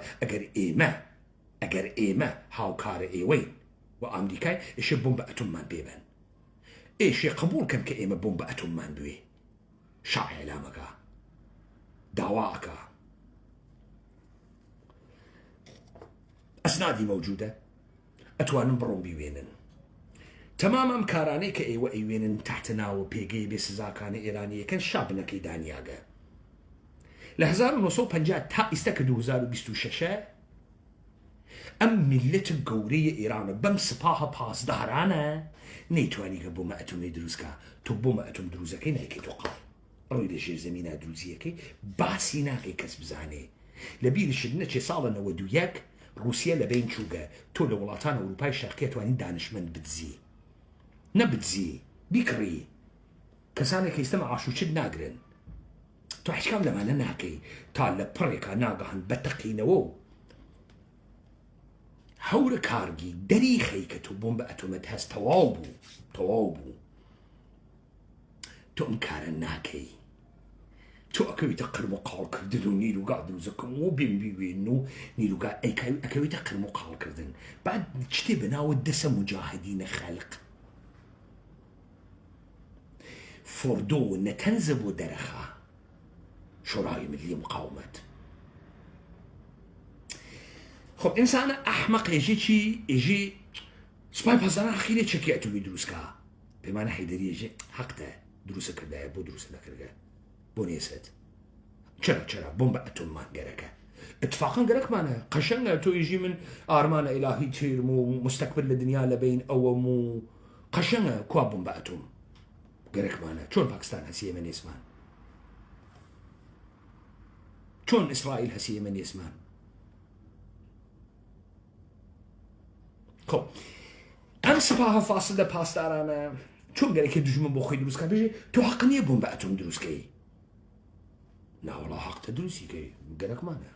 ئەگەر ئێمە هاوکارە ئێوەین و ئەمریکای ئێشێ بۆمبە ئەتۆممان پێبن، ئێشێ قبولکەن کە ئێمە بۆمبە ئەتۆممان بوێ. شاع ئێلامەکە داواکە ئەسنادی مەوجودە ئەتوانن بڕۆم بیوێنن. تەمام ئەم کارانەی کە ئێوە ئەیوێنن تحتە ناوە پێگەی بێسزاکانە ئێرانیەکەن شابنەکەی دانیاگە. لە 1950 تا ئیستا کە 2026 ئەم میلەتە گەورەیە ئێرانە بەم سپاهە پاسدارانە نەیتوانی کە بۆمە ئەتۆمی دروستکە. تۆ بۆمە ئەتۆم دروستەکەی نایکەی تۆ قاڵ ڕۆی لە ژێر زەمینە دروستیەکەی باسی ناکەی کەس بزانێ. لە بیرشت نەچێ ساڵە 91 رووسیا لە بین چووگە تۆ لە وڵاتان ئەوروپای شەرقی توانین دانشمەند بدزی نەبدزی بیکڕی. کەسانێک ئێستا مەعاشوچت ناگرن. تۆ هیچکام لەمانە ناکەی تا لە پڕێکە ناگەهن بە تەقینەوە و هەورە کارگی دەریخەی کە تۆ بۆمبە ئەتۆمەت هەست تەواو بوو. تۆ ئەم کارە ناکەی. تۆ ئەکەویتە قرم و قاڵکردن و نیروگا دروزەکەم و بێن بیوێن و نیروگا ئەکەویتە قرم و قاڵکردن. بعد شتێ بەناوە دەسە مجاهدینە خەلق. فۆردۆ نەتەنزە بۆ دەرەخە شورای ملی مقاومەت. خب ئینسانە ئەحمەق ئێژێ سوپای پاسداران خیرێ چەکی ئەتۆمی دروستکە. پێمانە حەیدەری ئێژێ حەقتە دروستە کردایە بۆ دروستە نەکردگە بۆ نێسێت. چرا بۆمبە ئەتۆممان گەرەکە اتفاقا گەرەکمانە قەشەنگە. تۆ ئێژی من ئارمانە ئیلاهی تێرم و مستەقبل لە دنیا لەبین ئەوەم و قەشەنگە کوا بۆمبە ئەتۆم گەرەکمانە. چۆن پاکستان هەسی ئێمە نێسمان؟ چۆن ئیسرائیل هەسی ئێمە نێسمان؟ خب ئەم سپاهە فاسدە پاسدارانە چۆن گەرەکە دژمن بۆ خۆی دروستکە بێژێ تۆ حەق نییە بۆمبە ئەتۆم دروستکەی. ناوەڵا حەقتە دروستیکەی گەرەکمانە.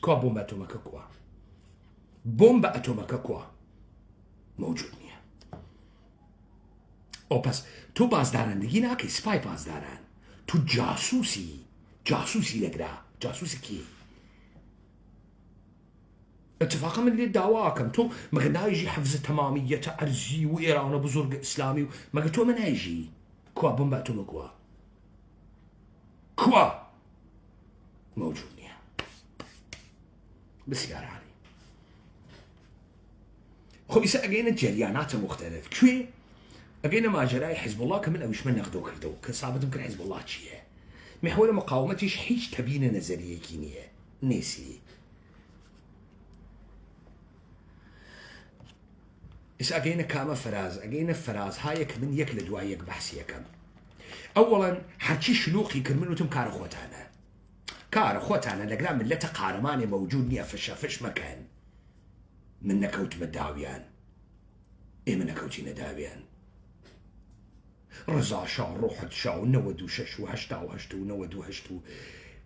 کوا بۆمبە ئەتۆمەکە کوا؟ بۆمبە ئەتۆمەکە کوا؟ مەوجود نییە. ئەو پس تۆ بازدارندگی ناکەی سپای پاسداران. تو جاسوسی لەگرا. جاسوسی کی؟ اتفاقا من لێ داواکەم تۆ مەگە نایژی حەفزە تەمامیەتە ئەرزی و ئێرانە بزرگە ئیسلامی و مەگە تۆ من نایژی کوا بۆمبە ئەتۆمە کوا؟ مەوجود نییە. بسیار عالی. خۆ ئیسا ئەگەینە جەریاناتە مختلف کوێ؟ ئەگەینە ماجەرای حیزب الله کە من ئەویشمە نەقدۆ کردەوە کە سابتم کرد حیزب الله چییە؟ محورە مقاومەتیش هیچ تەبینە نەزەریەکی نییە نێسی. ئیسا ئەگەینە کامە فەراز هایە کە من یەک لە دوای یەک بەحسی یەکەم. ئەوەڵەن هەرچی شلوقی کرد من وتم کارە خۆتانە لەگرا ملەتە قارەمانێ مەوجود نییە فشەفش مەکەن. من نەکەوتمە داویان ئێمە نەکەوتینە داویان. ڕزا شاو ڕۆحت شاو 96 و 88 و 98 و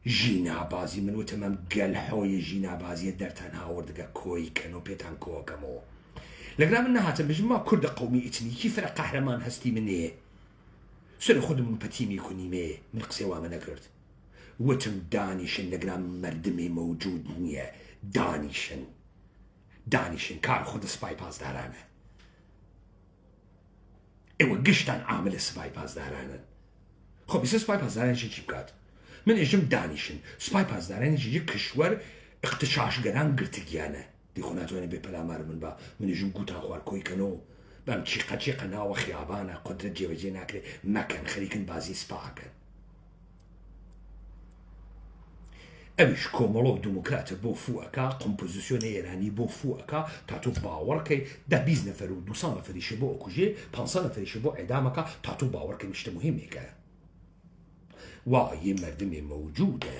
ژینابازی من وتم ئەم گەلحۆی ژینابازیە دەرتان هاوردگە کۆی کەن و پێتان کۆکەمەوە. لەگرا من نەهاتم بژم ما کوردە قەومی ئیتنیکی فرە قەهرەمان هەستی منێ سەر خودم من پەتیمی کنیمێ. من قسێ وامە نەکرد. وتم دانیشن لەگرا مردمێ مەوجود نییە. دانیشن کار خۆدە سپای پاسدارانە. ئێوە گشتان عاملە سپای پاسدارانن. خۆ بیسە سپای پاسدارانێکی چی بکات؟ من ئێژم دانیشن سپای پاسدارانێکی کشوەر اقتشاشگەران گرتگیانە. دیخۆ ناتوانێت بێ پەلامار من بە منیژم گوتان خوار کۆیکەنەوە بەم چیقە ناوە خیابانە قدرت جێبەجێ ناکرێت مەکەن خەریکن بازی سپاکەن. ئەویش کۆمەڵۆ دموکراتە بۆ فوەکە قۆمپۆزیسیۆنە ئێرانی بۆ فوەکە تا تۆ باوەڕکەی 20 نەفەر و 200 نەفەریشە بۆ ئۆکوژێ 500 نەفەریشە بۆ ئێدامەکە تا تۆ باوەڕکەی شتە مهمێکە. وایە مردمێ مەوجودە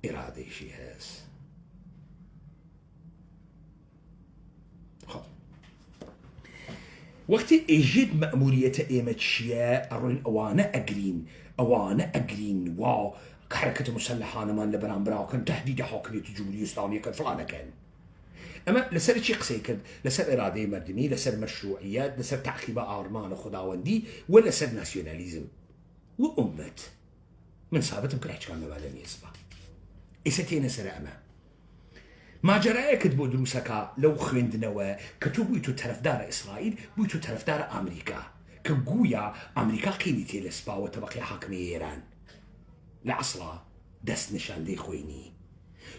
ئێرادەیشی هەست. وقتی ئێژێت مەموریەتە ئێمە چییە ئەڕۆین ئەوانە ئەگرین وا حركة مسلحانمان لبران براكن تهديد حاكمية الجمهورية الإسلامية كفلانة كان أما لسر شي قسي كرد لسر إرادة مردمي لسر مشروعيات لسر تعقيب أرمان خداوندي ولا سر ناسيوناليزم وأمة من صابت ممكن كان مبادا يسبع إستين سر أما ما جرى كتبوا دروسك لو خندنوا كتبوا يتو طرفدار إسرائيل ويتو طرفدار أمريكا كقويا أمريكا قيمتي لسبا وتبقي حاكمية إيران لعصلا دست نشاندي خويني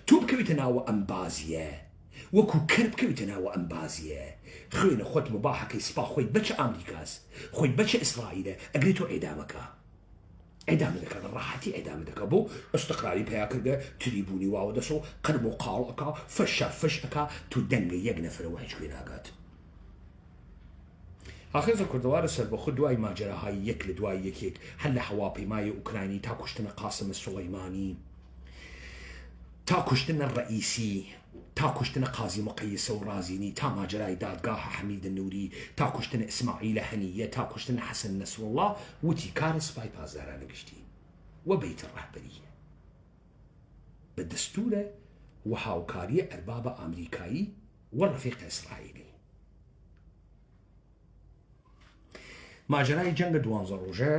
تو بكويتناو أمبازية وكو كرب كويتناو أمبازية خوين خود مباحة كي سبا خويت بچ أمريكاس خويت بچ إسرائيل أقريتو إعدامك إعدامك راحتي إعدامك بو استقراري بياكرده تريبوني واودسو قربو قالك فشك تو دنگي يقنفر وحش كويناقات آخر كردوار سر بخود دوای ماجراهای یک لدوای یک هل هواپیمای اوکراینی تا کشتن قاسم السلیمانی تا کشتن الرئیسی تا کشتن قاضی مقیس و رازینی تا ماجرای دادگاه حمید النوری تا کشتن اسماعیل هنیه تا کشتن حسن نصر الله وتی کار سپای پازداران گشتی و بیت الرهبریه بالدستور وهاوكارية أرباب أمريكاي والرفيق إسرائيلي ماجرای جنگ دوانزە ڕۆژە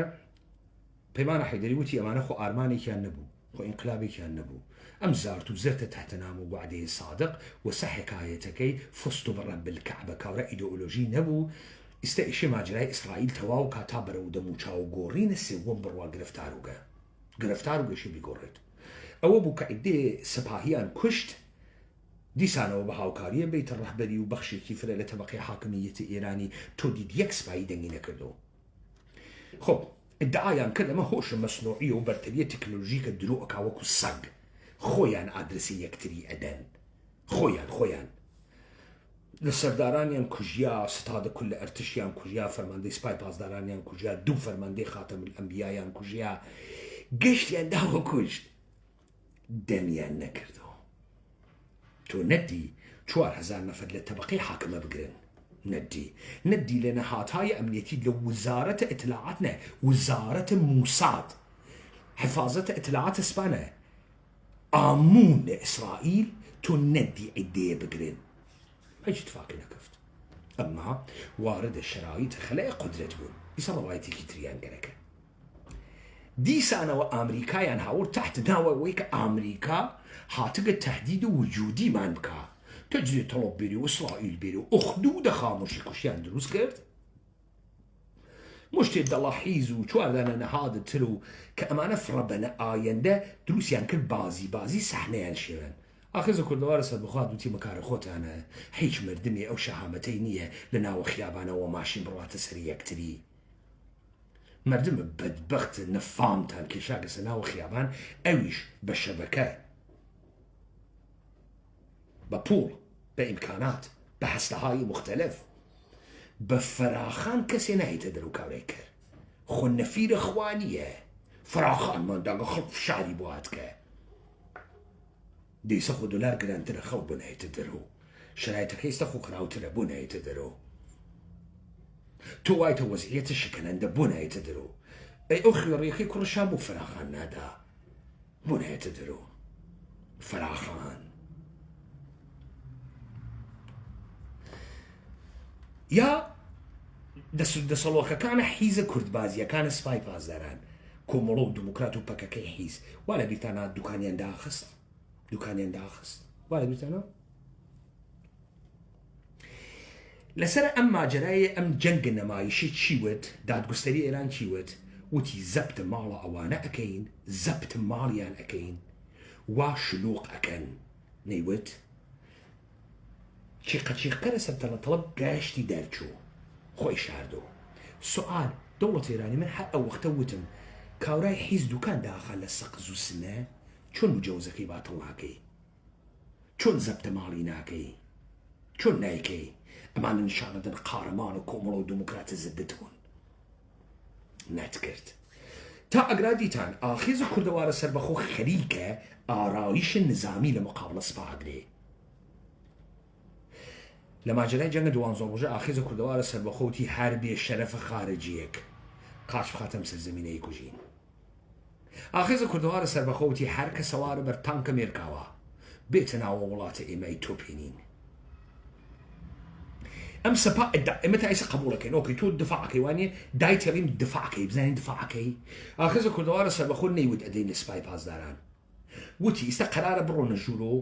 پەیمانە حەیدەری وتی ئەمانە خۆ ئارمانێکیان نەبوو خۆ ئینقلابێکیان نەبوو ئەم زارت و زرتە تحت نام و وعدەی صادق وەسە حکایەتەکەی فستو بەڕەب بالکەعبە کاورە ئیدئۆلۆژی نەبوو ئێستا ئیشی ماجرای ئیسرائیل تەواو کاتا بەرەو دەموچاو و گۆڕینە سێوەم بڕوا گرفتار و گەشی بیگۆڕێت ئەوە بوو کە عیدێ سەپاهیان کوشت دیسانەوە بە هاوکاریە بیت ڕەهبەری و بەخشێکی فرە لە تەبەقەی حاکمیەتی ئێرانی تۆ دید یەک سپایی دەنگی نەکردەوە خۆ ئیدعایان کرد ئەمە هۆشە مەسنوعی و بەرتەریە تەکنۆلۆژیکە درۆ ئەکا وەکو سەگ خۆیان ئادرسی یەکتری ئەدەن خۆیان لە سەردارانیان کوژیا ستادە کول لە ئەرتشیان کوژیا فەرماندەی سپای پاسدارانیان کوژیا دوو فەرماندەی خاتەم الئەنبیایان کوژیا گەشتیان داوە کوشت دەمیان نەکردەوە تۆ نەدی 4000 نەفەر لە تەبەقەی حاکمە بگرن ندي لنا هاتاي أمنيتي لو وزارة إطلاعاتنا وزارة موساد حفاظة إطلاعات إسبانيا آمون إسرائيل تو ندي عدية بقرين هاي اتفاقنا كفت أما وارد الشرايط خلايا قدرة بون يسا روايتي كتريان قريكا دي سانا وأمريكا ينهاور تحت ناوى ويك أمريكا هاتق التهديد وجودي مان بكا تجري طلب بيري وإسرائيل بيري وأخدود خاموشي كشيان دروس كرت مش تيد الله حيزو شو أنا نهاد تلو كأمانة فربنا آينده دروس ينكر بازي سحنيان شيران آخر كردوار سد بخواد وتي مكار خوت أنا هيش مردمي أو شهامتينية لنا وخيابانا وماشين بروات سريع كتري مردم بدبخت نفامتان كيشاق سنا وخيابان أويش بالشبكات ببول بإمكانات بحسلهاي مختلف بفراخان كسي نهي تدرو كاوريكر خون نفير اخوانية فراخان من داغ خلف شعري بواتك دي سخو دولار قران ترى خو بنهي تدرو شرايتك يستخو قراو ترى بنهي تدرو تو وايت وزعية الشكلان ده بنهي تدرو اي اخي ريخي كل شابو فراخان نادا بنهي تدرو فراخان يا دسلوكا كان حيزة كرد بازيا كان سباي بازداران كومولو ديمقراطو باكاكي حيز ولا بيتانا دكانيان داخست ولا بيتانا لسر أما جراية أم جنگ نمايشي تشيوت داد قستري إيران تشيوت وتي زبط مالا أوانا أكين زبط ماليان أكين وشلوق أكن نيوت شيخ كرسة طلب قاشتي دارتشو خوي شاردو سؤال دولة إيراني من حق وقت وتم كاوراي حيز دوكان داخل السقز السنة شون مجوزكي باطلاكي شون زبط مالي ناكي شون نايكي أمان إن شاء الله قارمان وكومولو ديمقراطي زدتون ناتكرت تا أقراديتان آخيز كردوار سربخو خريكة آرايش النظامي لمقابلة سباقلي لما جرای جنگ دوانزە ڕۆژە ئاخیزە کوردەوارە سەربەخۆتی هەربێ شەرەفە خارجیەک قاچ بخاتەم سەرزەمینەی کوژین ئاخیزە کوردەوارە سەربەخۆتی هەر کە سەوارە بەر تانکە مێرکاوە بێتە ناوە وڵاتە ئێمەی تۆپێنین ئەم سەپا ئێمە تا ئێستا قبوڵەکەین ئۆکەی تۆ دفاعەکەی وانێ دای تێڵیم دفاعەکەی بزانین دفاعەکەی ئاخیزە کوردەوارە سەربەخۆ نەیوت ئەدەین لە سوپای پاسداران وتی ئێستا قەرارە بڕۆنە ژوورۆ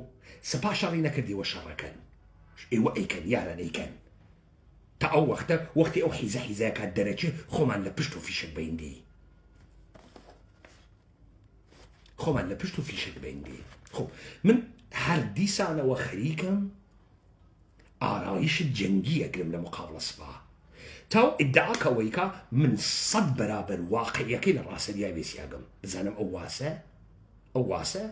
سەپا شەڕی نەکردیوە شەڕەکەن ئێوە ئەیکەن یاران ئەیکەن تا ئەو وەختی ئەو حیزەکات دەرەچێ خۆمان لە پشت و فیشک بەیندی خۆمان لە پشت و فیشک بەیندی خۆ من هەر دیسانەوە خەریکم ئارایش جەنگی ئەگرم لە مقابلە سپا تاو ئیدعاکەوەی کە من 100 بەرابەر واقعیەکەی لە ڕاستەریای بێسیاگەم بزانم ئەو واسە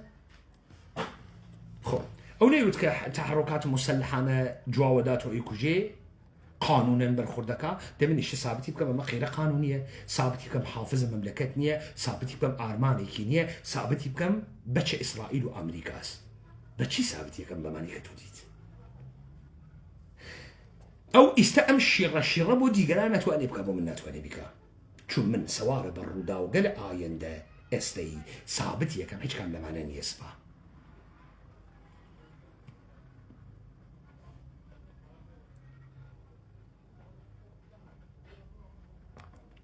خۆ ئەو نەیوت کە تەحەڕۆکات مسلحانە جواوەداتەوە ئیکوژێ قانونن بەرخوردەکە دەمنیشە سابتی بکەم ئەمە خێرە قانونیە سابتی بکەم حافظە مەملەکەت نییە سابتی بکەم ئارمانێکی نییە سابتی بکەم بەچە ئیسرائیل و ئەمریکاس بەچی سابتی یەکەم بەمانی کە تو دیت ئەو ئیستا ئەم شیڕە بۆ دیگەران ناتوانێ بکە بۆ من ناتوانێ بکە چون من سەوارە بە ڕوودا و گەل ئایندە ئێستەی سابت یەکەم هیچ کام لەمانە نییە سپا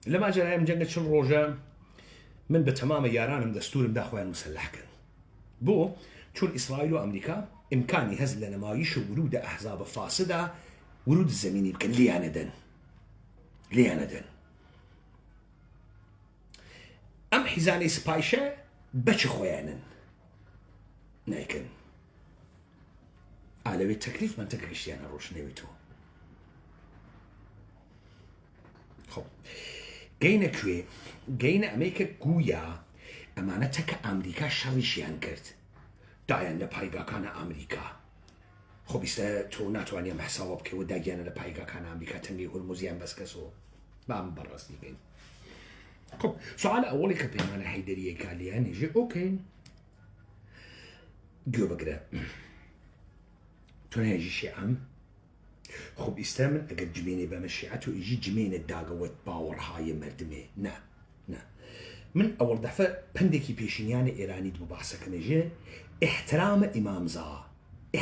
لما جرایم جنگ چل ڕۆژە من بە تەمامە یارانم دەستورم داخوایان مسلحکەن بۆ چون ئیسرائیل و ئەمریکا ئیمکانی هەز لە نەمایش و ورودە ئەحزابە فاسدا ورود زەمینی بکەن لیانەدەن ئەم حیزانەی سپایشە بەچ خۆیانن نایکەن ئالەوێت تەکلیفمان تەکە گشتیانە ڕۆشنەوێتەوە خۆ گەینە کوێ گەینە ئەمەیکە گویا ئەمانە تەکە ئەمریکا شەڕیشیان کرد دایان لە پایگاکانە ئەمریکا خۆ بیستە تۆ ناتوانێ ئەم حساوە بکەوە داگیانە لە پایگاکانە ئەمریکا تەنگی هورموزیان بەسکەسەوە بام بەڕاستی گەین خۆ سوال ئەوڵی کە پەیمانە حەیدەریەکە لیانێژێ ئۆکەی گوێ بگرە تۆ نەیەژی شیعەم خۆ ئیستا من ئەگەر جمێنێ بەمە شیعەت و ئیژی جمێنە داگەوەت باوەڕهای مردمێ نه من ئەوەڵ دەفە پندێکی پێشینیانە ئێرانیت بۆ باسەکەنێژێ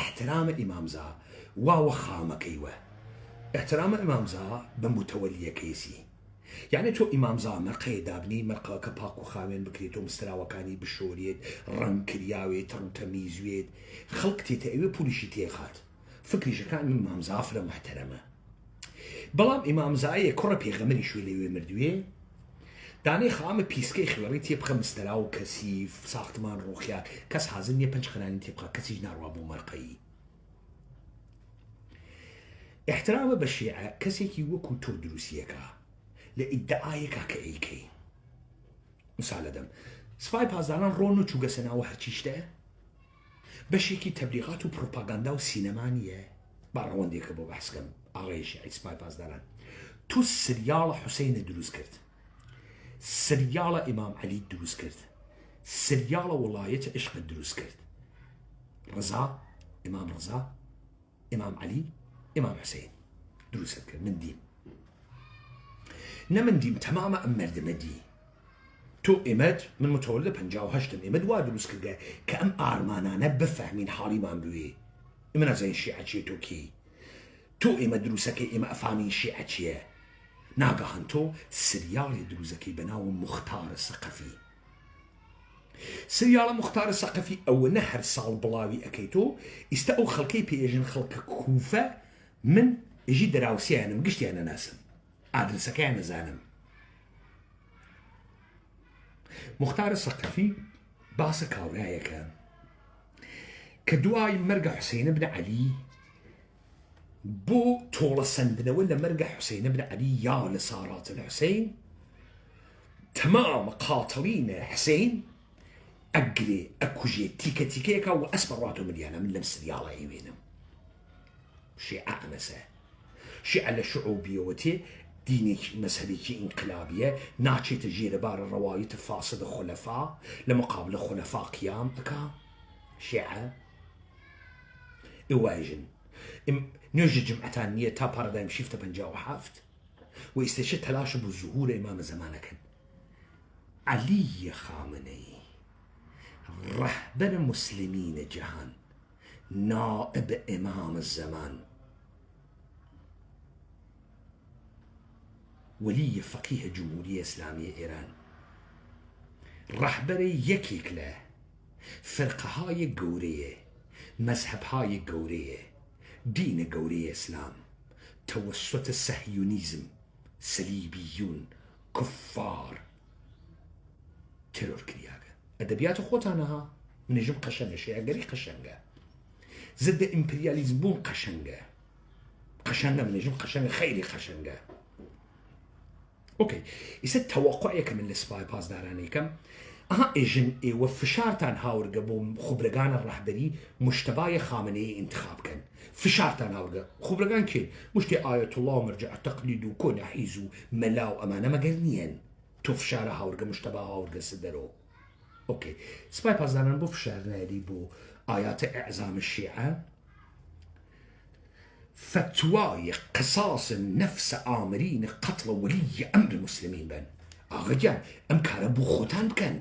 احترام ئیمامزا واوە خامەکەیوە احترام ئیمامزا بە متەوەلیەکەیسی یعنی تۆ ئیمامزا مەرقەیە دابنی مەرقەکە پاک و خاوێن بکرێت و مستراوەکانی بشۆرێت ڕەنگ کریاوێت ڕوتەمیزوێت خەڵک تێتە ئەوێ پولیشی تێخات فکریشەکان ئیمامزا فرە محتەرەمە بەڵام ئیمامزایە کوڕە پێغەمبەری شوێ لەوێ مردووێ دانەی خامە پیسکەی خوێڕی تێبخە مستەرا و کەسیف ساختمان ڕۆخیار کەس حازر نییە پنج خەنانی تێبخە کەسیش ناڕوا بۆ مەرقەیی احترامە بە شیعە کەسێکی وەکو تۆ دروستیەکە لە ئیدعایەکە کە ئەیکەی مثال دەم سپای پاسداران ڕۆن و چووگە سەناوە هەرچی شتە بەشێکی تەبلیغات و پرۆپاگاندا و سینەما نییە با ڕەوەندێکە بۆ بەحسکەم ئاغای شیعی سپای پاسداران تو سریاڵە حوسێنە دروست کرد سریاڵە ئیمام عەلی دروست کرد سریاڵە وڵایەتە عشقت دروست کرد ئیمام ڕەزا ئیمام عەلی ئیمام حوسێن دروست کرد من دیم نە من دیم تەمامە ئەم مەردمە دی تۆ ئێمەت من متەوەلدە 58 ئێمە دوا دروست کردە کە ئەم ئارمانانە بفەهمین حاڵیمان بوێ ئێمە نەزانین شیعە چیە تۆ کی تۆ ئێمە دروستەکەی ئێمە ئەفامین شیعە چییە ناگەهان تۆ سریاڵی دروستەکەی بەناو مختارە سەقەفی سریاڵە مختارە سەقەفی ئەوە نە هەر ساڵ بڵاوی ئەەکەی تۆ ئیستا ئەو خەڵکەی پێژن خەڵکە کوفە من ئژی دەراوسیانم گشتیان نەناسم ئادرسەکەیان نەزانم مختارە سەقەفی باسە کاورایەکە کە دوای مەرگە حوسێنە بنە عەلی بۆ تۆڵە سندنەوە لە مەرگە حوسێنە بنە عەلی یا لە سارات الحوسێن تەمامە قاتڵینە حوسێن ئەگرێ ئەکوژێ تیکە تیکەیەکە و ئەسپەڕات و ملیانە من لەم سریاڵە ئەیوێنم شیعە ئەمەسە شیعە لە شعوبیەوەتێ دینێکی مەسەبێکی ئینقلابیە ناچێتە ژێرەبارە ڕەوایەتە فاسدە خولەفا لە مقابلە خولەفا قیام بکە شیعە ئێواژن نوێژە جمعەتان نییە تا پارەدایم شیفتە 57 و ئێستێشە تەلاشە بۆ زوهور ئیمامە زەمانەکەن. عەلی خامنەی رهبر مسلمین جهان، نائب امام الزمان، ولی فقیه جمهوری اسلامی ایران، رهبر یەکێک لە فرقەهای گەورەیە، مەذهبهای گەورەیە، دینە گەورەی ئیسلام توسط صهیونیزم، سلیبیون، کفار ترۆر کریاگە. ئەدەبیاتە خۆتانەها منێژم قەشەنگە، شێعەگەری قەشەنگە، ضد ئیمپریالیزم بوون قەشەنگە، قەشەنگە منێژم قەشەنگە، خەیری قەشەنگە. اوكي ئیسە تەوەقوعێکە من لە سوپای پاسدارانێکەم ئەها ئێژن ئێوە فشارتان هاورگە بۆ خوبرەگانە ڕەهبەری مجتەبای خامنەیی انتخاب بکەن. فشارتان هاورگە خوبرەگان کێن؟ مشتی ئایەت الله مرجع تەقلید و کۆنە حیز و مەلا و ئەمانە مەگەر نیەن. تۆ فشارە هاورگە مجتەبا هاورگە سدەرەوە. اوكي سوپای پاسداران بۆ فشار نایری بۆ ئایاتە ئەعزام الشیعە، فتواي قصاص النفس آمرين قتل ولي أمر المسلمين بن آغجان أم كاربو خوتان بكن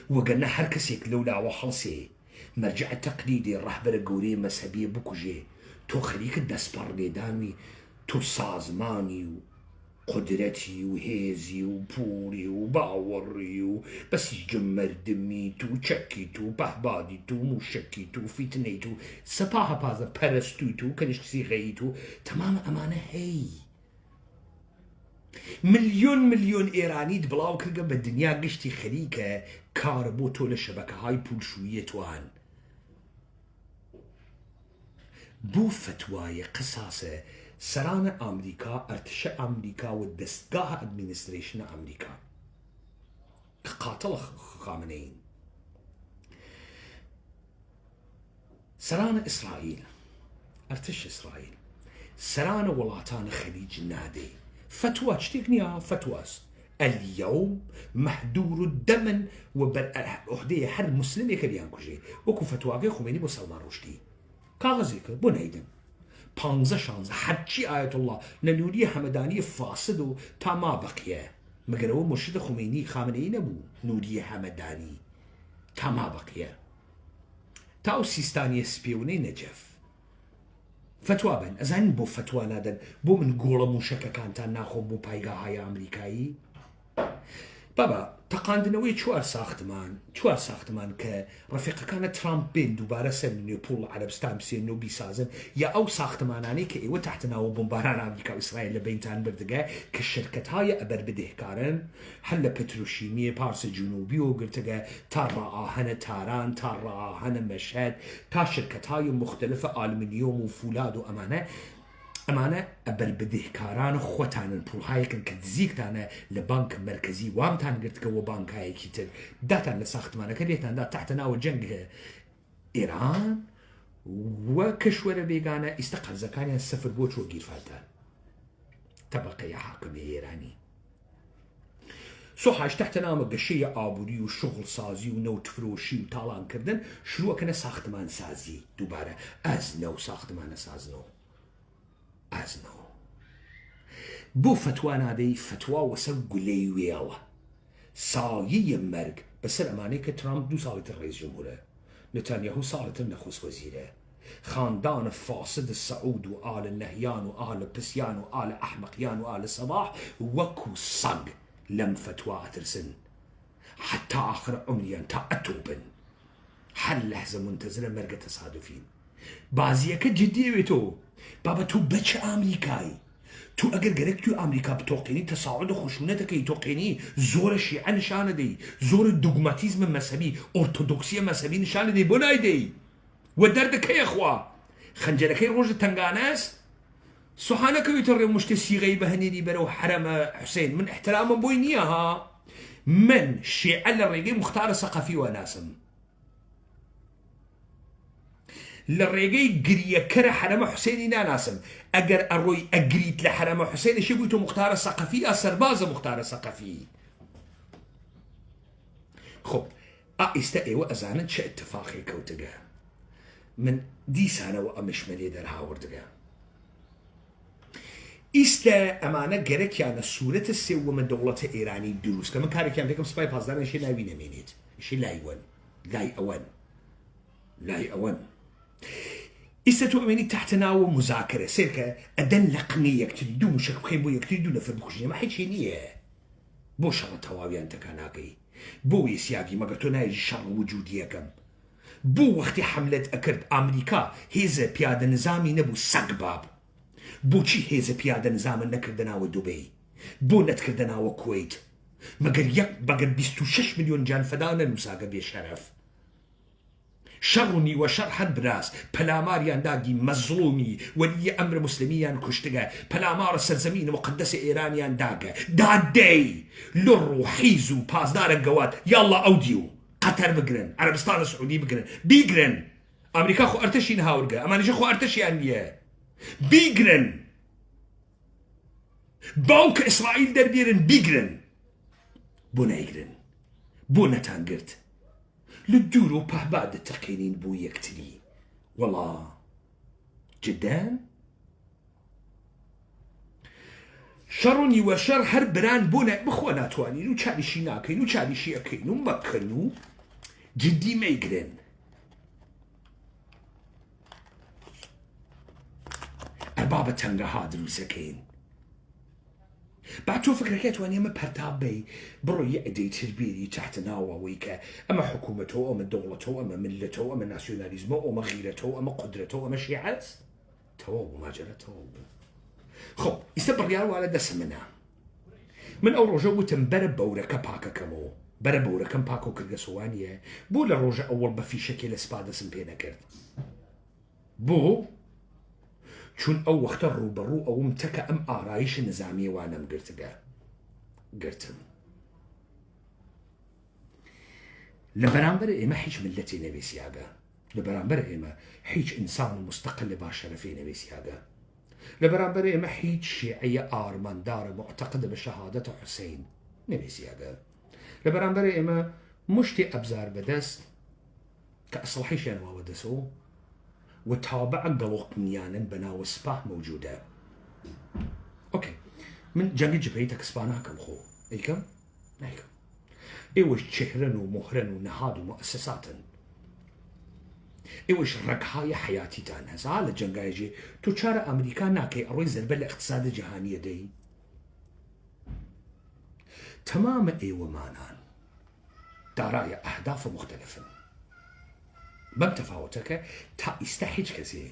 وقلنا هركسيك لولا وحلسي مرجع تقليدي الرهبر قوري مذهبي بكوجي تو خليك الدسبر ليداني تو سازماني قدرتي وهيزي وبوري وباوري بس يجمر دميتو وشكيتو بهباديتو مشكيتو فتنيتو سباها بازا برستوتو كنشكسي غيتو تمام أمانة هي مليون إيراني دبلاو كرقا بالدنيا قشتي خليكة كاربوتو لشبكة هاي بولشوية توان بو فتواي قصاصة سران أمريكا، ارتشاء أمريكا والدستگاه ادمنستريشن أمريكا قاتل خامنئي. سران إسرائيل، ارتش إسرائيل، سران ولاتان خليج نادي فتوى تشتكنيها فتواست اليوم محدور الدم وبالأحدية حر مسلم يكبيان كجي وكو فتواقي خميني بو سلمان رشدي كاغزيك بو نيدن 15 حجي آية الله لنورية حمدانية فاسد و تا ما بقيه مگر هو مرشد خمینی خامنه‌ای نبود، نوری حمدانی تا ما بقيه تا او سیستانی سپیونی نجف فتوا بن ازن بو فتوا نادن بو من قوله موشككانتان ناخو بو پایگاهای امریکایی بابا تقاندنەوەی چوار ساختمان کە ڕەفیقەکانە ترامپ بێن دووبارە سەر نێپۆڵ عەرەبستان بسێنن و بیسازن یا ئەو ساختمانانەی کە ئێوە تحتناوە بۆمباران ئەمریکا و ئیسرائیل لە بینتان بردگە کە شرکەتهای ئەبەربدهێکارن هەر لە پەترۆشیمیە پارسە جنوبی و گرتگە تا ڕائاهەنە تاران تا ڕائاهەنە مەشهد تا شرکەتهای مختلفە ئالومینیۆم و فولاد و ئەمانە ئەبەربدهێکاران خۆتانن پوڵهایەکن کە دزیکتانە لە بانک مرکزی وامتان گرتکەوە بانکایەکی تر داتان لە ساختمانەکە لێتاندا تحتناوە جەنگ ئێران وە کەشوەرە بێگانە ئیستا قەرزەکانیان سەفر بۆ چۆ گیرفانتان تەبەقەی حاکمی ئێرانی سۆحاش تحتنامە گەشەیە ئابووری و شغل سازی و نەوتفرۆشی و تاڵانکردن شروعەکەنە ساختمان سازی دووبارە ئەزنە و ساختمانە سازنەوە ئازنەوە بۆ فتوا نادەی فتوا وەسەر گولەی وێڵە سایەیە مەرگ بەسەر ئەمانەی کە ترامپ 2 ساڵێتر ڕئیس جمهورە نتانیاهو ساڵێتر نەخۆست وەزیرە خاندان فاسد سعود و ئال نەهیان و ئال پسیان و ئال ئەحمەقیان و ئال سەباح وەکو سەگ لەم فتوا ئەترسن حتا ئاخر عمریان تا ئەتوبن هەر لەحزە منتەزرە مەرگە تەسادوفین بازیەکە جدیەوێتەوە بابا تو بچ ئامریکایی تو ئەگەر گەرەک تو ئامریکا بتۆقێنی تەساعود و خشونەتەکەی تۆقێنی زۆرە شیعە نیشانە دەی زۆرە دوگماتیزمە مەسەبی ئۆرتۆدۆکسیە مەسەبی نیشانە دەی بۆ نایدەی وە دەردەکەیە خوا خەنجەرەکەی ڕۆژە تەنگانەس سوحانەکەویتە ڕێ مشتە سیغەی بەهێنێری بەرەو حرەمە حوسێن من احترامم بۆی نییە ها من شیعە لە ڕێگەی مختارە سەقەفی وەناسم لە ڕێگەی گریەکەرە حرەمە حوسێنی ناناسم ئەگەر ئەڕۆی ئەگریت لە حرەمە حوسێنشی بوویتۆ مختارە سەقەفی یا سەربازە مختارە سەقەفی خۆ ئێستا ئێوە ئەزانن چه ئتفاقی کەوتگە من دیسانەوە ئەمشمە لێ دەرهاوردگە ئیستا ئەمانە گەرەکیانە سوورەتە سێوەمە دەوڵەتە ئێرانی دروست کە من کارێکیان دەکەم سوپای پازداران شێ ناوی نەمێنێت شێ لای ئەوەن ئیستا تۆ ئەمێنی تحتە ناوە مزاکرە سێرکە ئەدەن لە قنی یەکتری دوو مشک بخەین بۆ یەکتری دوو نەفەر بکوژنێ ئەمە هیچی نییە بۆ شەڕە تەواویان تەکا ناکەی بۆ وێسیاگی مەگەر تۆ نایژی شەڕ وجودیەکەم بۆ وەختی حەملەت ئەکرد ئامریکا هێزە پیادە نظامی نەبوو سەگ باب بۆچی هێزە پیادە نظامە نەکردناوە دوبەی بۆ نەتکردناوە کوێیت مەگەر یەک بەگەر 26 ملیۆن جانفەدانە نووساگە بێشەرەف شەڕ و نیوە شەڕ هەر براس پەلاماریان داگی مەزڵومی وەلیە ئەمرە موسلمیان کوشتگە پەلامارە سەرزەمینە مقدسە ئێرانیان داگە دادەی لڕ و حیز و پازدارە گەوات یاڵڵا ئەودی و قەتەر بگرن عەرەبستانە سعودی بگرن بیگرن ئەمریکا خۆ ئەرتەشی هاورگە ئەمانیشە خۆ ئەرتەشیان نییە بیگرن باوکە ئیسرائیل دەربێرن بیگرن بۆ نایگرن بۆ نەتانگرت لە دوور و پەهبا دەتەقێنین بۆ یەکتری وەڵا جدەن شەڕ و نیوە شەڕ هەر بران بۆ بخۆ ناتوانین و چالیشی ناکەین و چالیشی ئەکەین و مەکەن و جدی مەیگرن ئەربابە تەنگەها دروستەکەین با تۆ فکرەکەی توانێ ئەمە پەرتاب بی بڕۆ یە ئەدەی تربێری تحتە ناوەوەی کە ئەمە حکوومەتەوە ئەمە دەوڵەتەوە ئەمە ملەتەوە ئەمە ناسیۆنالیزمەوە ئەمە غیرەتەوە ئەمە قودرەتەوە ئەمە شیعەت تەواو بوو ماجەرەتەوە بوو خۆ ئیستا بڕیار وا لە دەسە منە من ئەو ڕۆژە وتم بەرە بەورەکە پاکەکەمەوە بەرە بەورەکەم پاک و کردگەسەوانیە بۆ لە ڕۆژە ئەوەڵ بە فیشەکێ لە سپا دەسم پێ نەکرد بۆ چون ئەو وەختە ڕوبەڕوو ئەوم تەکە ئەم ئارایش نظامیێوانم گرتم لە بەرامبەر ئێمە هیچ ملەتی نەوێسیاگە لە بەرامبەر ئێمە هیچ ئینسان و مستەقل لە باشەرەفی نەوێسیاگە لە بەرامبەر ئێمە هیچ شیعەیە ئارماندارە معتەقدە بە شەهادەتە حوسەین نەوێسیاگە لە بەرامبەر ئێمە مشتی ئەبزار بەدەست کە ئەسڵحیشیان واوە دەسەوە وتابع قلوقنيانا بنا وسباه موجودة. اوكي من جنگ جبهتك سباناكم خو ايكم نايكم ايوش شهرن ومهرن ونهاد ومؤسسات ايوش رقهاي حياتي تان هذا على جنگايجي تو چار امريكا ناكي اروي زربه الاقتصاد الجهانية دي تمام ايوه مانان دارای اهداف مختلفة بمتفاوتك تا يستحج كسي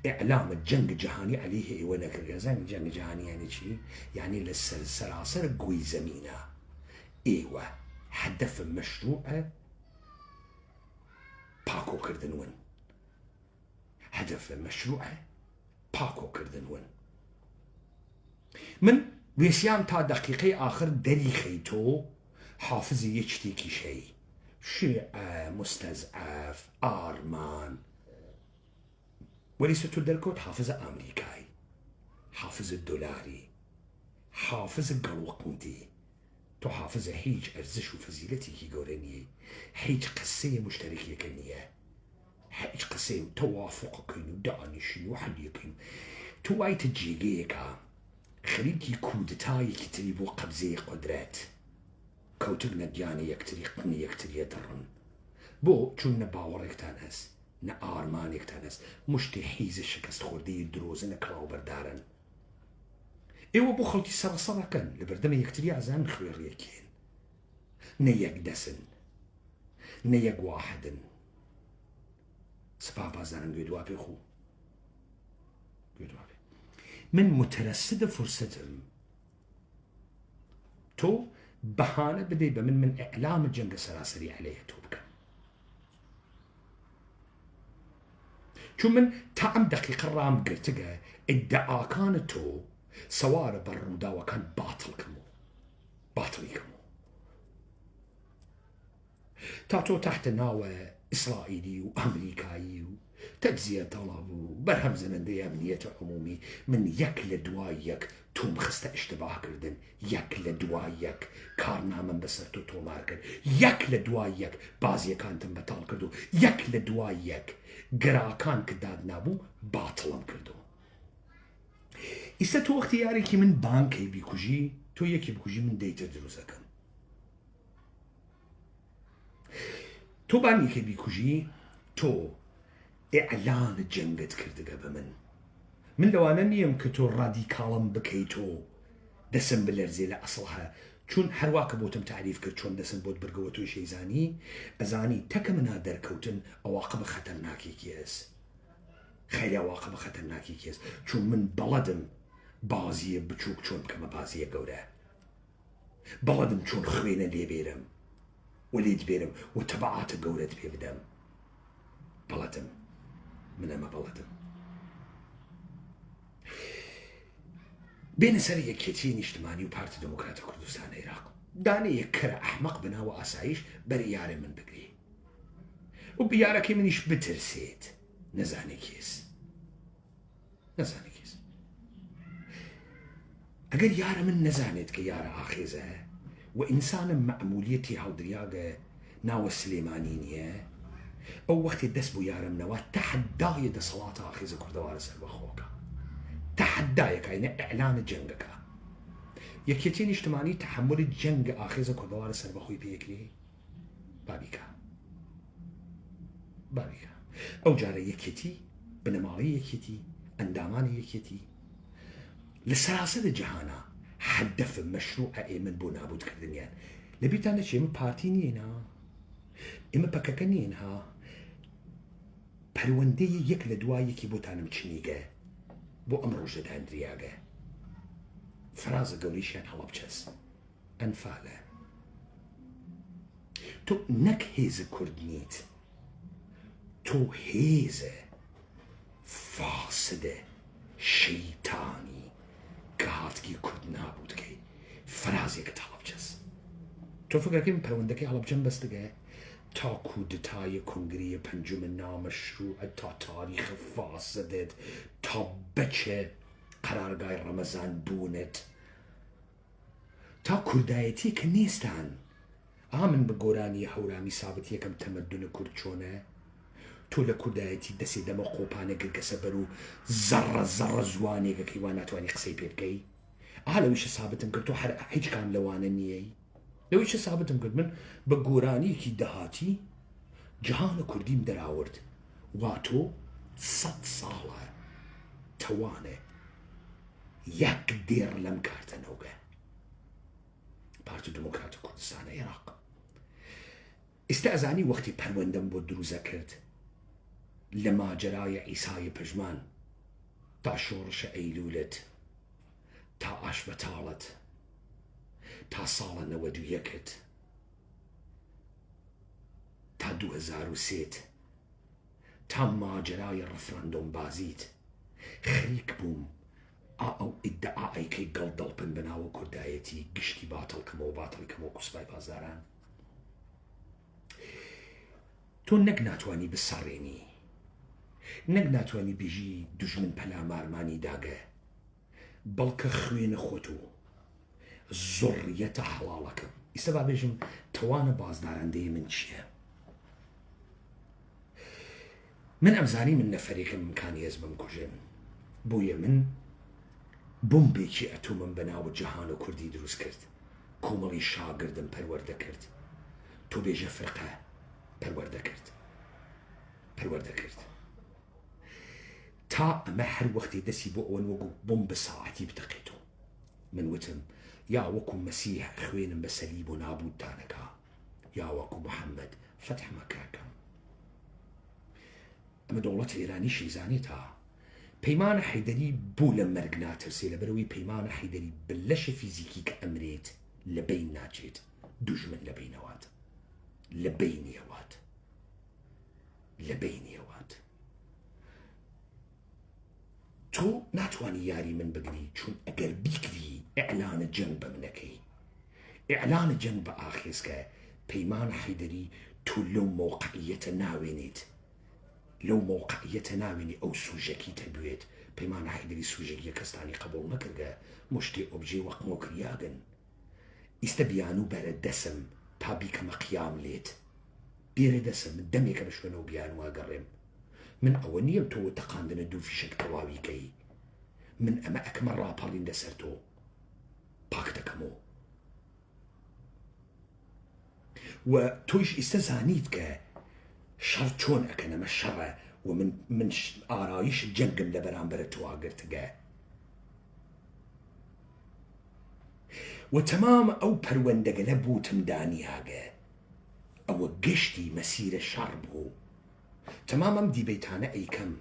اعلام الجنگ الجهاني عليه ايوه نكر زين الجنگ الجهاني يعني شي يعني للسلاسل قوي زمينه ايوه هدف مشروع باكو كردنون هدف مشروع باكو كردنون من ويسيان تا دقيقي آخر دري خيتو حافظ يشتيكي شيء شيعة مستزعف آرمان وليس تدركوت حافظ أمريكاي حافظ الدولاري حافظ القلوقندي تحافظ هيج أرزش وفزيلتي كي قولني هيج قصية مشتركية كنية هيج قصية توافق كينو دانشين وحلي كينو تواي تجيجيكا خليكي كودتاي كتريبو قبزي قدرات كوتقنا دياني يكتري قني يكتري يدرن بو چون باورك تانس نا آرمانك تانس مشتي حيز شكست خوردي دروزن كلاو بردارن ايوه بو خلقي سرسرة كان لبردما يكتري عزان خوير يكين نيك دسن نيك واحدن سبابا زانن قيدوابي خو قيدوابي من مترسد فرصتهم تو بهانة بدي من إعلام الجنگ سراسري عليه توبك شو من تعم دقيقة رام قرتقى ادعا كانتو سوار بررودا وكان باطل كمو تاتو تحت ناوى إسرائيلي وأمريكاي تجزية طلب وبرهم زنندية أمنية عمومي من يك دوايك توم خسته اشتباه كردن يك لدوايك كارنا من بسرتو تو ماركن يك لدوايك بازي كانتم بطال كردو يك لدوايك قراكان كداد نابو باطلم كردو ئیستا تۆ وەختی یارێکی من بانکەی بیکوژی تۆ یەکی بکوژی من دەیتر دروستەکەم تۆ بانیەکەی بیکوژی تۆ ئێعلانە جەنگت کردگە بە من لەوانە نیم کە تۆ ڕادیکاڵم بکەیت تۆ دەسم بلەرزێ لە ئەسڵها چون هەرواکە بۆتم تعریف کرد چۆن دەسم بۆت بگەوە تۆ شەیزانی ئەزانی تەکە منە دەرکەوتن ئەواقبە خەتەرناکێکی هەست خەیلی ئەواقبە خەتەرناکێکی هەست چون من بەڵەدم بازیە بچووک چۆن بکەمە بازیە گەورە بەڵەدم چۆن خوێنە لێبێرم و لێت بێرم و تەبعاتە گەورەت پێ بدەم بەڵەدم من ئەمە بەڵەدم بين سرية كتير نجتماعي وبارتي ديمقراطية كردستان العراق داني يكره أحمق بنا وأسايش بريارة من بقري وبيارك منيش بترسيت نزاني كيس أقل يارة من نزانت كيارة آخيزة وإنسان معموليتي هودرياغة ناو السليمانينية أو وقت الدسبو يارة منوا تحداية دا صلاة آخيزة كردوار سلوخوكا تحدايك يعني إعلان جنگك يكيتين اجتماعي تحمل الجنگ آخيزة كردوار سربخوي بيكري بابيكا أو جارة يكيتي بنمالي يكيتي انداماني يكيتي لسلاسل الجهانا حدف مشروع ايمن بو نابود كردنيان لبيتانا شي من بارتينينا اما بكاكنينها پەروەندەیە یەک لە دوای یەکی بۆتانم چنیگە بۆ ئەم ڕۆژە دانرياگە فرازە گەوریشیان هەڵەبچەس ئەنفالە تۆ نەک هێزە کورد نیت تۆ هێزە فاسدە شەیتانی کە هاتگی کورد نابوودکەی فرازێکت هەڵەبچەس تۆ فکرەکەی من پەروەندەکەی هەڵەبجەم بەستگە تا کودتای کنگری پنجم نامشروع تا تاریخ فاسدت تا بچه قرارگاه رمضان بونت تا کردایتی که نیستن آمن به گۆرانی هەورامی ثابت یەکەم تەمەدونە کورد چۆنە تۆ لە کوردایەتی دەسێ دەمە قۆپانە گرگەسە بەر و زەڕە زوانێکەکەی وا ناتوانانی قسەی پێ بکەی لەویشە ثابتم کرد تۆ هەر هیچ کام لەوانە نییەی لەویشە ثابتم کرد من بە گۆرانیەکی دەهاتی جەهانە کوردیم دەراورد وا تۆ 100 ساڵە تەوانە یەک دێڕ لەم کارتەنەوگە پارتی دموکراتە کوردستانە عێراق ئێستا ئەزانی وەختی پەروەندەم بۆ دروزە کرد لە ماجەرای عیسای پژمان تا شۆڕشە ئەیلولت تا ئاشبەتاڵت تا ساڵە 91 تا 2003 تا ماجەرای ڕفراندۆم بازیت خەریک بووم ئەو ئیدعائەکەی گەڵدەڵپن بەناوە کوردایەتی گشتی باتڵکەمەوە باتڵکەمەوە کوسپای پازاران تۆ نەک ناتوانی بسەڕێنی نەک ناتوانی بێژی دوژمن پەلامارمانی داگە بەڵکە خوێنە خۆت و زۆڕیەتە حەڵاڵەکەم ئیستا با بێژم تەوانە بازدارندەی من چییە من ئەمزانی من نەفەرێکم ئیمکانی هەست بمکوژن بۆیە من بۆمبێکی ئەتۆمم بەناوە جەهانە کوردی دروست کرد کۆمەڵی شاگردم پەروەردە کرد تۆ بێژە فرقە پەروەردە کرد تا ئەمە هەر وەختی دەستی بۆ ئەوەن وەکو بۆم بە ساعەتی بدەقێتەوە من وتم یا وەکو مەسیح خوێنم بە سەلیب و نابوودتانەکە یا وەکو محەممەد فەتح مەکەکەم ئەمە دەوڵەت ئێرانی شیزانێتە پەیمانە حەیدەری بوو لە مەرگ ناترسێ لەبەرەوەی پەیمانە حەیدەری بلەشە فیزیکی کە ئەمرێت لە بین ناچێت دوژمن لە بینەوات لە بینیەوات تۆ ناتوانی یاری من بگری چون ئەگەر بیکری ئیعلانە جەنگ بە منەکەی ئیعلانە جەنگ بە ئاخێزکە پەیمانە حەیدەری تۆ لەو موقعیەتە ناوێنی ئەو سوژەکی تەبوێت پەیمانە حەیدەری سوژەکیە کەستانی قبول نەکردە مشتێ ئۆبژێ وەقمۆکریاگن ئیستە بیان و بەرە دەسم تا بیکەمە قیام لێت بێرە دەسم دەمێکە بە شوێنەوە بیان واگەڕێم من ئەوە نییەم تۆ تەقاندنە دوو فیشک تەواویکەی من أما أكمل راپەڕین دەسەرتۆ پاک دەکەمەوە و تۆیش ئێستا زانیت کە شەڕ چۆن ئەکەن ئەمە شەڕە و من ئارایش جەنگم لە بەرامبەرە تۆ ئاگرتگە و تەمام ئەو پەروەندەگەلە بوتم دانیاگە ئەوە گشتی مەسیرە شەڕ بوو تەمام ئەم دیبەیتانە ئەیکەم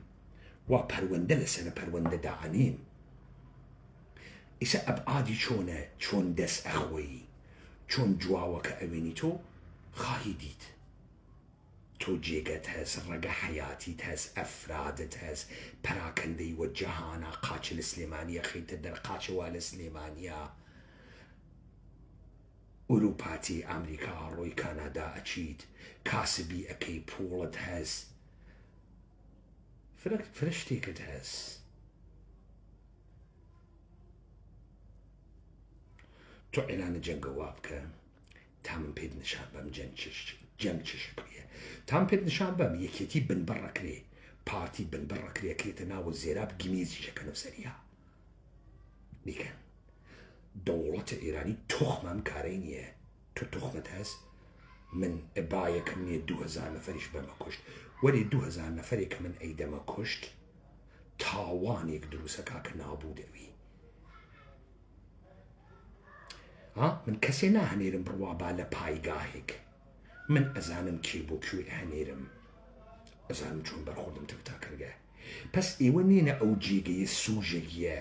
وا پەروەندە لەسەر پەروەندە داعەنێم ئیسا ئەبعادی چۆنە چۆن دەست ئەخۆی چۆن جواوەکە ئەوێنی تۆ خواهی دیت تۆ جێگەت هەست ڕەگە حەیاتیت هەست ئەفرادت هەست پەراکەندەی وە جەهانە قاچ لە سلێمانیە خەیتە دەر قاچەوا لە سلێمانیە ئوروپاتی ئەمریکا ڕۆی کانادا ئەچیت کاسبی ئەەکەی پوڵت هەست فرشتێکت هەست تۆ ئێلانە جەنگە وا بکە تا من پێت نیشان بەم جەنگ چ شکلیە تام پێت نیشان بەم یەکێتی بنبەڕەکرێ پارتی بنبەڕەکرێ کرێتە ناوە زێراب گمیزی شەکەنە سەریا دیکەن دەوڵەتە ئێرانی تۆخمەم کارەی نییە تۆ تۆخمت هەست من ئەبایەکەم نییە 2000 نەفەریش بەمە کوشت وەرێ 2000 نەفەرێک من ئەیدەمە کوشت تاوانێک دروستەکە کە نابوو دەوی من کەسێ ناهەنێرم بڕوابا لە پایگاهێک من ئەزانم کێ بۆ کوێ هەنێرم ئەزانم چۆن بەرخۆردم تەکتاکەرگە پس ئێوە نێنە ئەو جێگەیە سوژەیە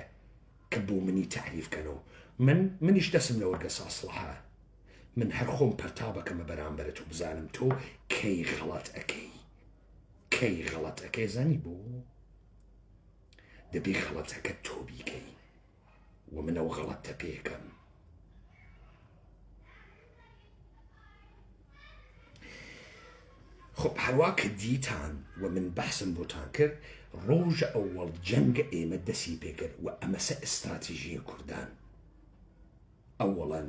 کە بۆ منی تعریفکەنەوە منیش دەسم لە وەرگە ساسڵەها من هەر خۆم پەرتابەکەمە بەرامبەرە تۆ بزانم تۆ کەی غەڵەت ئەەکەی زانی بۆ دەبێ غەڵەتەکە تۆ بیکەی و منەوە غەڵەتە پێکەم خب هەروە کە دیتان و من بەحسم بۆتان کرد ڕۆژە ئەوەڵ جەنگە ئێمە دەسی پێکرد و ئەمەسە ئستراتیژیە کوردان ئەوەڵەن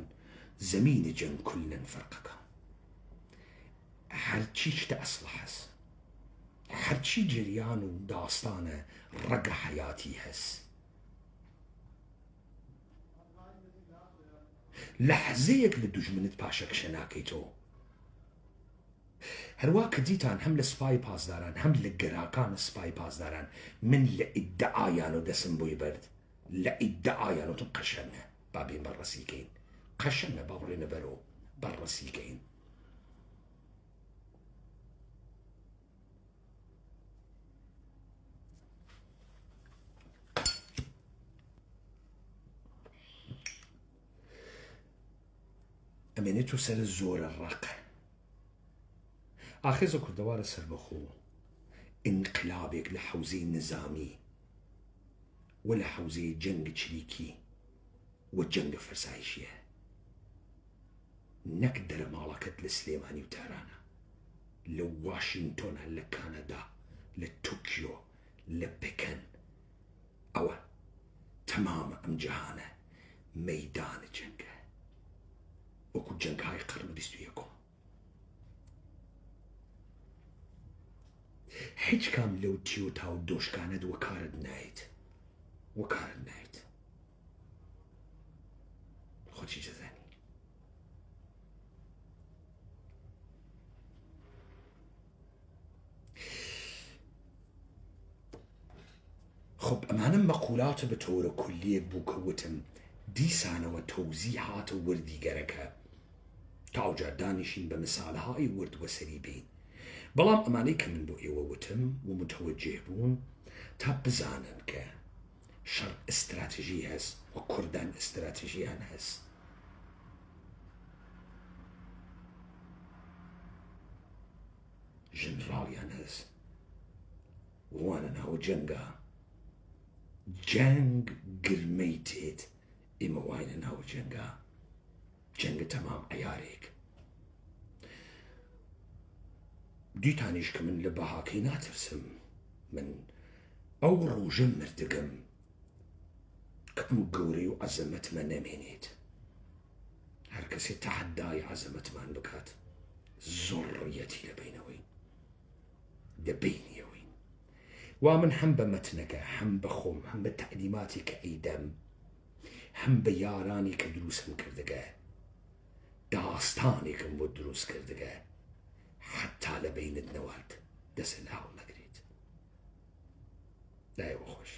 زەمینی جەنگ کولەن فەرقەکە هەرچی شتە ئەسڵە هەست هەرچی جریان و داستانە ڕەگە حەیاتی هەست لەحزەیەک لە دوژمنت پاشەکشە ناکەیتەوە هەروە کە دیتان هەم لە سپای پاسداران هەم لە گەراکان سپای پاسداران من لە ئیدعایان و دەسم بۆی برد لە ئیدعایان و تم قەشەنە با بێن بەڕەسیکەین قەشەنە با بڕێنە بەرەوە بەڕەسیکەین ئەمێنێت و سەر زۆرە ڕەقە ئاخێزە کوردەوارە سەربەخۆ ئینقلابێک لە حەوزەی نظامی و لە حەوزەی جەنگ چریکی و جەنگە فەرسایشیە نەک دەرەماڵەکەت لە سلێمانی و تارانە لە واشنگتۆنە لە کانەدا لە تۆکیۆ لە پێکەن ئەوە تەمامە ئەم جەهانە مەیدانە جەنگە وەکو جەنگهای قەرن 21 هیچ کام لەو تیۆتا و دۆشکانەت وەکارت نایت خۆچی جەزانی خب ئەمانە مەقولاتە بە تۆرە کولیەک بوو کە وتم دیسانەوە تەوزی هاتە وردیگەرەکە تا ئەوجار دانیشین بە مثالهای ورد وەسەری بین بەڵام ئەمانەی کە من بۆ ئێوە وتم و متوەجه بوون تا بزانن کە شەڕ ئستراتیژی هەست و کوردان ئستراتیژیان هەست ژنراڵیان هەست وانە ناوە جەنگە جەنگ گرمەی تێت ئێمە واینە ناوە جەنگە جەنگە تەمام عەیارێک دیتانیش کە من لە بەهاکەی ناترسم من ئەو ڕۆژە مردگەم کە ئەم گەورەی و عەزەمەتمە نەمێنێت هەر کەسێ تەحەدای عەزەمەتمان بکات زۆڕیەتی لەبینەوەی دەبینیەوەی ومن هم بمتنك هم بخوم هم بتعليماتي كأيدم هم بياراني كدروسم كردقه داستاني كم بدروس كردقه حتى لبين النواد دس الله ولا قريت لا يا خوش